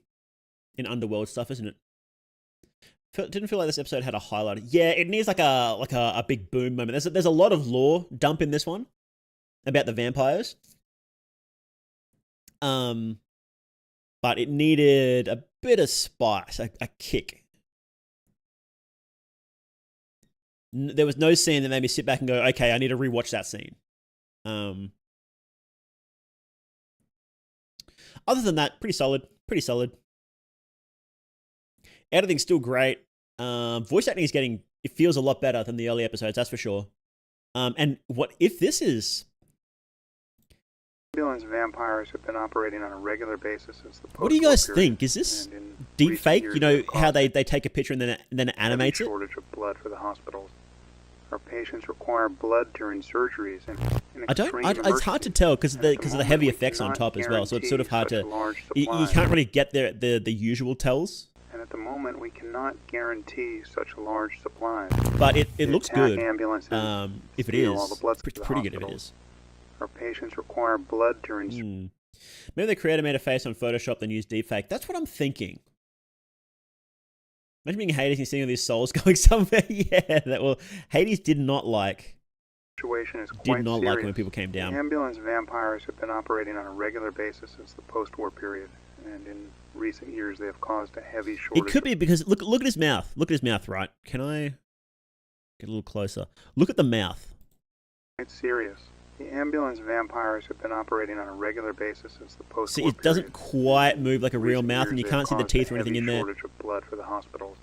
in underworld stuff, isn't it? Didn't feel like this episode had a highlight. Yeah, it needs like a big boom moment. There's a lot of lore dump in this one about the vampires. But it needed a bit of spice, a kick. There was no scene that made me sit back and go, okay, I need to rewatch that scene. Other than that, pretty solid. Editing's still great. Voice acting is it feels a lot better than the early episodes, that's for sure. And what if this is... Ambulance vampires have been operating on a regular basis since the What do you guys think? Is this deep fake? You know, how they take a picture and then it animates it? Shortage of blood for the hospitals. Our patients require blood during surgeries. And it's hard to tell because of the heavy effects on top as well. So it's sort of hard to... You can't really get the usual tells. And at the moment, we cannot guarantee such large supplies. But it looks good. If it is, pretty good if it is. Our patients require blood during... Maybe the creator made a face on Photoshop then used deepfake. That's what I'm thinking. Imagine being Hades and seeing all these souls going somewhere. Yeah, Hades did not like... Situation is quite did not serious. like when people came down. Ambulance vampires have been operating on a regular basis since the post-war period. and in recent years they have caused a heavy shortage. It could be because look at his mouth. Look at his mouth, right? Can I get a little closer? Look at the mouth. It's serious. The ambulance vampires have been operating on a regular basis since the post-war See, it doesn't quite move like a real mouth, and you can't see the teeth or anything in there. Shortage of blood for the hospitals.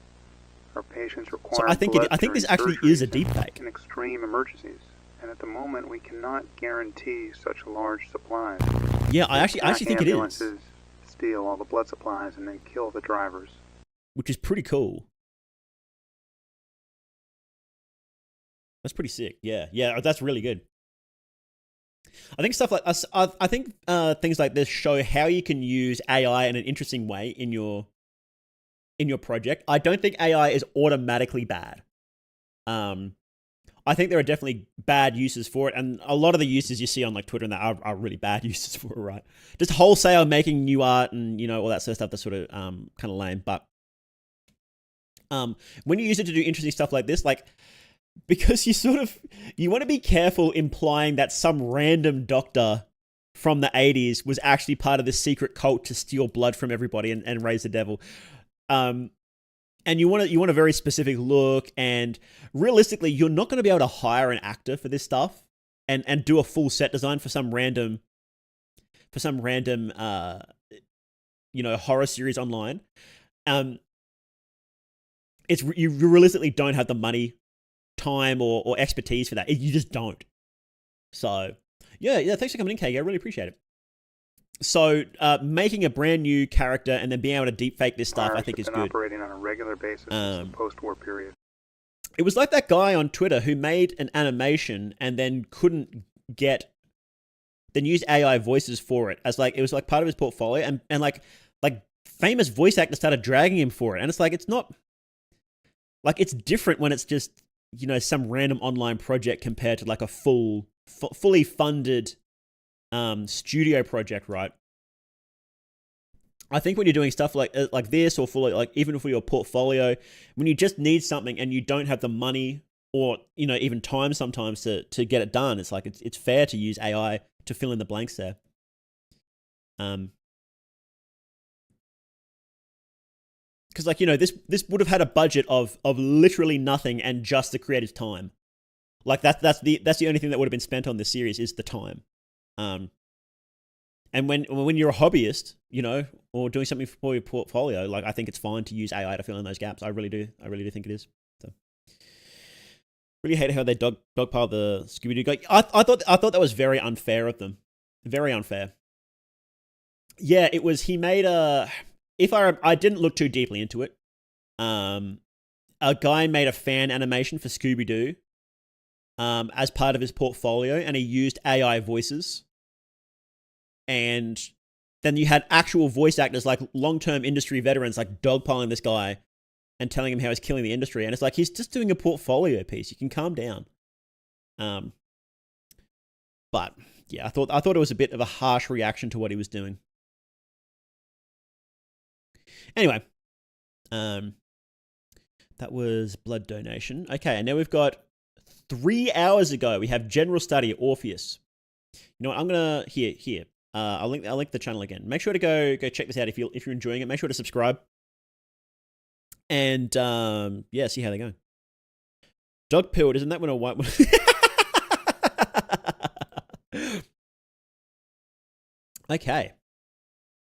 Our patients require So I think this actually is a deep fake. In extreme emergencies, and at the moment we cannot guarantee such large supplies. Yeah, I actually think it is. Ambulances steal all the blood supplies and then kill the drivers, which is pretty cool. That's pretty sick. Yeah, that's really good. I think stuff like us. I think things like this show how you can use AI in an interesting way in your project. I don't think AI is automatically bad. I think there are definitely bad uses for it, and a lot of the uses you see on like Twitter and that are really bad uses for it, right? Just wholesale making new art and all that sort of stuff. That's sort of kind of lame. But when you use it to do interesting stuff like this, like. Because you want to be careful implying that some random doctor from the 80s was actually part of this secret cult to steal blood from everybody and raise the devil. And you want a very specific look, and realistically, you're not going to be able to hire an actor for this stuff and do a full set design for some random horror series online. You realistically don't have the money, time or expertise for that. You just don't. So yeah, thanks for coming in, KG. I really appreciate it. So making a brand new character and then being able to deepfake this stuff, I think is good. Operating on a regular basis since the post-war period. It was like that guy on Twitter who made an animation and then then used AI voices for it as like it was like part of his portfolio, and like famous voice actors started dragging him for it, and it's like it's not like it's different when it's just some random online project compared to like a fully funded studio project, right? I think when you're doing stuff like this, or for like even for your portfolio, when you just need something and you don't have the money or even time sometimes to get it done, it's like it's fair to use AI to fill in the blanks there. Because this would have had a budget of literally nothing and just the creator's time. Like that's the only thing that would have been spent on this series is the time. And when you're a hobbyist, or doing something for your portfolio, like I think it's fine to use AI to fill in those gaps. I really do think it is. So really hate how they dogpile the Scooby-Doo guy. I thought that was very unfair of them. Very unfair. Yeah, it was. He made a. I didn't look too deeply into it. A guy made a fan animation for Scooby-Doo as part of his portfolio, and he used AI voices. And then you had actual voice actors, like long-term industry veterans, like dogpiling this guy and telling him how he's killing the industry. And it's like, he's just doing a portfolio piece. You can calm down. But yeah, I thought it was a bit of a harsh reaction to what he was doing. Anyway, that was blood donation. Okay, and now we've got 3 hours ago. We have general study Orpheus. You know what? I'm gonna here. I'll link the channel again. Make sure to go check this out if you're enjoying it. Make sure to subscribe. And yeah, see how they're going. Dog pilled, isn't that when a white one? Okay.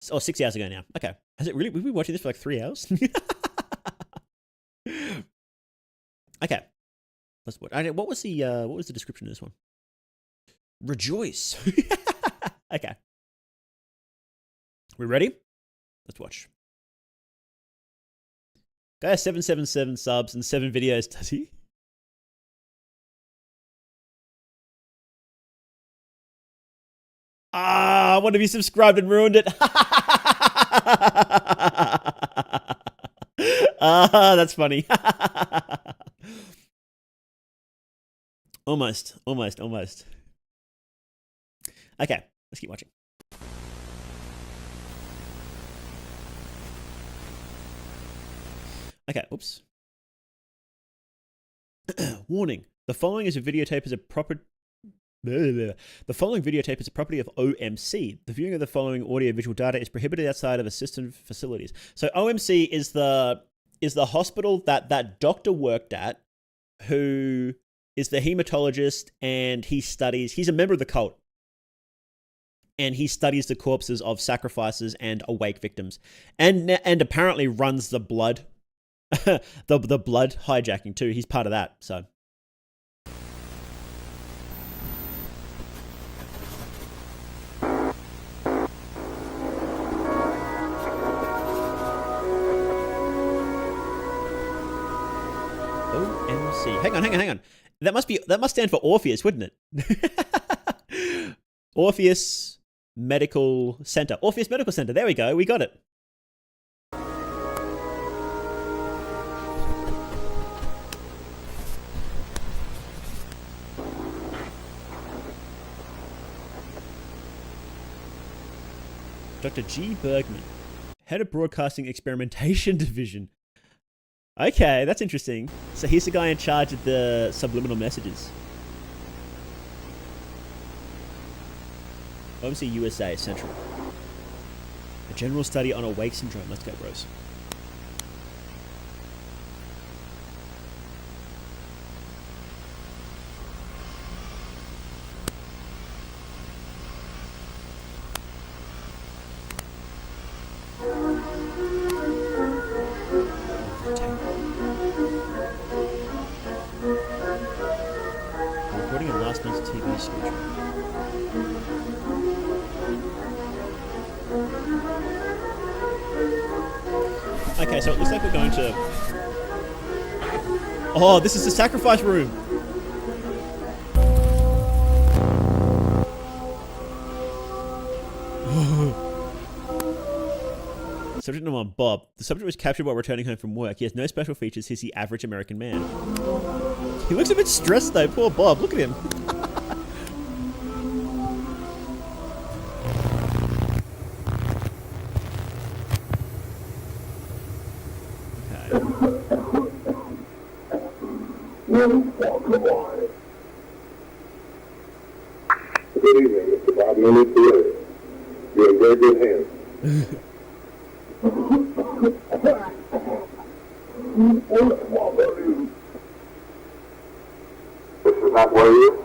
6 hours ago now. Okay. Has it really? We've been watching this for like 3 hours? Okay. Let's watch. What was the description of this one? Rejoice. Okay. We ready? Let's watch. Guy has 777 subs and 7 videos, does he? One of you subscribed and ruined it. That's funny. Almost. Okay, let's keep watching. Okay, oops. Warning. The following is a videotape as a proper The following videotape is a property of OMC. The viewing of the following audio-visual data is prohibited outside of assisted facilities. So OMC is the hospital that doctor worked at, who is the hematologist, and he's a member of the cult. And he studies the corpses of sacrifices and awake victims. And apparently runs the blood the blood hijacking too. He's part of that, so. OMC. Hang on. That must stand for Orpheus, wouldn't it? Orpheus Medical Center. Orpheus Medical Center. There we go. We got it. Dr. G. Bergman, Head of Broadcasting Experimentation Division. Okay, that's interesting. So he's the guy in charge of the subliminal messages. OMC USA Central. A general study on awake syndrome. Let's go, bros. Recording of last month's TV schedule. Okay, so it looks like we're going to... Oh, this is the sacrifice room. Subject number 1, Bob. The subject was captured while returning home from work. He has no special features. He's the average American man. He looks a bit stressed though. Poor Bob. Look at him. Good evening, Mr. Bob Miller. You're in very good hands. This is not where you.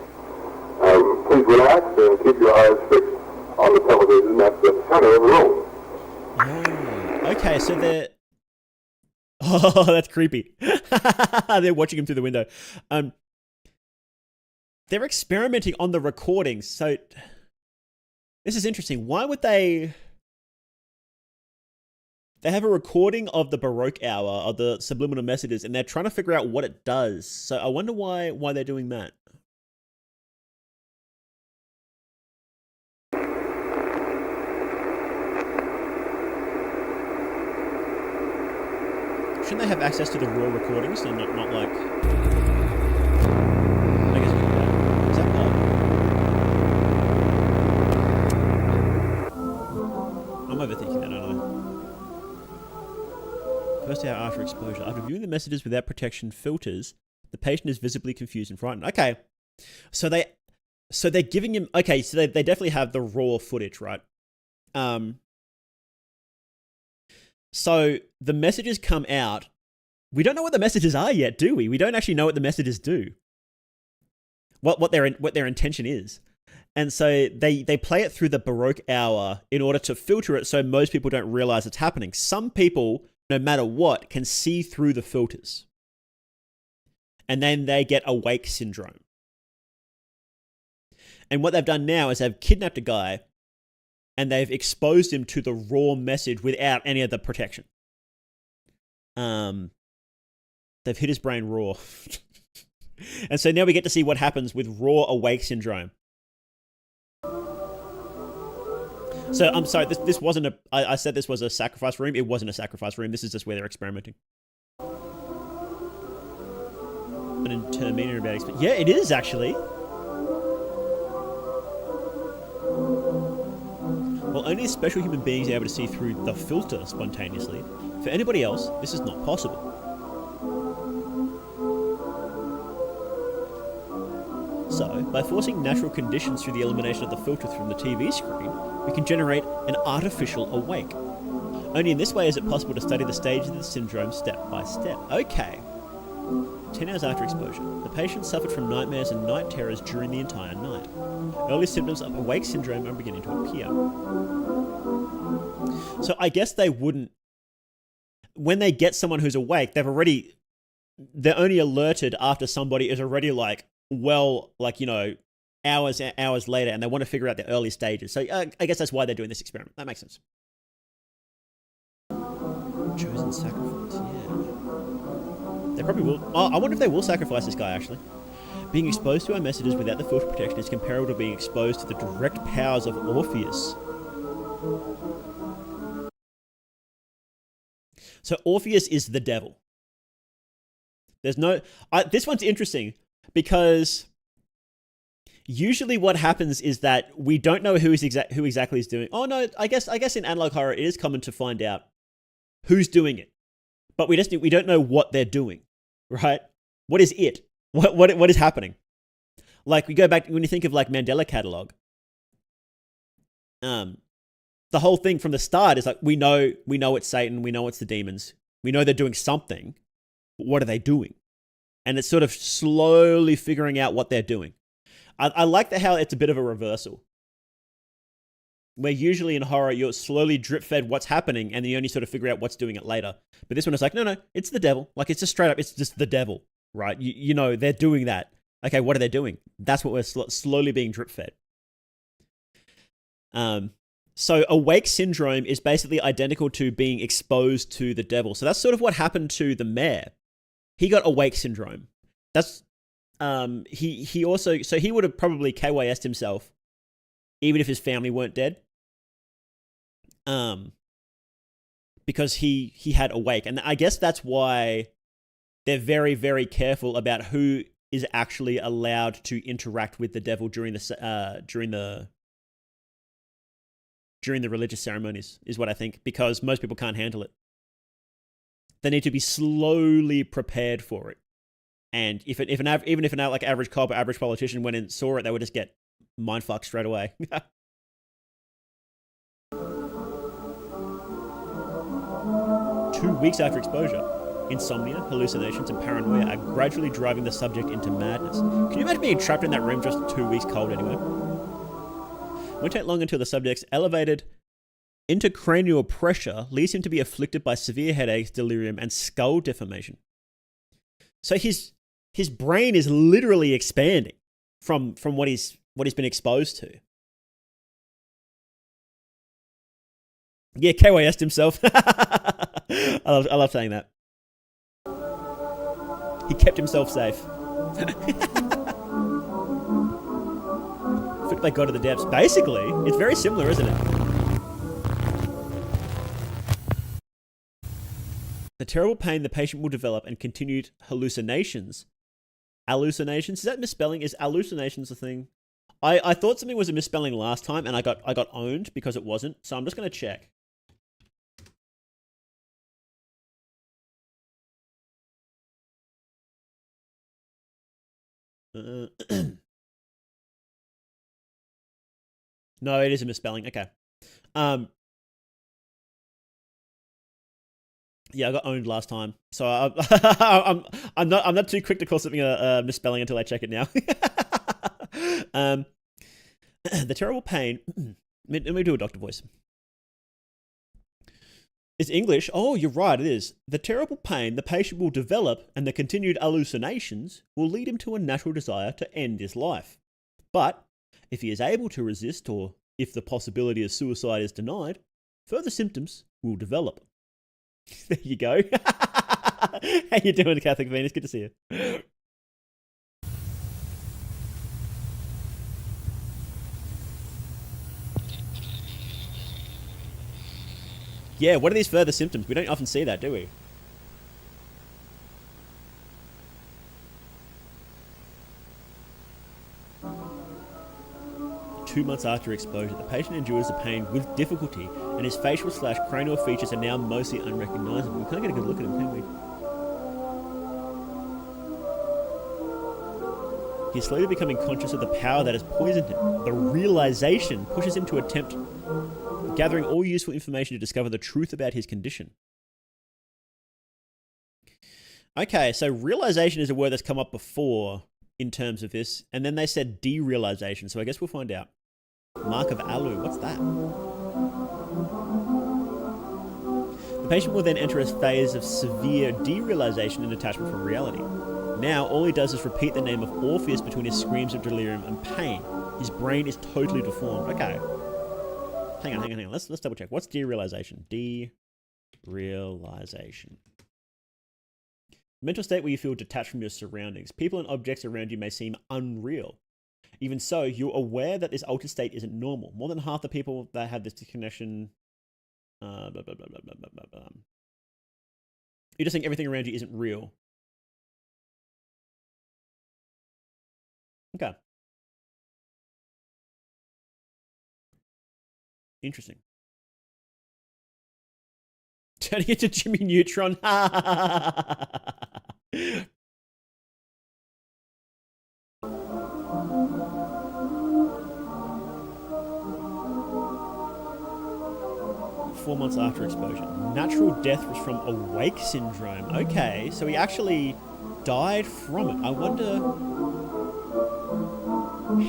Please relax and keep your eyes fixed on the television at the center of the room. Oh, okay, so they're... Oh, that's creepy. They're watching him through the window. They're experimenting on the recordings, so... This is interesting. Why would they... They have a recording of the Baroque Hour, of the subliminal messages, and they're trying to figure out what it does. So I wonder why they're doing that. Shouldn't they have access to the raw recordings and not like... I guess... Is that Bob? I'm overthinking that, aren't I? First hour after exposure. After viewing the messages without protection filters, the patient is visibly confused and frightened. Okay. So they're giving him... Okay, so they definitely have the raw footage, right? So the messages come out. We don't know what the messages are yet, do we? We don't actually know what the messages do. What their intention is. And so they play it through the Baroque Hour in order to filter it so most people don't realize it's happening. Some people, no matter what, can see through the filters. And then they get awake syndrome. And what they've done now is they've kidnapped a guy and they've exposed him to the raw message without any of the protection. They've hit his brain raw. And so now we get to see what happens with raw awake syndrome. So I'm sorry, this wasn't I said this was a sacrifice room. It wasn't a sacrifice room. This is just where they're experimenting. An intermediary about experience. Yeah, it is actually. While only special human beings are able to see through the filter spontaneously, for anybody else, this is not possible. Also, by forcing natural conditions through the elimination of the filter from the TV screen, we can generate an artificial awake. Only in this way is it possible to study the stages of the syndrome step by step. Okay. 10 hours after exposure, the patient suffered from nightmares and night terrors during the entire night. Early symptoms of awake syndrome are beginning to appear. So I guess they wouldn't... When they get someone who's awake, they're only alerted after somebody is already hours later, and they want to figure out the early stages. So I guess that's why they're doing this experiment. That makes sense. Chosen sacrifice, yeah. They probably will. Oh, I wonder if they will sacrifice this guy, actually. Being exposed to our messages without the filter protection is comparable to being exposed to the direct powers of Orpheus. So Orpheus is the devil. There's no... this one's interesting because usually what happens is that we don't know who exactly is doing... Oh, no, I guess in analog horror it is common to find out who's doing it. But we don't know what they're doing, right? What is it? What is happening? Like, we go back, when you think of like Mandela Catalog, the whole thing from the start is like, we know it's Satan, we know it's the demons, we know they're doing something, but what are they doing? And it's sort of slowly figuring out what they're doing. I like how it's a bit of a reversal. Where usually in horror, you're slowly drip-fed what's happening, and then you only sort of figure out what's doing it later. But this one is like, no, it's the devil. Like, it's just straight up, it's just the devil, right? You know, they're doing that. Okay, what are they doing? That's what we're slowly being drip-fed. So awake syndrome is basically identical to being exposed to the devil. So that's sort of what happened to the mayor. He got awake syndrome. That's, he also, so he would have probably KYS'd himself, even if his family weren't dead. Because he had awake. And I guess that's why they're very, very careful about who is actually allowed to interact with the devil during the religious ceremonies, is what I think, because most people can't handle it. They need to be slowly prepared for it. And even if an average cop or average politician went and saw it, they would just get mindfucked straight away. 2 weeks after exposure, insomnia, hallucinations, and paranoia are gradually driving the subject into madness. Can you imagine being trapped in that room just 2 weeks cold anyway? It won't take long until the subject's elevated intracranial pressure leads him to be afflicted by severe headaches, delirium, and skull deformation. So his brain is literally expanding from what he's been exposed to. Yeah, KYS'd himself. I love saying that. He kept himself safe. Flipped by God of the depths. Basically, it's very similar, isn't it? The terrible pain the patient will develop and continued hallucinations. Hallucinations? Is that misspelling? Is hallucinations a thing? I thought something was a misspelling last time, and I got owned because it wasn't. So I'm just going to check. No, it is a misspelling. Okay. Yeah, I got owned last time, so I'm not too quick to call something a misspelling until I check it now. The terrible pain. Let me do a doctor voice. It's English. Oh, you're right. It is. The terrible pain the patient will develop and the continued hallucinations will lead him to a natural desire to end his life. But if he is able to resist, or if the possibility of suicide is denied, further symptoms will develop. There you go. How you doing, Catholic Venus? Good to see you. Yeah, what are these further symptoms? We don't often see that, do we? Two months after exposure, the patient endures the pain with difficulty, and his facial / cranial features are now mostly unrecognizable. We can't get a good look at him, can we? He's slowly becoming conscious of the power that has poisoned him. The realization pushes him to attempt gathering all useful information to discover the truth about his condition. Okay, so realization is a word that's come up before in terms of this, and then they said derealization, so I guess we'll find out. Mark of Alu, what's that? The patient will then enter a phase of severe derealization and detachment from reality. Now, all he does is repeat the name of Orpheus between his screams of delirium and pain. His brain is totally deformed. Okay. Hang on. Let's double check. What's derealization? Derealization. Mental state where you feel detached from your surroundings. People and objects around you may seem unreal. Even so, you're aware that this altered state isn't normal. More than half the people that have this disconnection... You just think everything around you isn't real. Okay. Interesting. Turning into Jimmy Neutron. 4 months after exposure. Natural death was from awake syndrome. Okay, so he actually died from it. I wonder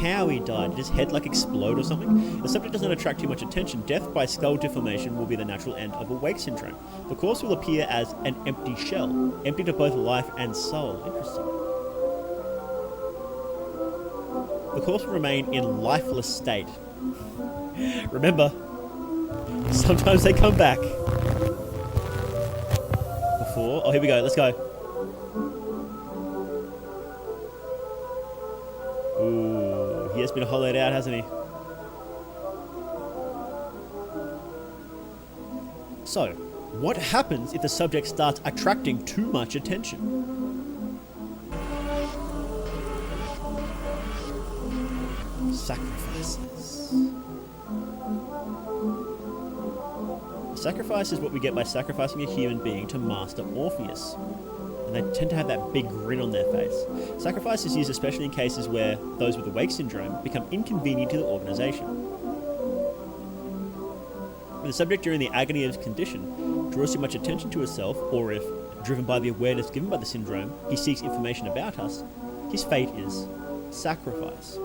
how he died. Did his head like explode or something? The subject does not attract too much attention. Death by skull deformation will be the natural end of awake syndrome. The corpse will appear as an empty shell, empty to both life and soul. Interesting. The corpse will remain in lifeless state. Remember, sometimes they come back. Before... Oh, here we go. Let's go. Ooh, he has been hollowed out, hasn't he? So, what happens if the subject starts attracting too much attention? Sacrifices. Sacrifice is what we get by sacrificing a human being to master Orpheus. And they tend to have that big grin on their face. Sacrifice is used especially in cases where those with awake syndrome become inconvenient to the organization. When the subject during the agony of his condition draws too much attention to himself, or if, driven by the awareness given by the syndrome, he seeks information about us, his fate is sacrifice.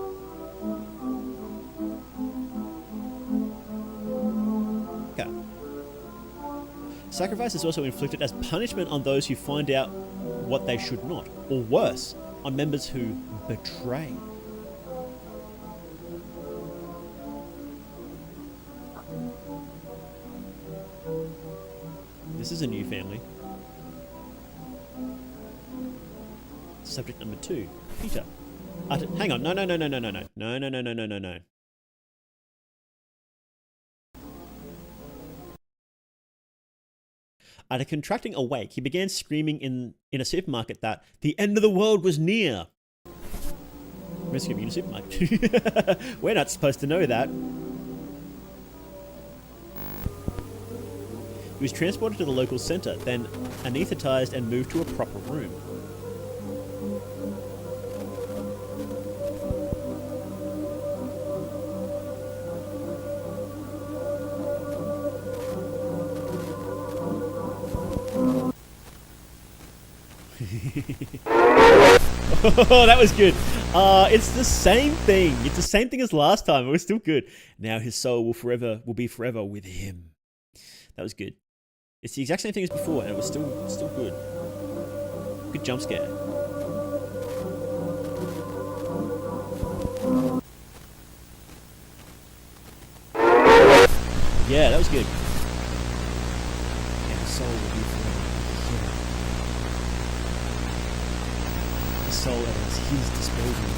Okay. Sacrifice is also inflicted as punishment on those who find out what they should not, or worse, on members who betray. This is a new family. Subject number 2, Peter. Hang on, no. After contracting awake, he began screaming in a supermarket that the end of the world was near. We're screaming in a supermarket. We're not supposed to know that. He was transported to the local centre, then anaesthetised and moved to a proper room. Oh, that was good. It's the same thing. It's the same thing as last time. It was still good. Now his soul will be forever with him. That was good. It's the exact same thing as before, and it was still good. Good jump scare. Yeah, that was good. And his soul will be forever with him. His soul at his disposal.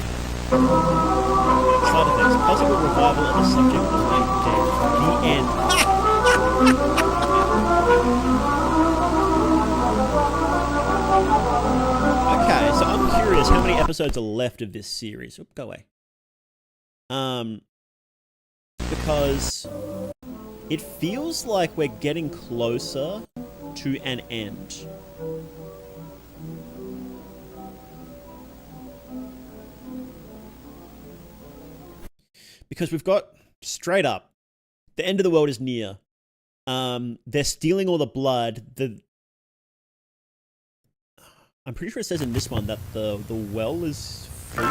Side effects. Possible revival of the subject of late death. The end. Okay, so I'm curious how many episodes are left of this series. Oop, go away. Because it feels like we're getting closer to an end. Because we've got straight up, the end of the world is near. They're stealing all the blood. I'm pretty sure it says in this one that the well is filled.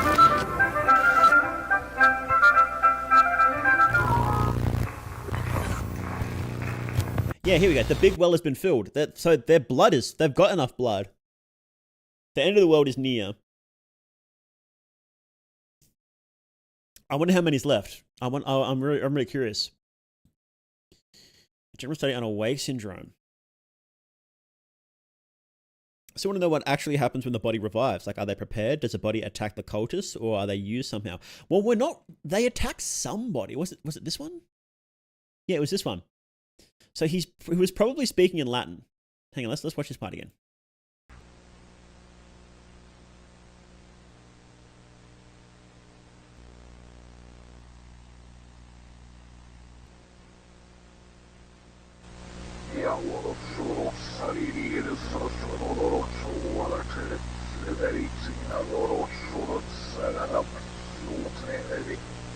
Yeah, here we go. The big well has been filled. So they've got enough blood. The end of the world is near. I wonder how many's left. I'm really curious. General study on awake syndrome. I still want to know what actually happens when the body revives. Like, are they prepared? Does the body attack the cultists, or are they used somehow? Well, we're not. They attacked somebody. Was it this one? Yeah, it was this one. So he was probably speaking in Latin. Hang on, let's watch this part again.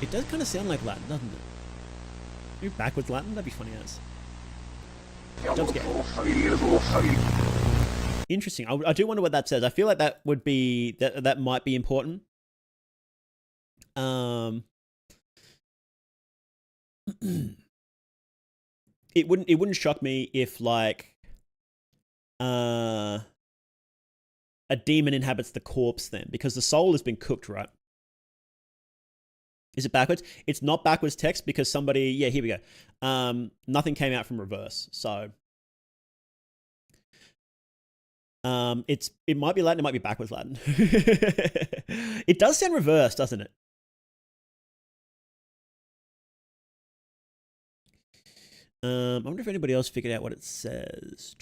It does kind of sound like Latin, doesn't it? Maybe backwards Latin? That'd be funny as. Jump scare. Interesting. I do wonder what that says. I feel like that would be that might be important. It wouldn't shock me if like a demon inhabits the corpse then, because the soul has been cooked, right? Is it backwards? It's not backwards text because somebody, yeah, here we go. Nothing came out from reverse. So it might be Latin, it might be backwards Latin. It does sound reverse, doesn't it? I wonder if anybody else figured out what it says.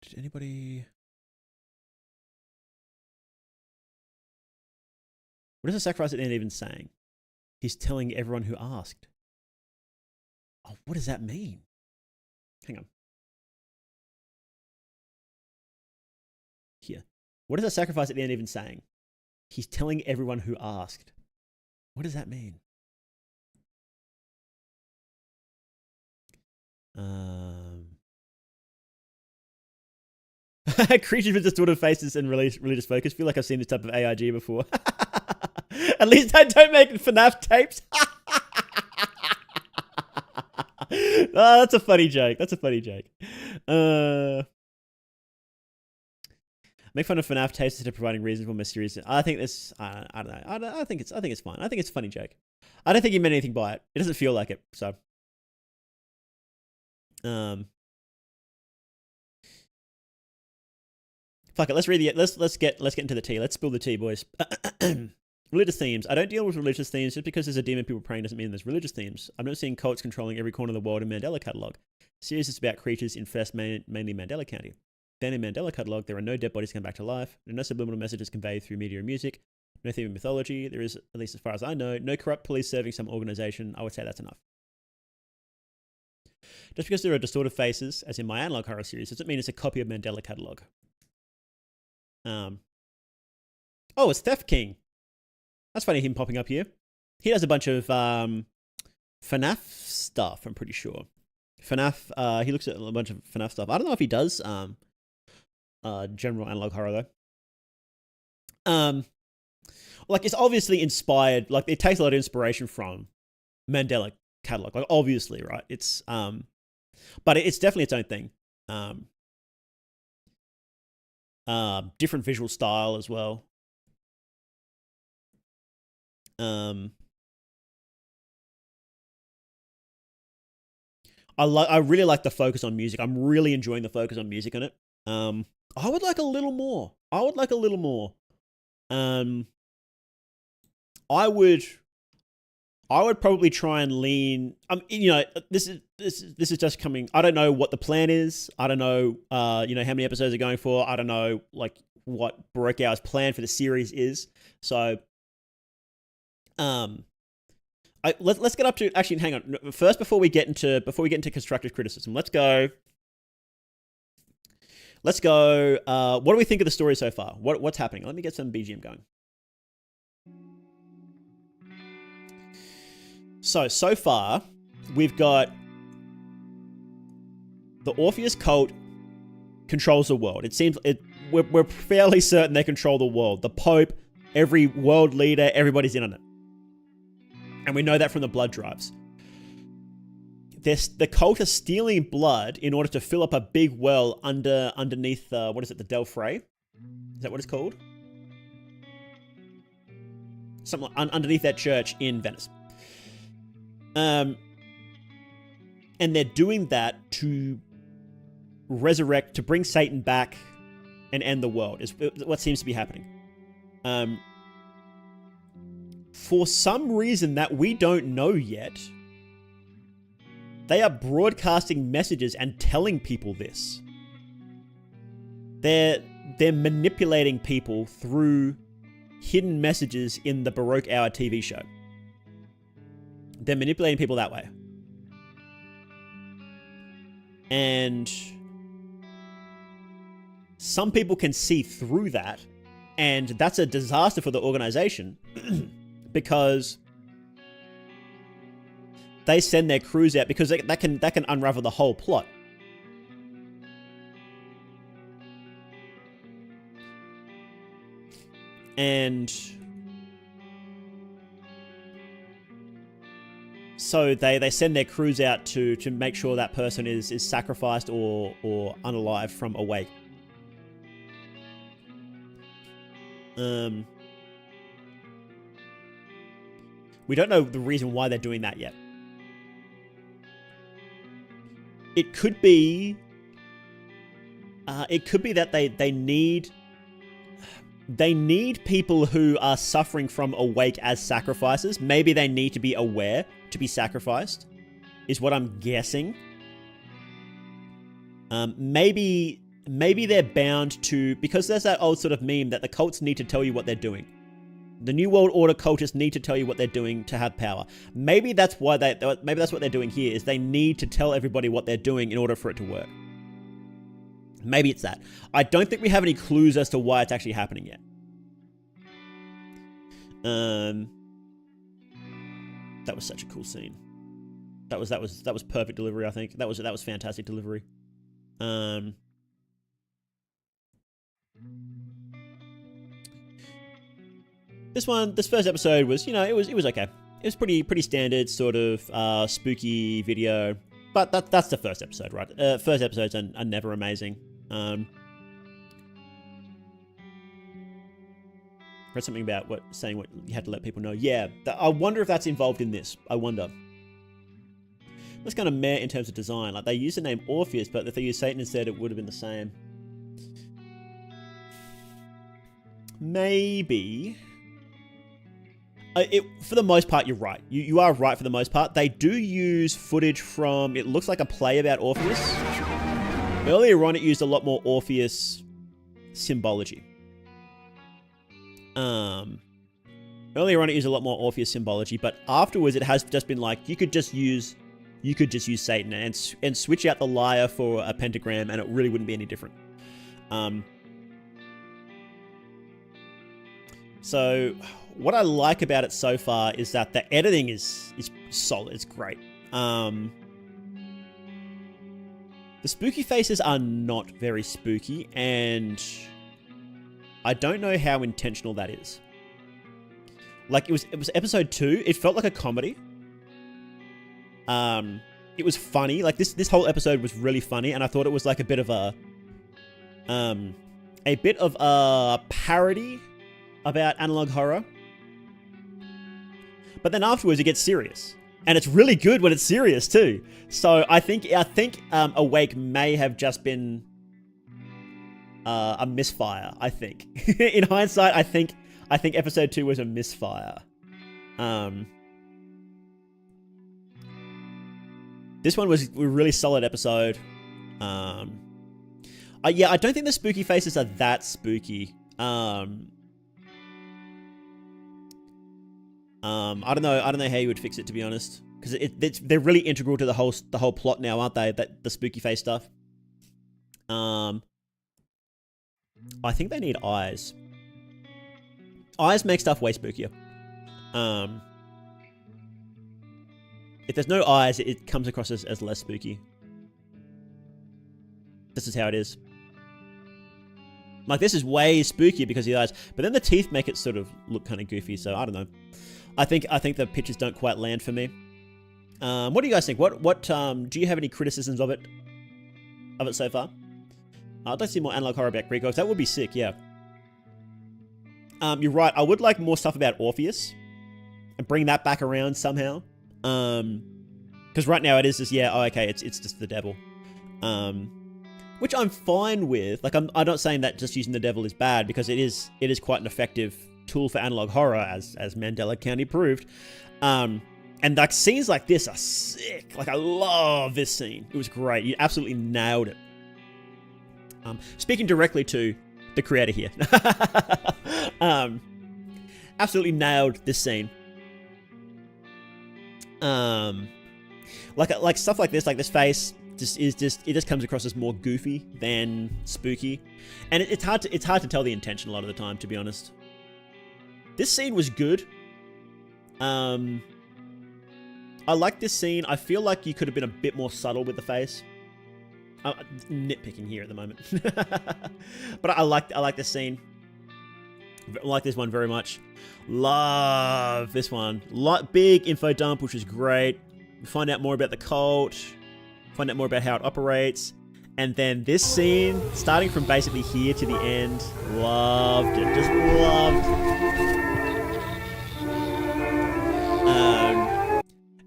Did anybody... What is the sacrifice at the end even saying? He's telling everyone who asked. Oh, what does that mean? Hang on. Here. What is the sacrifice at the end even saying? He's telling everyone who asked. What does that mean? Creatures with distorted faces and religious focus. Feel like I've seen this type of AIG before. At least I don't make FNAF tapes. Oh, that's a funny joke. That's a funny joke. Make fun of FNAF tapes instead of providing reasonable, mysterious. I think this. I don't know. I think it's fine. I think it's a funny joke. I don't think he meant anything by it. It doesn't feel like it. So. Fuck it. Let's read the. Let's get into the tea. Let's spill the tea, boys. Religious themes. I don't deal with religious themes. Just because there's a demon people praying doesn't mean there's religious themes. I'm not seeing cults controlling every corner of the world in Mandela Catalog. Series is about creatures infest mainly Mandela County. Then in Mandela Catalog, there are no dead bodies come back to life. There are no subliminal messages conveyed through media and music. No theme of mythology. There is, at least as far as I know, no corrupt police serving some organization. I would say that's enough. Just because there are distorted faces, as in my analog horror series, doesn't mean it's a copy of Mandela Catalog. Oh, it's Theft King. That's funny, him popping up here. He does a bunch of FNAF stuff, I'm pretty sure. FNAF, he looks at a bunch of FNAF stuff. I don't know if he does general analog horror, though. Like, it's obviously inspired, like, it takes a lot of inspiration from Mandela Catalog, like, obviously, right? It's, but it's definitely its own thing. Different visual style as well. I really like the focus on music. I'm really enjoying the focus on music on it. I would like a little more. I would probably try and lean. You know, this is just coming. I don't know what the plan is. I don't know, you know, how many episodes are going for. I don't know, like, what Baroque Hour's plan for the series is. So, let's get up to, actually, hang on. First, before we get into constructive criticism, let's go let's go. What do we think of the story so far? What's happening? Let me get some BGM going. So far, we've got the Orpheus cult controls the world. It seems we're fairly certain they control the world. The Pope, every world leader, everybody's in on it. And we know that from the blood drives. The cult are stealing blood in order to fill up a big well underneath, what is it, the Del Frey? Is that what it's called? Something underneath that church in Venice. And they're doing that to resurrect, to bring Satan back and end the world, is what seems to be happening. For some reason that we don't know yet, they are broadcasting messages and telling people this. They're manipulating people through hidden messages in the Baroque Hour TV show. They're manipulating people that way. And some people can see through that, and that's a disaster for the organization because they send their crews out because that can unravel the whole plot. And so they send their crews out to make sure that person is sacrificed or unalive from awake. We don't know the reason why they're doing that yet. It could be that they need people who are suffering from awake as sacrifices. Maybe they need to be aware to be sacrificed, is what I'm guessing. Maybe they're bound to, because there's that old sort of meme that the cults need to tell you what they're doing. The New World Order cultists need to tell you what they're doing to have power. Maybe that's what they're doing here, is they need to tell everybody what they're doing in order for it to work. Maybe it's that. I don't think we have any clues as to why it's actually happening yet. That was such a cool scene. That was perfect delivery, I think. That was fantastic delivery. This first episode was, it was okay. It was pretty standard sort of spooky video, but that's the first episode, right? First episodes are never amazing. Read something about saying what you had to let people know. Yeah, I wonder if that's involved in this. I wonder. That's kind of meh in terms of design. Like, they used the name Orpheus, but if they used Satan instead, it would have been the same. Maybe. For the most part, you're right. You are right for the most part. They do use footage from, it looks like a play about Orpheus. Earlier on, it used a lot more Orpheus symbology. Earlier on, it used a lot more Orpheus symbology, but afterwards, it has just been like, you could just use Satan and switch out the lyre for a pentagram, and it really wouldn't be any different. So what I like about it so far is that the editing is solid. It's great. The spooky faces are not very spooky, and I don't know how intentional that is. Like, it was episode 2. It felt like a comedy. It was funny. Like, this whole episode was really funny, and I thought it was like a bit of a parody about analog horror. But then afterwards, it gets serious, and it's really good when it's serious too. So I think Awake may have just been a misfire. I think in hindsight, I think episode 2 was a misfire. This one was a really solid episode. Yeah, I don't think the spooky faces are that spooky. I don't know how you would fix it, to be honest, because they're really integral to the whole plot now, aren't they? That the spooky face stuff. I think they need eyes. Eyes make stuff way spookier. If there's no eyes, it comes across as less spooky. This is how it is. Like, this is way spookier because of the eyes, but then the teeth make it sort of look kind of goofy, so I don't know. I think the pictures don't quite land for me. What do you guys think? What do you have any criticisms of it so far? I'd like to see more analog horror about Greek gods. That would be sick, yeah. You're right. I would like more stuff about Orpheus and bring that back around somehow. Because right now it is just, yeah, oh, okay, it's just the devil. Which I'm fine with. Like, I'm not saying that just using the devil is bad, because it is quite an effective tool for analog horror, as Mandela County proved. And like, scenes like this are sick. Like, I love this scene. It was great. You absolutely nailed it. Speaking directly to the creator here. Absolutely nailed this scene. Like stuff like this face it just comes across as more goofy than spooky, and it's hard to tell the intention a lot of the time, to be honest. This scene was good. I like this scene. I feel like you could have been a bit more subtle with the face. Nitpicking here at the moment. But I like this scene. I like this one very much. Love this one. Big info dump, which is great. We find out more about the cult. Find out more about how it operates. And then this scene, starting from basically here to the end, loved it. Just loved it.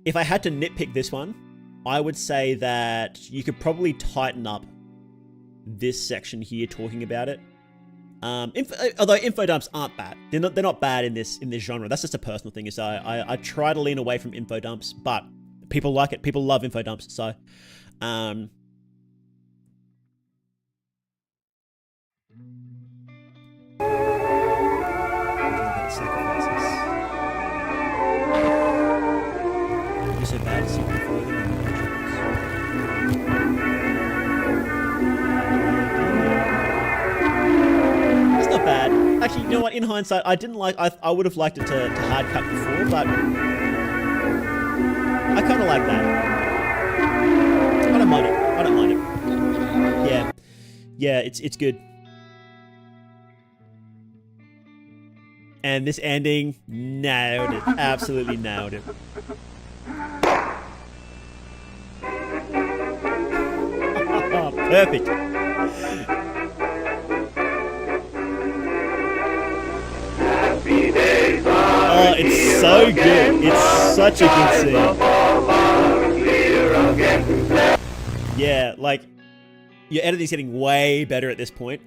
If I had to nitpick this one, I would say that you could probably tighten up this section here talking about it. Although info dumps aren't bad, they're not bad in this genre. That's just a personal thing. So I try to lean away from info dumps, but people like it. People love info dumps. So, so bad to see before them. It's not bad. Actually, you know what? In hindsight, I didn't like. I would have liked it to hard cut before, but I kind of like that. I don't mind it. Yeah, it's good. And this ending, nailed it. Absolutely nailed it. Perfect. Oh, it's so good. It's such a good scene. Yeah, like, your editing's getting way better at this point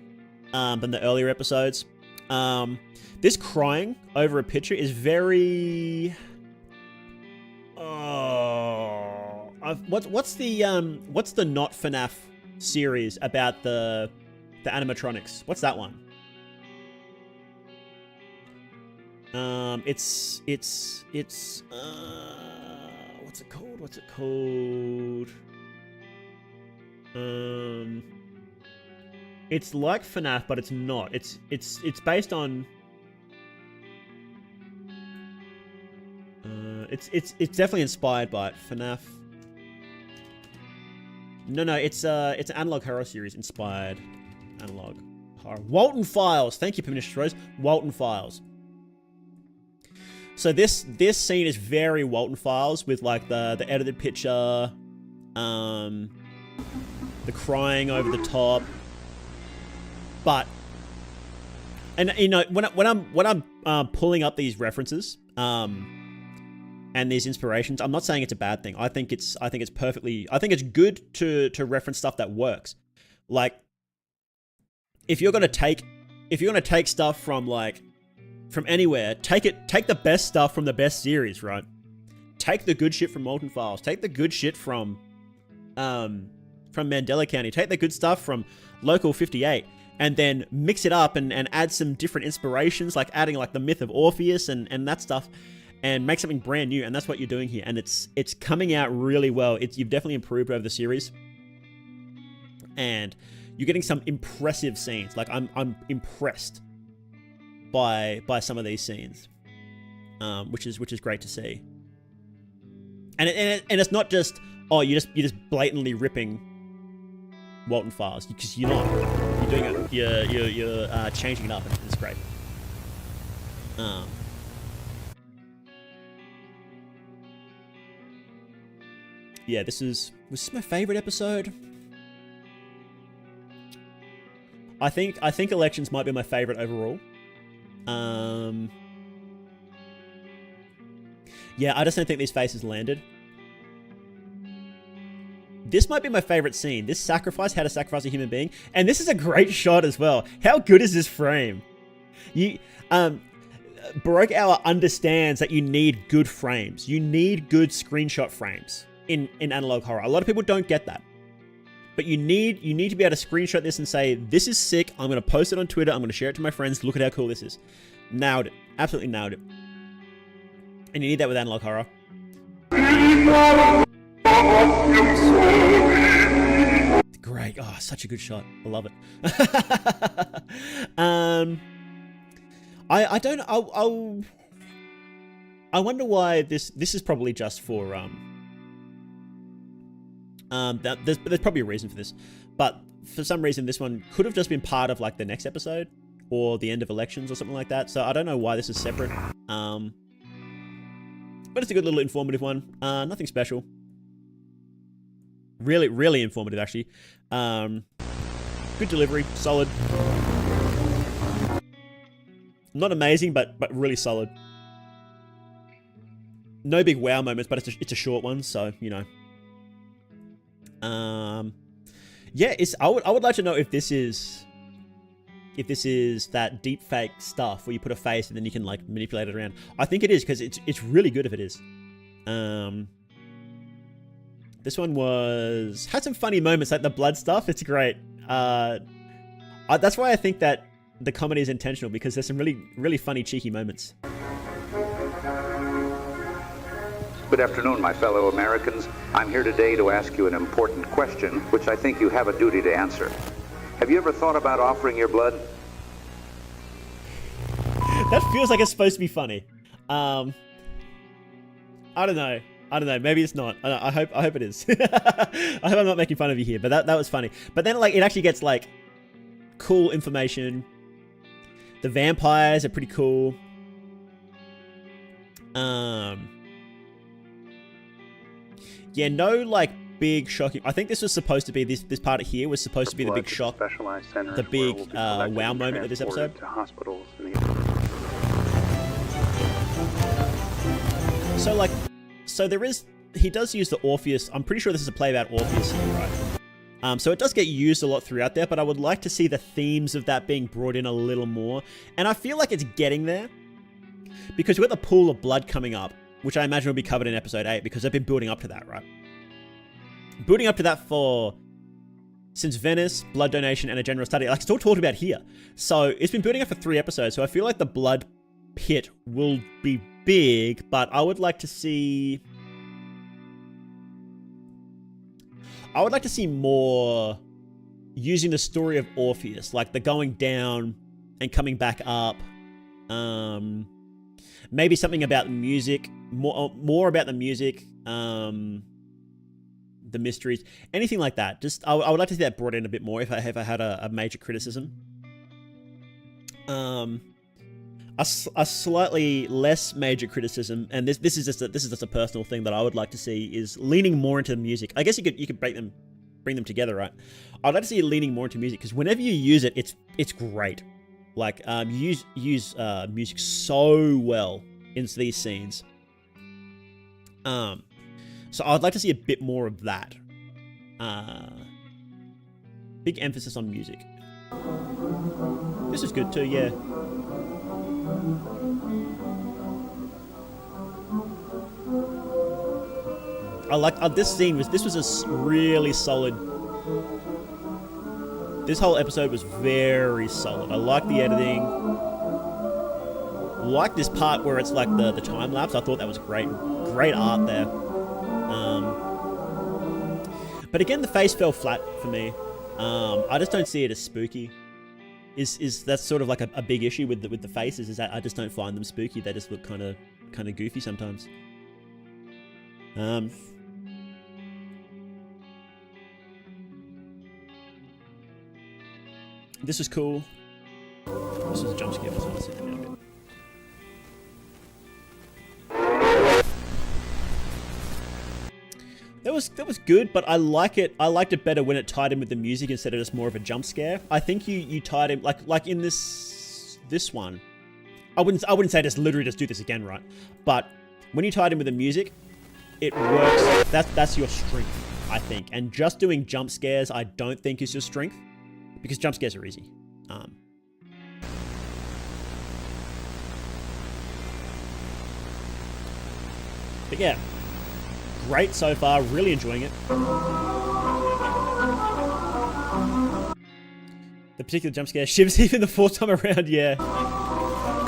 than the earlier episodes. This crying over a picture is very... what's the not FNAF series about the animatronics? What's that one? It's what's it called? It's like FNAF, but it's not. It's based on it's definitely inspired by it. FNAF. No, it's an analog horror series inspired analog horror. Walton Files. Thank you, Permission Rose. Walton Files. So this scene is very Walton Files, with like the edited picture, the crying over the top. But, and you know, when I'm pulling up these references and these inspirations, I'm not saying it's a bad thing. I think it's good to reference stuff that works. Like, if you're gonna take stuff from anywhere, take the best stuff from the best series, right? Take the good shit from Molten Files. Take the good shit from Mandela County. Take the good stuff from Local 58, and then mix it up and add some different inspirations, like adding like the myth of Orpheus and that stuff, and make something brand new. And that's what you're doing here, and it's coming out really well. You've definitely improved over the series, and You're getting some impressive scenes. Like I'm impressed by some of these scenes, which is great to see. And it's not just you're just blatantly ripping Walton Files, because you're not. You're doing it. You're changing it up, and it's great. Yeah, was this my favorite episode? I think Elections might be my favorite overall. Yeah, I just don't think these faces landed. This might be my favorite scene. This sacrifice, how to sacrifice a human being. And this is a great shot as well. How good is this frame? Baroque Hour understands that you need good frames. You need good screenshot frames in analog horror. A lot of people don't get that. But you need to be able to screenshot this and say, this is sick. I'm going to post it on Twitter. I'm going to share it to my friends. Look at how cool this is. Nailed it. Absolutely nailed it. And you need that with analog horror. Great. Oh, such a good shot. I love it. I wonder why this is probably just for there's probably a reason for this, but for some reason this one could have just been part of like the next episode or the end of Elections or something like that. So I don't know why this is separate. But it's a good little informative one. Nothing special. Really, really informative actually. Good delivery, solid. Not amazing, but really solid. No big wow moments, but it's a short one, so you know. Yeah, I would like to know if this is that deep fake stuff where you put a face and then you can like manipulate it around. I think it is, because it's really good if it is. This one had some funny moments, like the blood stuff. It's great. That's why I think that the comedy is intentional, because there's some really, really funny, cheeky moments. Good afternoon, my fellow Americans. I'm here today to ask you an important question, which I think you have a duty to answer. Have you ever thought about offering your blood? That feels like it's supposed to be funny. I don't know. Maybe it's not. I hope it is. I hope I'm not making fun of you here, but that was funny. But then like it actually gets like cool information. The vampires are pretty cool. Yeah, no like big shocking. I think this was supposed to be this part here was supposed to be the big shock, the big wow moment of this episode. To hospitals So there is, he does use the Orpheus. I'm pretty sure this is a play about Orpheus here, right? So it does get used a lot throughout there, but I would like to see the themes of that being brought in a little more. And I feel like it's getting there, because we've got the pool of blood coming up, which I imagine will be covered in episode 8, because they've been building up to that, right? Building up to that since Venice, blood donation, and a general study. Like, it's all talked about here. So it's been building up for 3 episodes, so I feel like the blood pit will be big, but I would like to see more using the story of Orpheus, like the going down and coming back up. Maybe something about the music, more about the music, the mysteries, anything like that. Just I would like to see that brought in a bit more if I had a major criticism. A slightly less major criticism, and this is just a personal thing that I would like to see, is leaning more into the music. I guess you could bring them together, right? I'd like to see you leaning more into music, because whenever you use it, it's great. Like you use music so well into these scenes. So I'd like to see a bit more of that. Big emphasis on music. This is good too, yeah. I like this scene this was a really solid. This whole episode was very solid. I like the editing. I like this part where it's like the time lapse. I thought that was great art there. But again, the face fell flat for me. I just don't see it as spooky. Is that's sort of like a big issue with the faces, is that I just don't find them spooky. They just look kind of goofy sometimes. This was cool. This was a jump scare. I want to sit down a bit. That was good, but I like it. I liked it better when it tied in with the music instead of just more of a jump scare. I think you tied in like in this one. I wouldn't say just literally just do this again, right? But when you tied in with the music, it works. That's your strength, I think. And just doing jump scares, I don't think is your strength, because jump scares are easy. But yeah. Great so far, really enjoying it. The particular jump scare shivers even the fourth time around, yeah.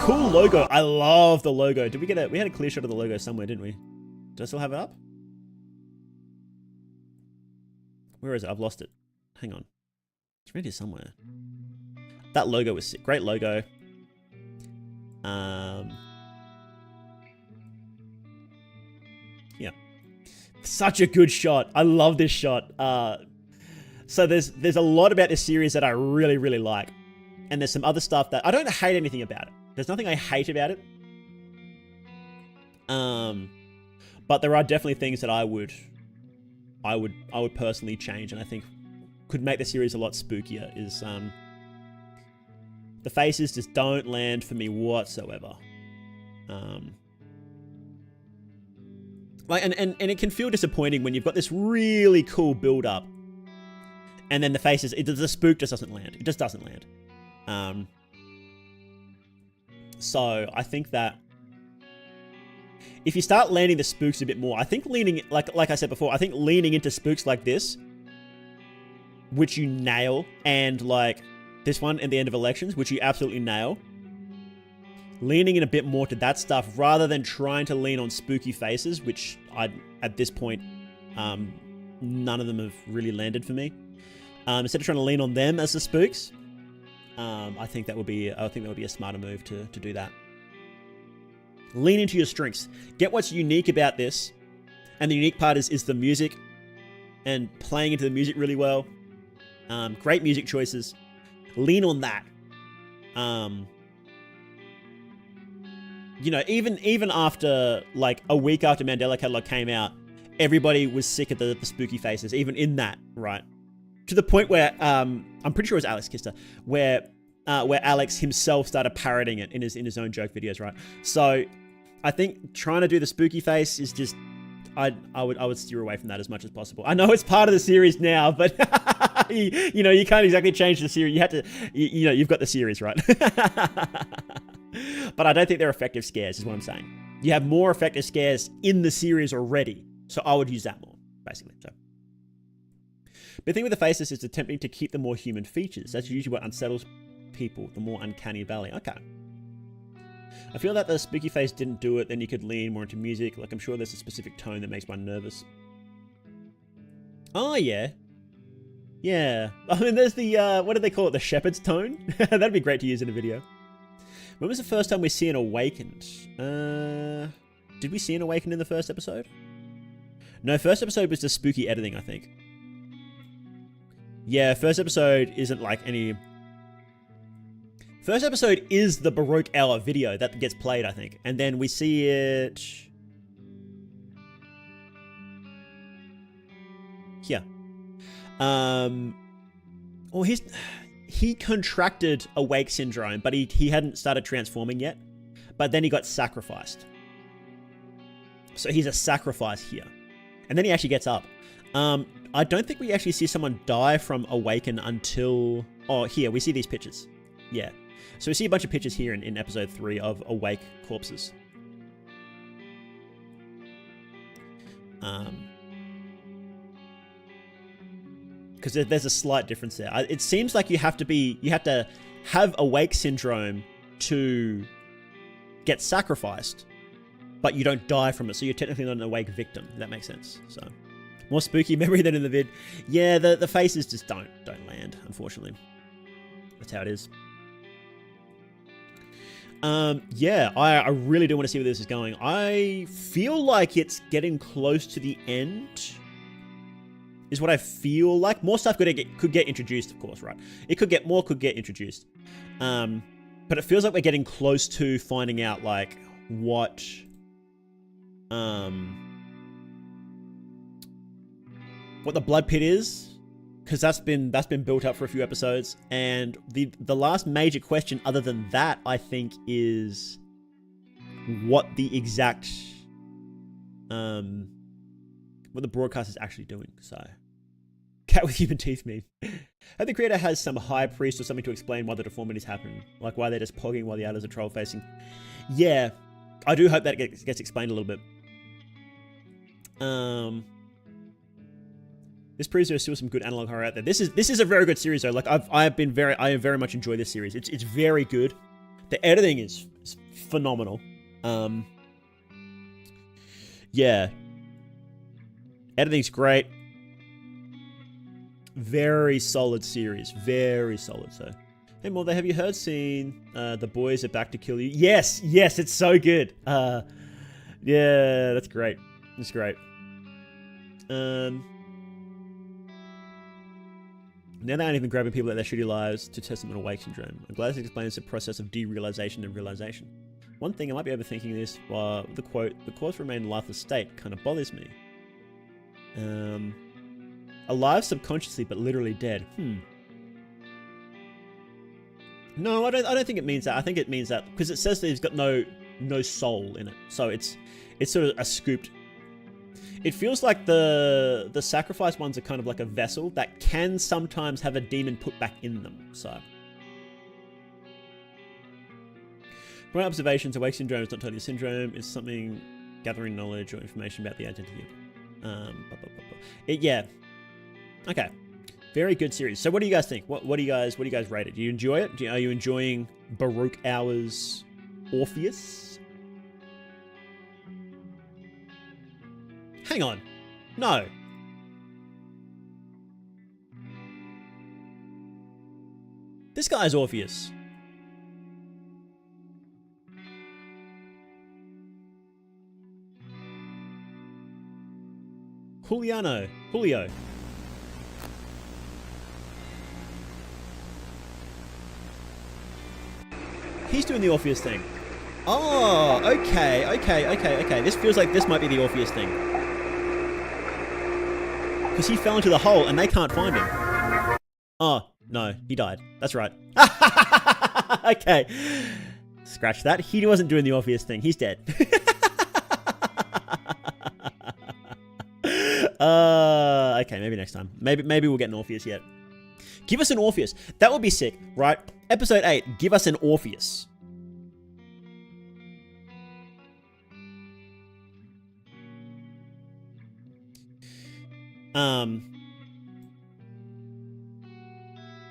Cool logo. I love the logo. Did we get we had a clear shot of the logo somewhere, didn't we? Did I still have it up? Where is it? I've lost it. Hang on. It's right here somewhere. That logo was sick. Great logo. Yeah. Such a good shot. I love this shot. So there's a lot about this series that I really, really like. And there's some other stuff that I don't hate anything about it. There's nothing I hate about it. But there are definitely things that I would personally change, and I think could make the series a lot spookier. Is the faces just don't land for me whatsoever. Like, and it can feel disappointing when you've got this really cool build up, and then the faces, the spook just doesn't land. It just doesn't land. So I think that if you start landing the spooks a bit more, I think leaning, like I said before, I think leaning into spooks like this, which you nail, and like this one at the end of Elections, which you absolutely nail, leaning in a bit more to that stuff rather than trying to lean on spooky faces, which at this point, none of them have really landed for me. Instead of trying to lean on them as the spooks, I think that would be a smarter move to do that. Lean into your strengths. Get what's unique about this, and the unique part is the music, and playing into the music really well. Great music choices. Lean on that. You know, even after like a week after Mandela Catalog came out, everybody was sick of the spooky faces. Even in that, right? To the point where I'm pretty sure it was Alex Kister, where Alex himself started parroting it in his own joke videos, right? So I think trying to do the spooky face is just I would steer away from that as much as possible. I know it's part of the series now, but you know, you can't exactly change the series. You had to, you know, you've got the series, right? But I don't think they're effective scares, is what I'm saying. You have more effective scares in the series already, so I would use that more, basically. So, but the thing with the faces is attempting to keep the more human features. That's usually what unsettles people, the more uncanny valley. Okay. I feel that the spooky face didn't do it, then you could lean more into music. Like, I'm sure there's a specific tone that makes one nervous. Oh, yeah. Yeah. I mean, there's the, what do they call it? The shepherd's tone? That'd be great to use in a video. When was the first time we see an Awakened? Did we see an Awakened in the first episode? No, first episode was just spooky editing, I think. Yeah, first episode isn't like any... First episode is the Baroque Hour video that gets played, I think. And then we see it... here. Well, he contracted Awake Syndrome, but he hadn't started transforming yet. But then he got sacrificed. So he's a sacrifice here. And then he actually gets up. I don't think we actually see someone die from Awaken until... Oh, here, we see these pictures. Yeah. So we see a bunch of pictures here in episode 3 of awake corpses. Because there's a slight difference there. It seems like you have to have Awake Syndrome to get sacrificed, but you don't die from it, so you're technically not an awake victim. If that makes sense. So, More spooky memory than in the vid. Yeah, the faces just don't land, unfortunately. That's how it is. Yeah, I really do want to see where this is going. I feel like it's getting close to the end, is what I feel like. More stuff could get introduced, of course, right? It could get introduced. But it feels like we're getting close to finding out, like, what the blood pit is, because that's been built up for a few episodes, and the last major question other than that, I think, is what the exact what the broadcast is actually doing. So, cat with human teeth meme. Hope the creator has some high priest or something to explain why the deformities happen, like why they're just pogging while the others are troll facing. Yeah, I do hope that gets explained a little bit. This proves there's still some good analog horror out there. This is a very good series though. Like I have very much enjoyed this series. It's very good. The editing is phenomenal. Yeah. Editing's great. Very solid series. Very solid. So, hey Mother, have you seen The Boys Are Back to Kill You? Yes, it's so good. Yeah, that's great. It's great. Now they aren't even grabbing people at their shitty lives to test them on awake syndrome. I'm glad this explains the process of derealization and realization. One thing, I might be overthinking this, while the quotes remain in lifeless state kind of bothers me. Alive subconsciously, but literally dead. No, I don't think it means that. I think it means that because it says that he's got no soul in it. So it's sort of a scooped. It feels like the sacrifice ones are kind of like a vessel that can sometimes have a demon put back in them. So, from my observations, awake syndrome is not totally a syndrome. It's something gathering knowledge or information about the identity of yeah. Okay. Very good series. So what do you guys think? What do you guys rate it? Do you enjoy it? Are you enjoying Baroque Hour's Orpheus? Hang on. No. This guy's Orpheus. Julio. He's doing the Orpheus thing. Oh, okay. This feels like this might be the Orpheus thing. Because he fell into the hole and they can't find him. Oh, no, he died. That's right. Okay. Scratch that. He wasn't doing the Orpheus thing. He's dead. Okay, maybe next time. Maybe we'll get an Orpheus yet. Give us an Orpheus. That would be sick, right? Episode 8, give us an Orpheus.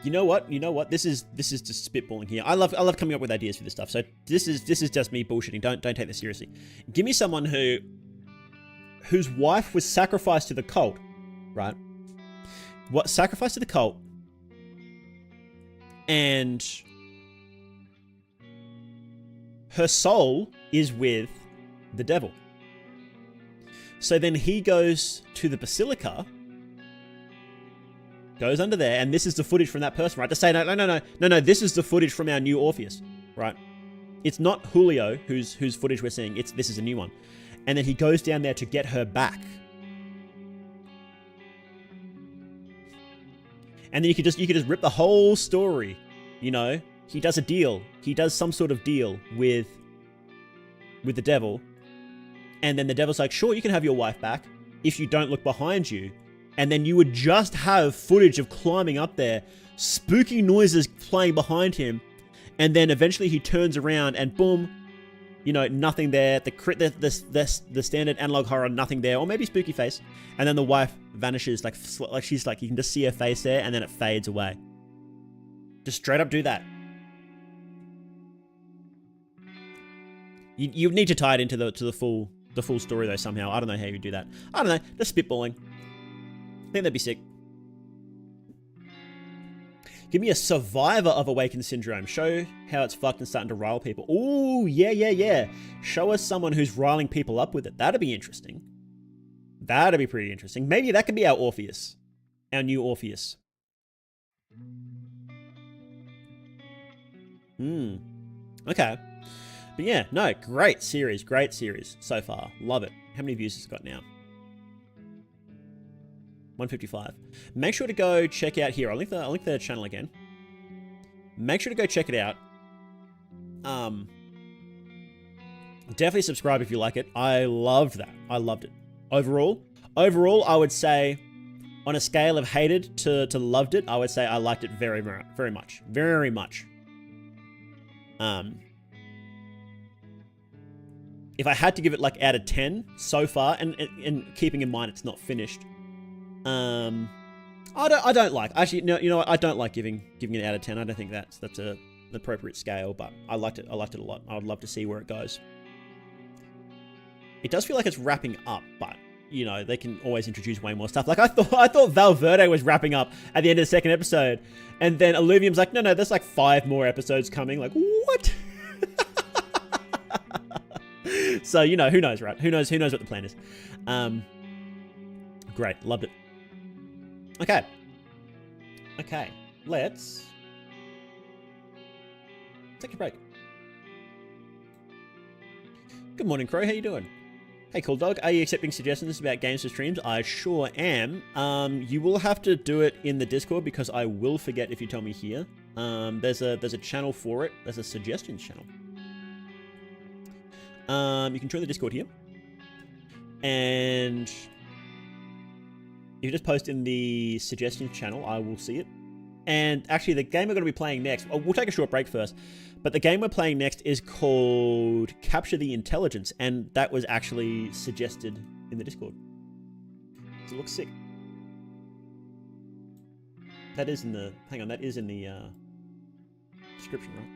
You know what? This is just spitballing here. I love coming up with ideas for this stuff. So this is just me bullshitting. Don't take this seriously. Give me someone whose wife was sacrificed to the cult, right? What sacrificed to the cult, and her soul is with the devil. So then he goes to the basilica, goes under there, and this is the footage from that person, right? To say, no, this is the footage from our new Orpheus, right? It's not Julio whose footage we're seeing. This is a new one. And then he goes down there to get her back. And then you could just rip the whole story, you know? He does a deal. He does some sort of deal with the devil. And then the devil's like, sure, you can have your wife back if you don't look behind you. And then you would just have footage of climbing up there, spooky noises playing behind him. And then eventually he turns around and boom, you know, nothing there. The standard analog horror, nothing there. Or maybe spooky face. And then the wife vanishes, like she's like, you can just see her face there, and then it fades away. Just straight up do that. You need to tie it into the full story though somehow. I don't know how you do that. I don't know. Just spitballing. think that'd be sick. Give me a survivor of Awakened Syndrome. Show how it's fucked and starting to rile people. Ooh, yeah. Show us someone who's riling people up with it. That'd be interesting. That'd be pretty interesting. Maybe that could be our Orpheus. Our new Orpheus. Okay. But yeah, no, great series so far. Love it. How many views has it got now? 155. Make sure to go check out here. I'll link the channel again. Make sure to go check it out. Definitely subscribe if you like it. I loved that. I loved it. Overall, I would say on a scale of hated to loved it, I would say I liked it very, very, very much. Very much. If I had to give it like out of 10 so far, and keeping in mind it's not finished, I don't like. Actually, no, you know what? I don't like giving it out of 10. I don't think that's an appropriate scale, but I liked it a lot. I would love to see where it goes. It does feel like it's wrapping up, but you know, they can always introduce way more stuff. Like I thought Valverde was wrapping up at the end of the second episode, and then Illuvium's like, no, there's like 5 more episodes coming. Like, what? So, you know, who knows, right? Who knows what the plan is. Great, loved it. Okay, let's take a break. Good morning, Crow. How you doing? Hey, cool dog. Are you accepting suggestions about games for streams? I sure am. You will have to do it in the Discord because I will forget if you tell me here. There's a channel for it. There's a suggestions channel. You can join the Discord here, and if you just post in the suggestions channel, I will see it. And actually, the game we're going to be playing next, we'll take a short break first, but the game we're playing next is called Capture the Intelligence, and that was actually suggested in the Discord. It looks sick. That is in the, that is in the description, right?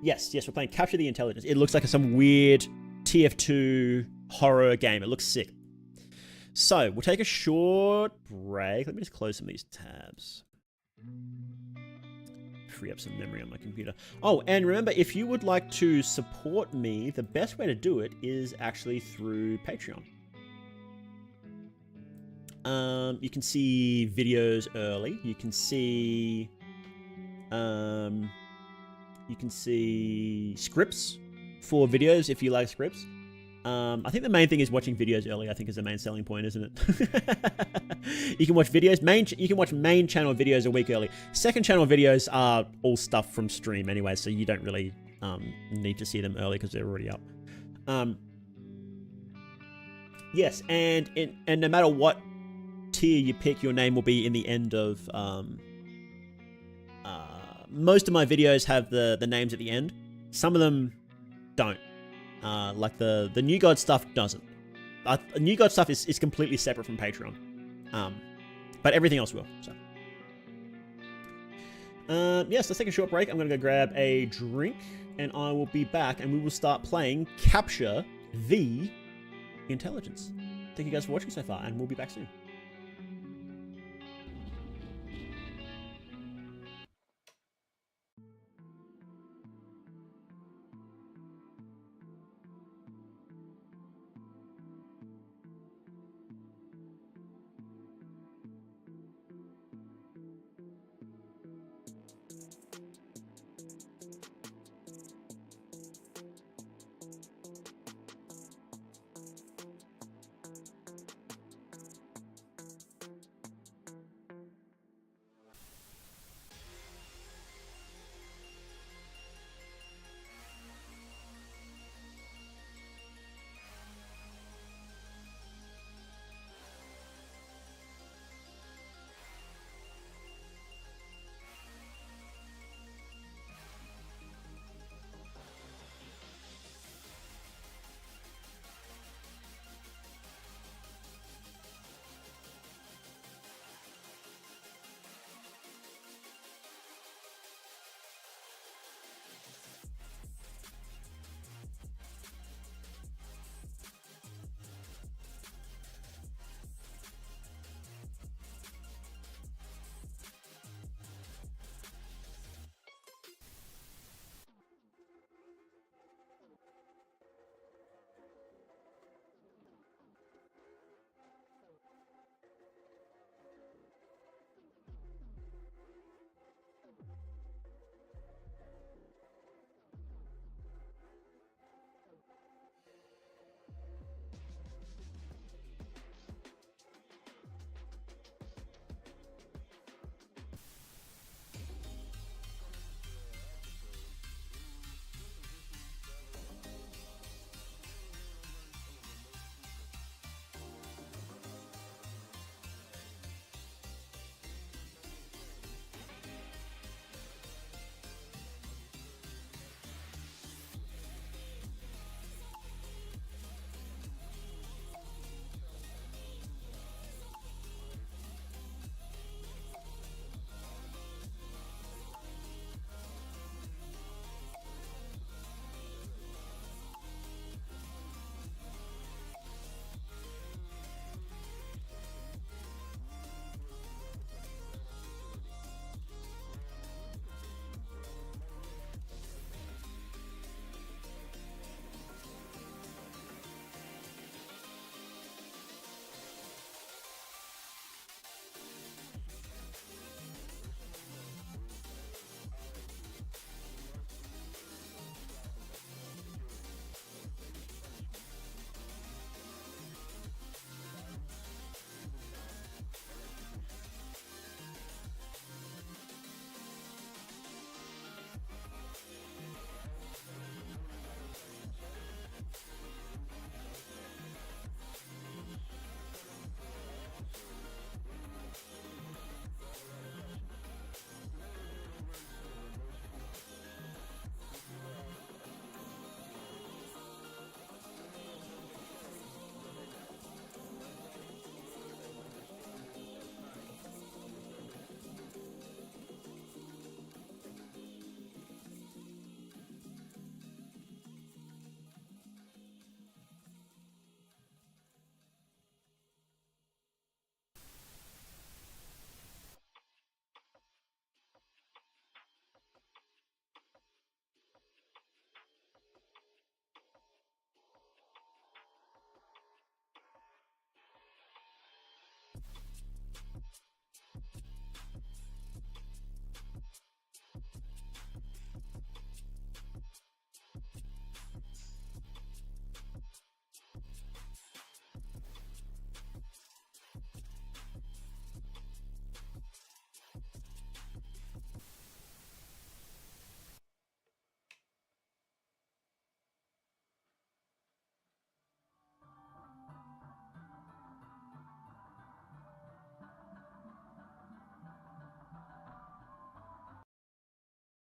Yes, we're playing Capture the Intelligence. It looks like some weird TF2 horror game. It looks sick. So, we'll take a short break. Let me just close some of these tabs. Free up some memory on my computer. Oh, and remember, if you would like to support me, the best way to do it is actually through Patreon. You can see videos early. You can see scripts for videos if you like scripts. I think the main thing is watching videos early. I think is the main selling point, isn't it? You can watch videos. You can watch main channel videos a week early. Second channel videos are all stuff from stream anyway, so you don't really need to see them early because they're already up. Yes, and no matter what tier you pick, your name will be in the end of. Most of my videos have the names at the end. Some of them don't. Like the New God stuff doesn't. New God stuff is completely separate from Patreon. But everything else will. So. Yes, let's take a short break. I'm going to go grab a drink, and I will be back, and we will start playing Capture the Intelligence. Thank you guys for watching so far, and we'll be back soon.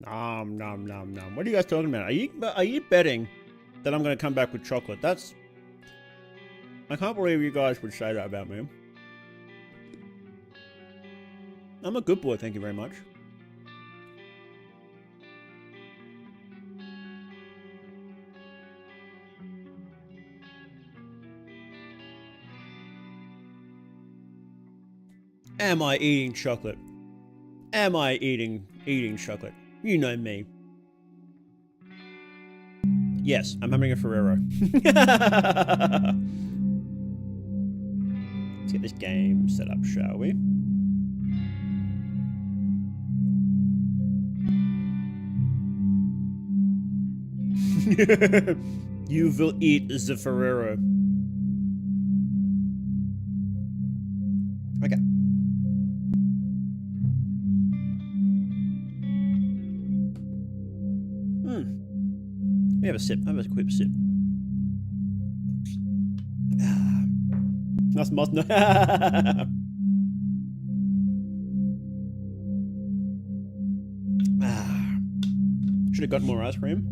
Nom nom nom nom. What are you guys talking about? Are you betting that I'm going to come back with chocolate? I can't believe you guys would say that about me. I'm a good boy, thank you very much. Am I eating chocolate? Am I eating chocolate? You know me. Yes, I'm having a Ferrero. Let's get this game set up, shall we? You will eat the Ferrero. Okay. Let me have a sip. Have a quick sip. That's must. Should have got more ice cream.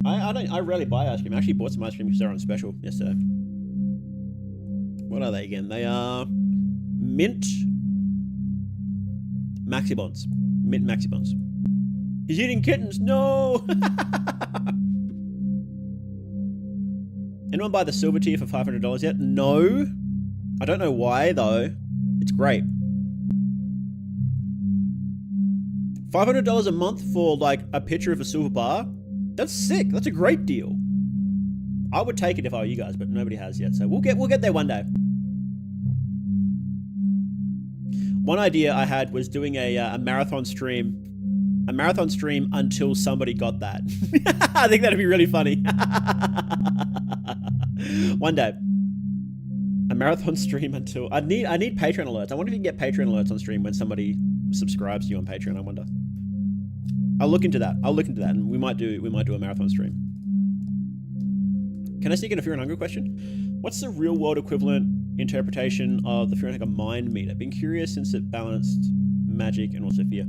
I rarely buy ice cream. I actually bought some ice cream because they're on special yesterday. What are they again? They are mint maxibons. Mint maxibons. He's eating kittens. No. Anyone buy the silver tier for $500 yet? No. I don't know why though. It's great. $500 a month for like a picture of a silver bar? That's sick. That's a great deal. I would take it if I were you guys, but nobody has yet. So we'll get there one day. One idea I had was doing a marathon stream. A marathon stream until somebody got that. I think that'd be really funny. One day. A marathon stream until... I need Patreon alerts. I wonder if you can get Patreon alerts on stream when somebody subscribes to you on Patreon. I wonder. I'll look into that. And we might do a marathon stream. Can I sneak in a Fear and Hunger question? What's the real world equivalent interpretation of the Fear and Hunger mind meter? Been curious since it balanced magic and also fear.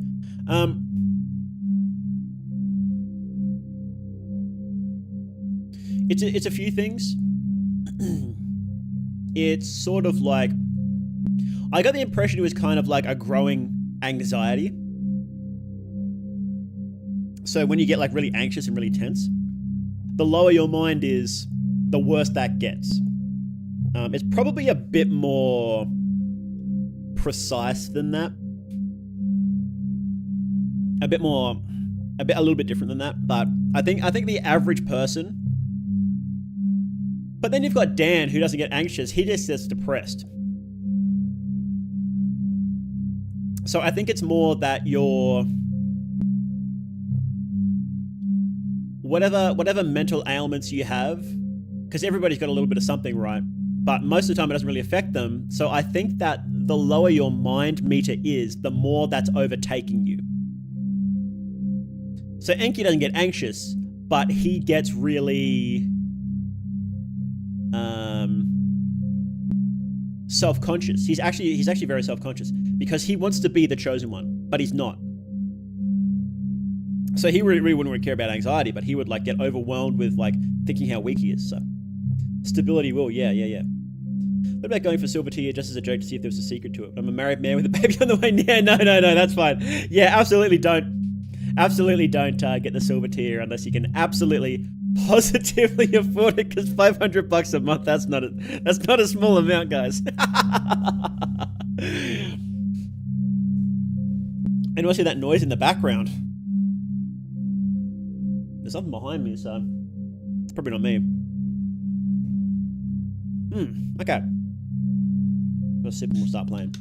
It's a few things. It's sort of like, I got the impression it was kind of like a growing anxiety. So when you get like really anxious and really tense, the lower your mind is, the worse that gets. It's probably a bit more precise than that. A little bit different than that. But I think the average person. But then you've got Dan, who doesn't get anxious. He just gets depressed. So I think it's more that your whatever mental ailments you have, because everybody's got a little bit of something, right? But most of the time it doesn't really affect them. So I think that the lower your mind meter is, the more that's overtaking you. So Enki doesn't get anxious, but he gets really self-conscious. He's actually very self-conscious because he wants to be the chosen one, but he's not. So he really wouldn't care about anxiety, but he would like get overwhelmed with like thinking how weak he is. So stability will, yeah. What about going for silver tier just as a joke to see if there was a secret to it? I'm a married man with a baby on the way. Yeah, no, that's fine. Yeah, absolutely don't get the silver tier unless you can absolutely positively afford it, because $500 a month, that's not a small amount, guys. And also that noise in the background. There's something behind me, so it's probably not me. Okay. Got a sip and we'll start playing.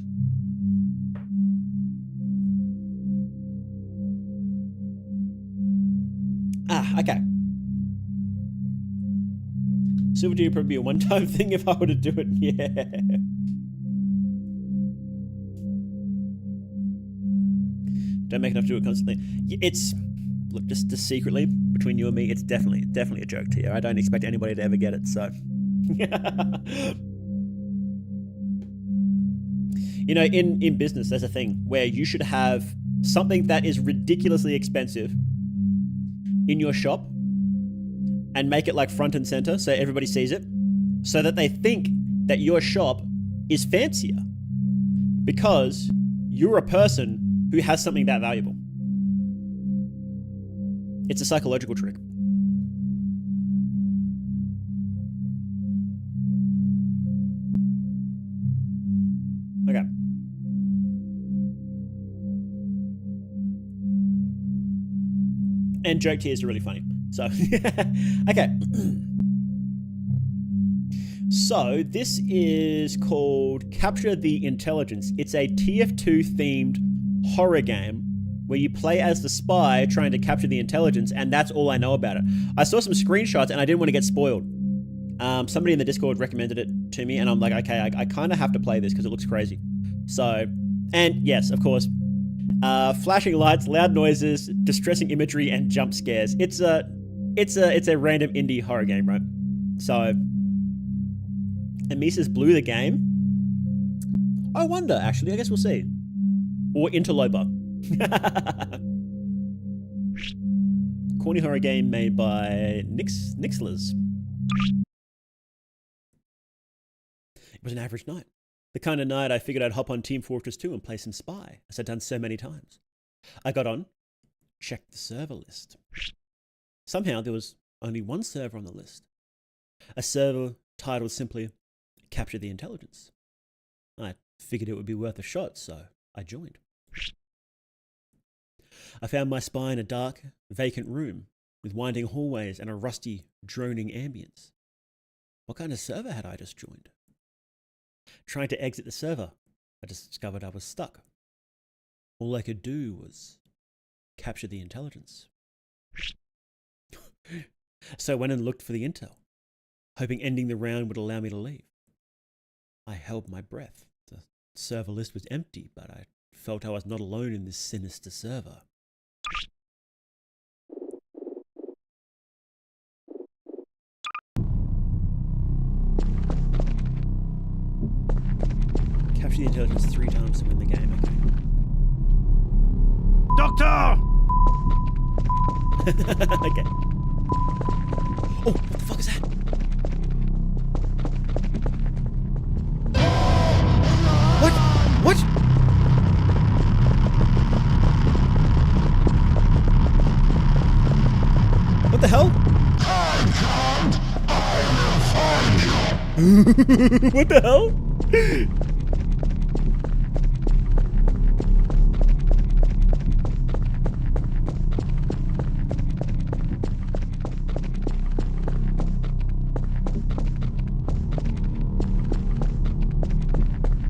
Okay. Silver tier would probably be a one-time thing if I were to do it, yeah. Don't make enough to do it constantly. Look, just secretly, between you and me, it's definitely a joke tier. I don't expect anybody to ever get it, so. You know, in business, there's a thing where you should have something that is ridiculously expensive in your shop and make it like front and center so everybody sees it, so that they think that your shop is fancier because you're a person who has something that valuable. It's a psychological trick. Okay. And joke tears are really funny. So, okay. So, this is called Capture the Intelligence. It's a TF2 themed horror game where you play as the spy trying to capture the intelligence, and that's all I know about it. I saw some screenshots and I didn't want to get spoiled. Somebody in the Discord recommended it to me, and I'm like, okay, I kind of have to play this because it looks crazy. So, and yes, of course, flashing lights, loud noises, distressing imagery, and jump scares. It's a random indie horror game, right? So, Amisa's blew the game. I wonder, actually. I guess we'll see. Or Interloper. Corny horror game made by Nixlers. It was an average night. The kind of night I figured I'd hop on Team Fortress 2 and play some Spy, as I'd done so many times. I got on, checked the server list. Somehow there was only one server on the list. A server titled simply Capture the Intelligence. I figured it would be worth a shot, so I joined. I found my spy in a dark, vacant room with winding hallways and a rusty, droning ambience. What kind of server had I just joined? Trying to exit the server, I discovered I was stuck. All I could do was capture the intelligence. So I went and looked for the intel, hoping ending the round would allow me to leave. I held my breath. The server list was empty, but I felt I was not alone in this sinister server. Capture the intelligence 3 times to win the game, okay. Doctor! Okay. Oh, what the fuck is that? What? What? What the hell? What the hell?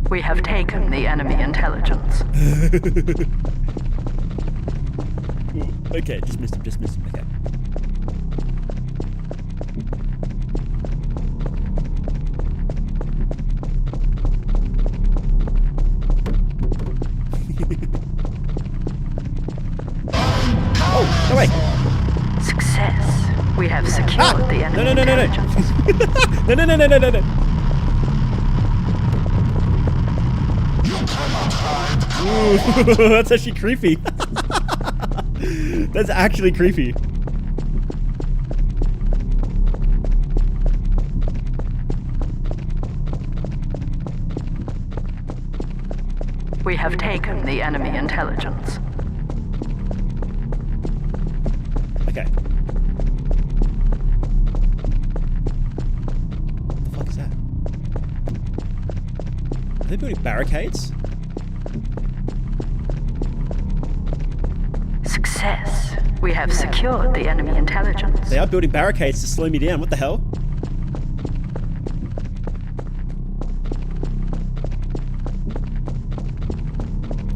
We have taken the enemy intelligence. Okay, dismissed him, okay. Oh, no way! Success. We have secured the enemy intelligence. No. Ooh, that's actually creepy. That's actually creepy. We have taken the enemy intelligence. Okay. What the fuck is that? Are they building barricades? Success. We have secured the enemy intelligence. They are building barricades to slow me down. What the hell?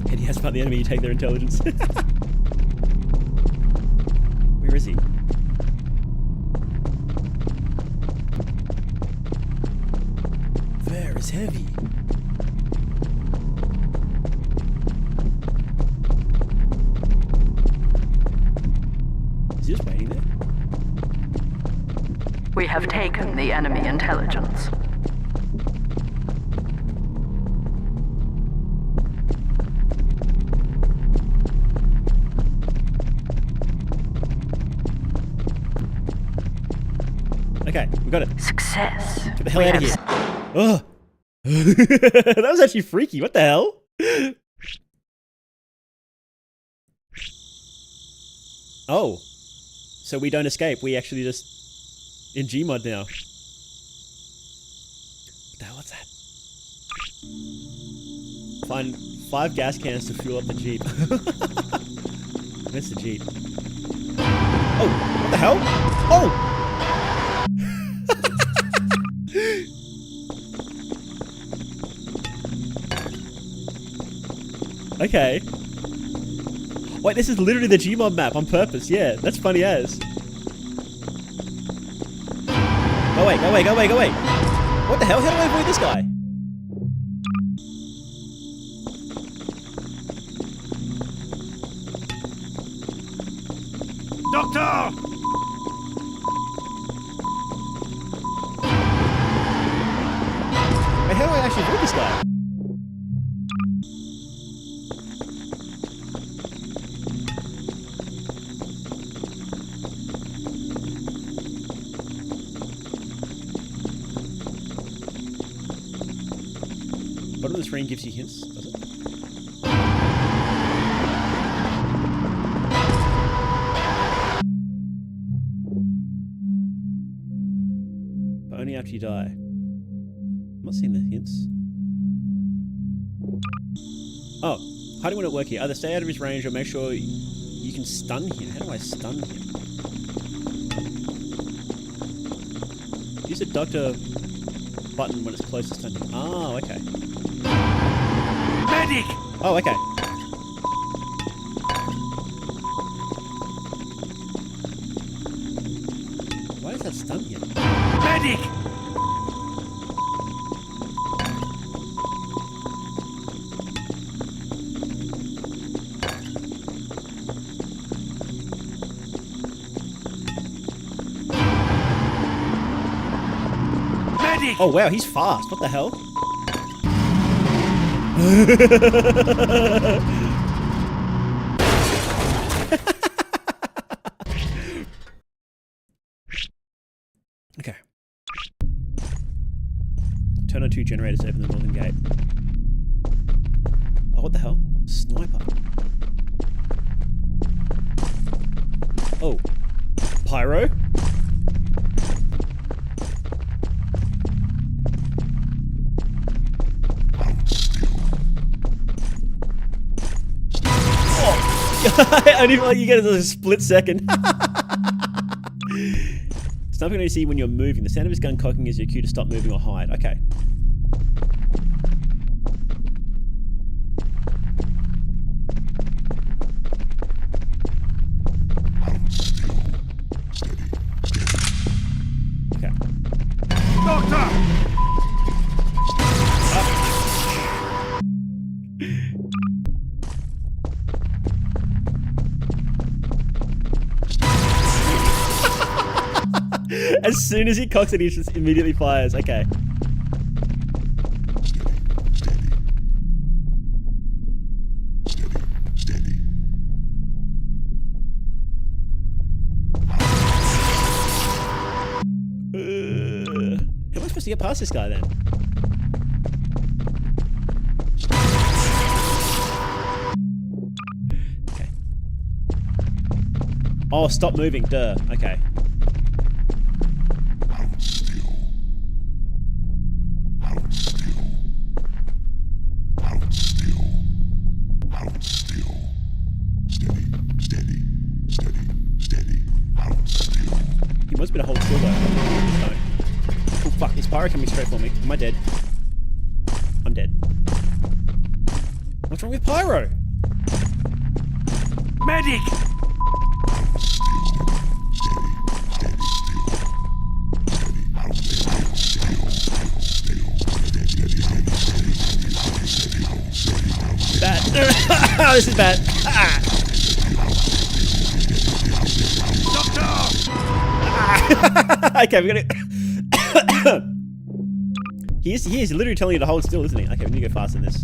Can you ask about the enemy? You take their intelligence. Where is he? There is heavy. Is he just waiting there? We have taken the enemy intelligence. Okay, we got it. Success. Get the hell out of here. Oh. That was actually freaky. What the hell? Oh. So we don't escape. We actually just in Gmod now. What the hell was that? Find 5 gas cans to fuel up the Jeep. Where's the Jeep? Oh, what the hell? Oh! Okay. Wait, this is literally the Gmod map on purpose. Yeah, that's funny as. Go away, go away, go away, go away. What the hell? How do I avoid this guy? Doctor! Wait, how do I actually avoid this guy? Bottom of the screen gives you hints, does it? But only after you die. I'm not seeing the hints. Oh, hiding won't work here. Either stay out of his range or make sure you can stun him. How do I stun him? Use the doctor button when it's close to stun him. Oh, okay. Medic! Oh, okay. Why does that stun him? Medic! Medic! Oh wow, he's fast. What the hell? Okay. Turn on 2 generators to open the northern gate. Oh, what the hell? Sniper. Oh. Pyro? I didn't let you get it in a split second. Sniper can only see when you're moving. The sound of his gun cocking is your cue to stop moving or hide. Okay. Okay. Doctor! As soon as he cocks it, he just immediately fires. Okay. How am I supposed to get past this guy then? Okay. Oh, stop moving. Duh. Okay. He must have been a hold still though. No. Oh fuck, is Pyro coming straight for me? Am I dead? I'm dead. What's wrong with Pyro? Medic! Bad. Oh, this is bad. Ah. Okay, we're gonna. he is literally telling you to hold still, isn't he? Okay, we need to go faster than this.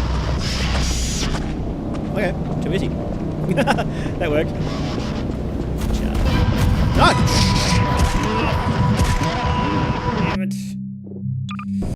Perfect. Ah,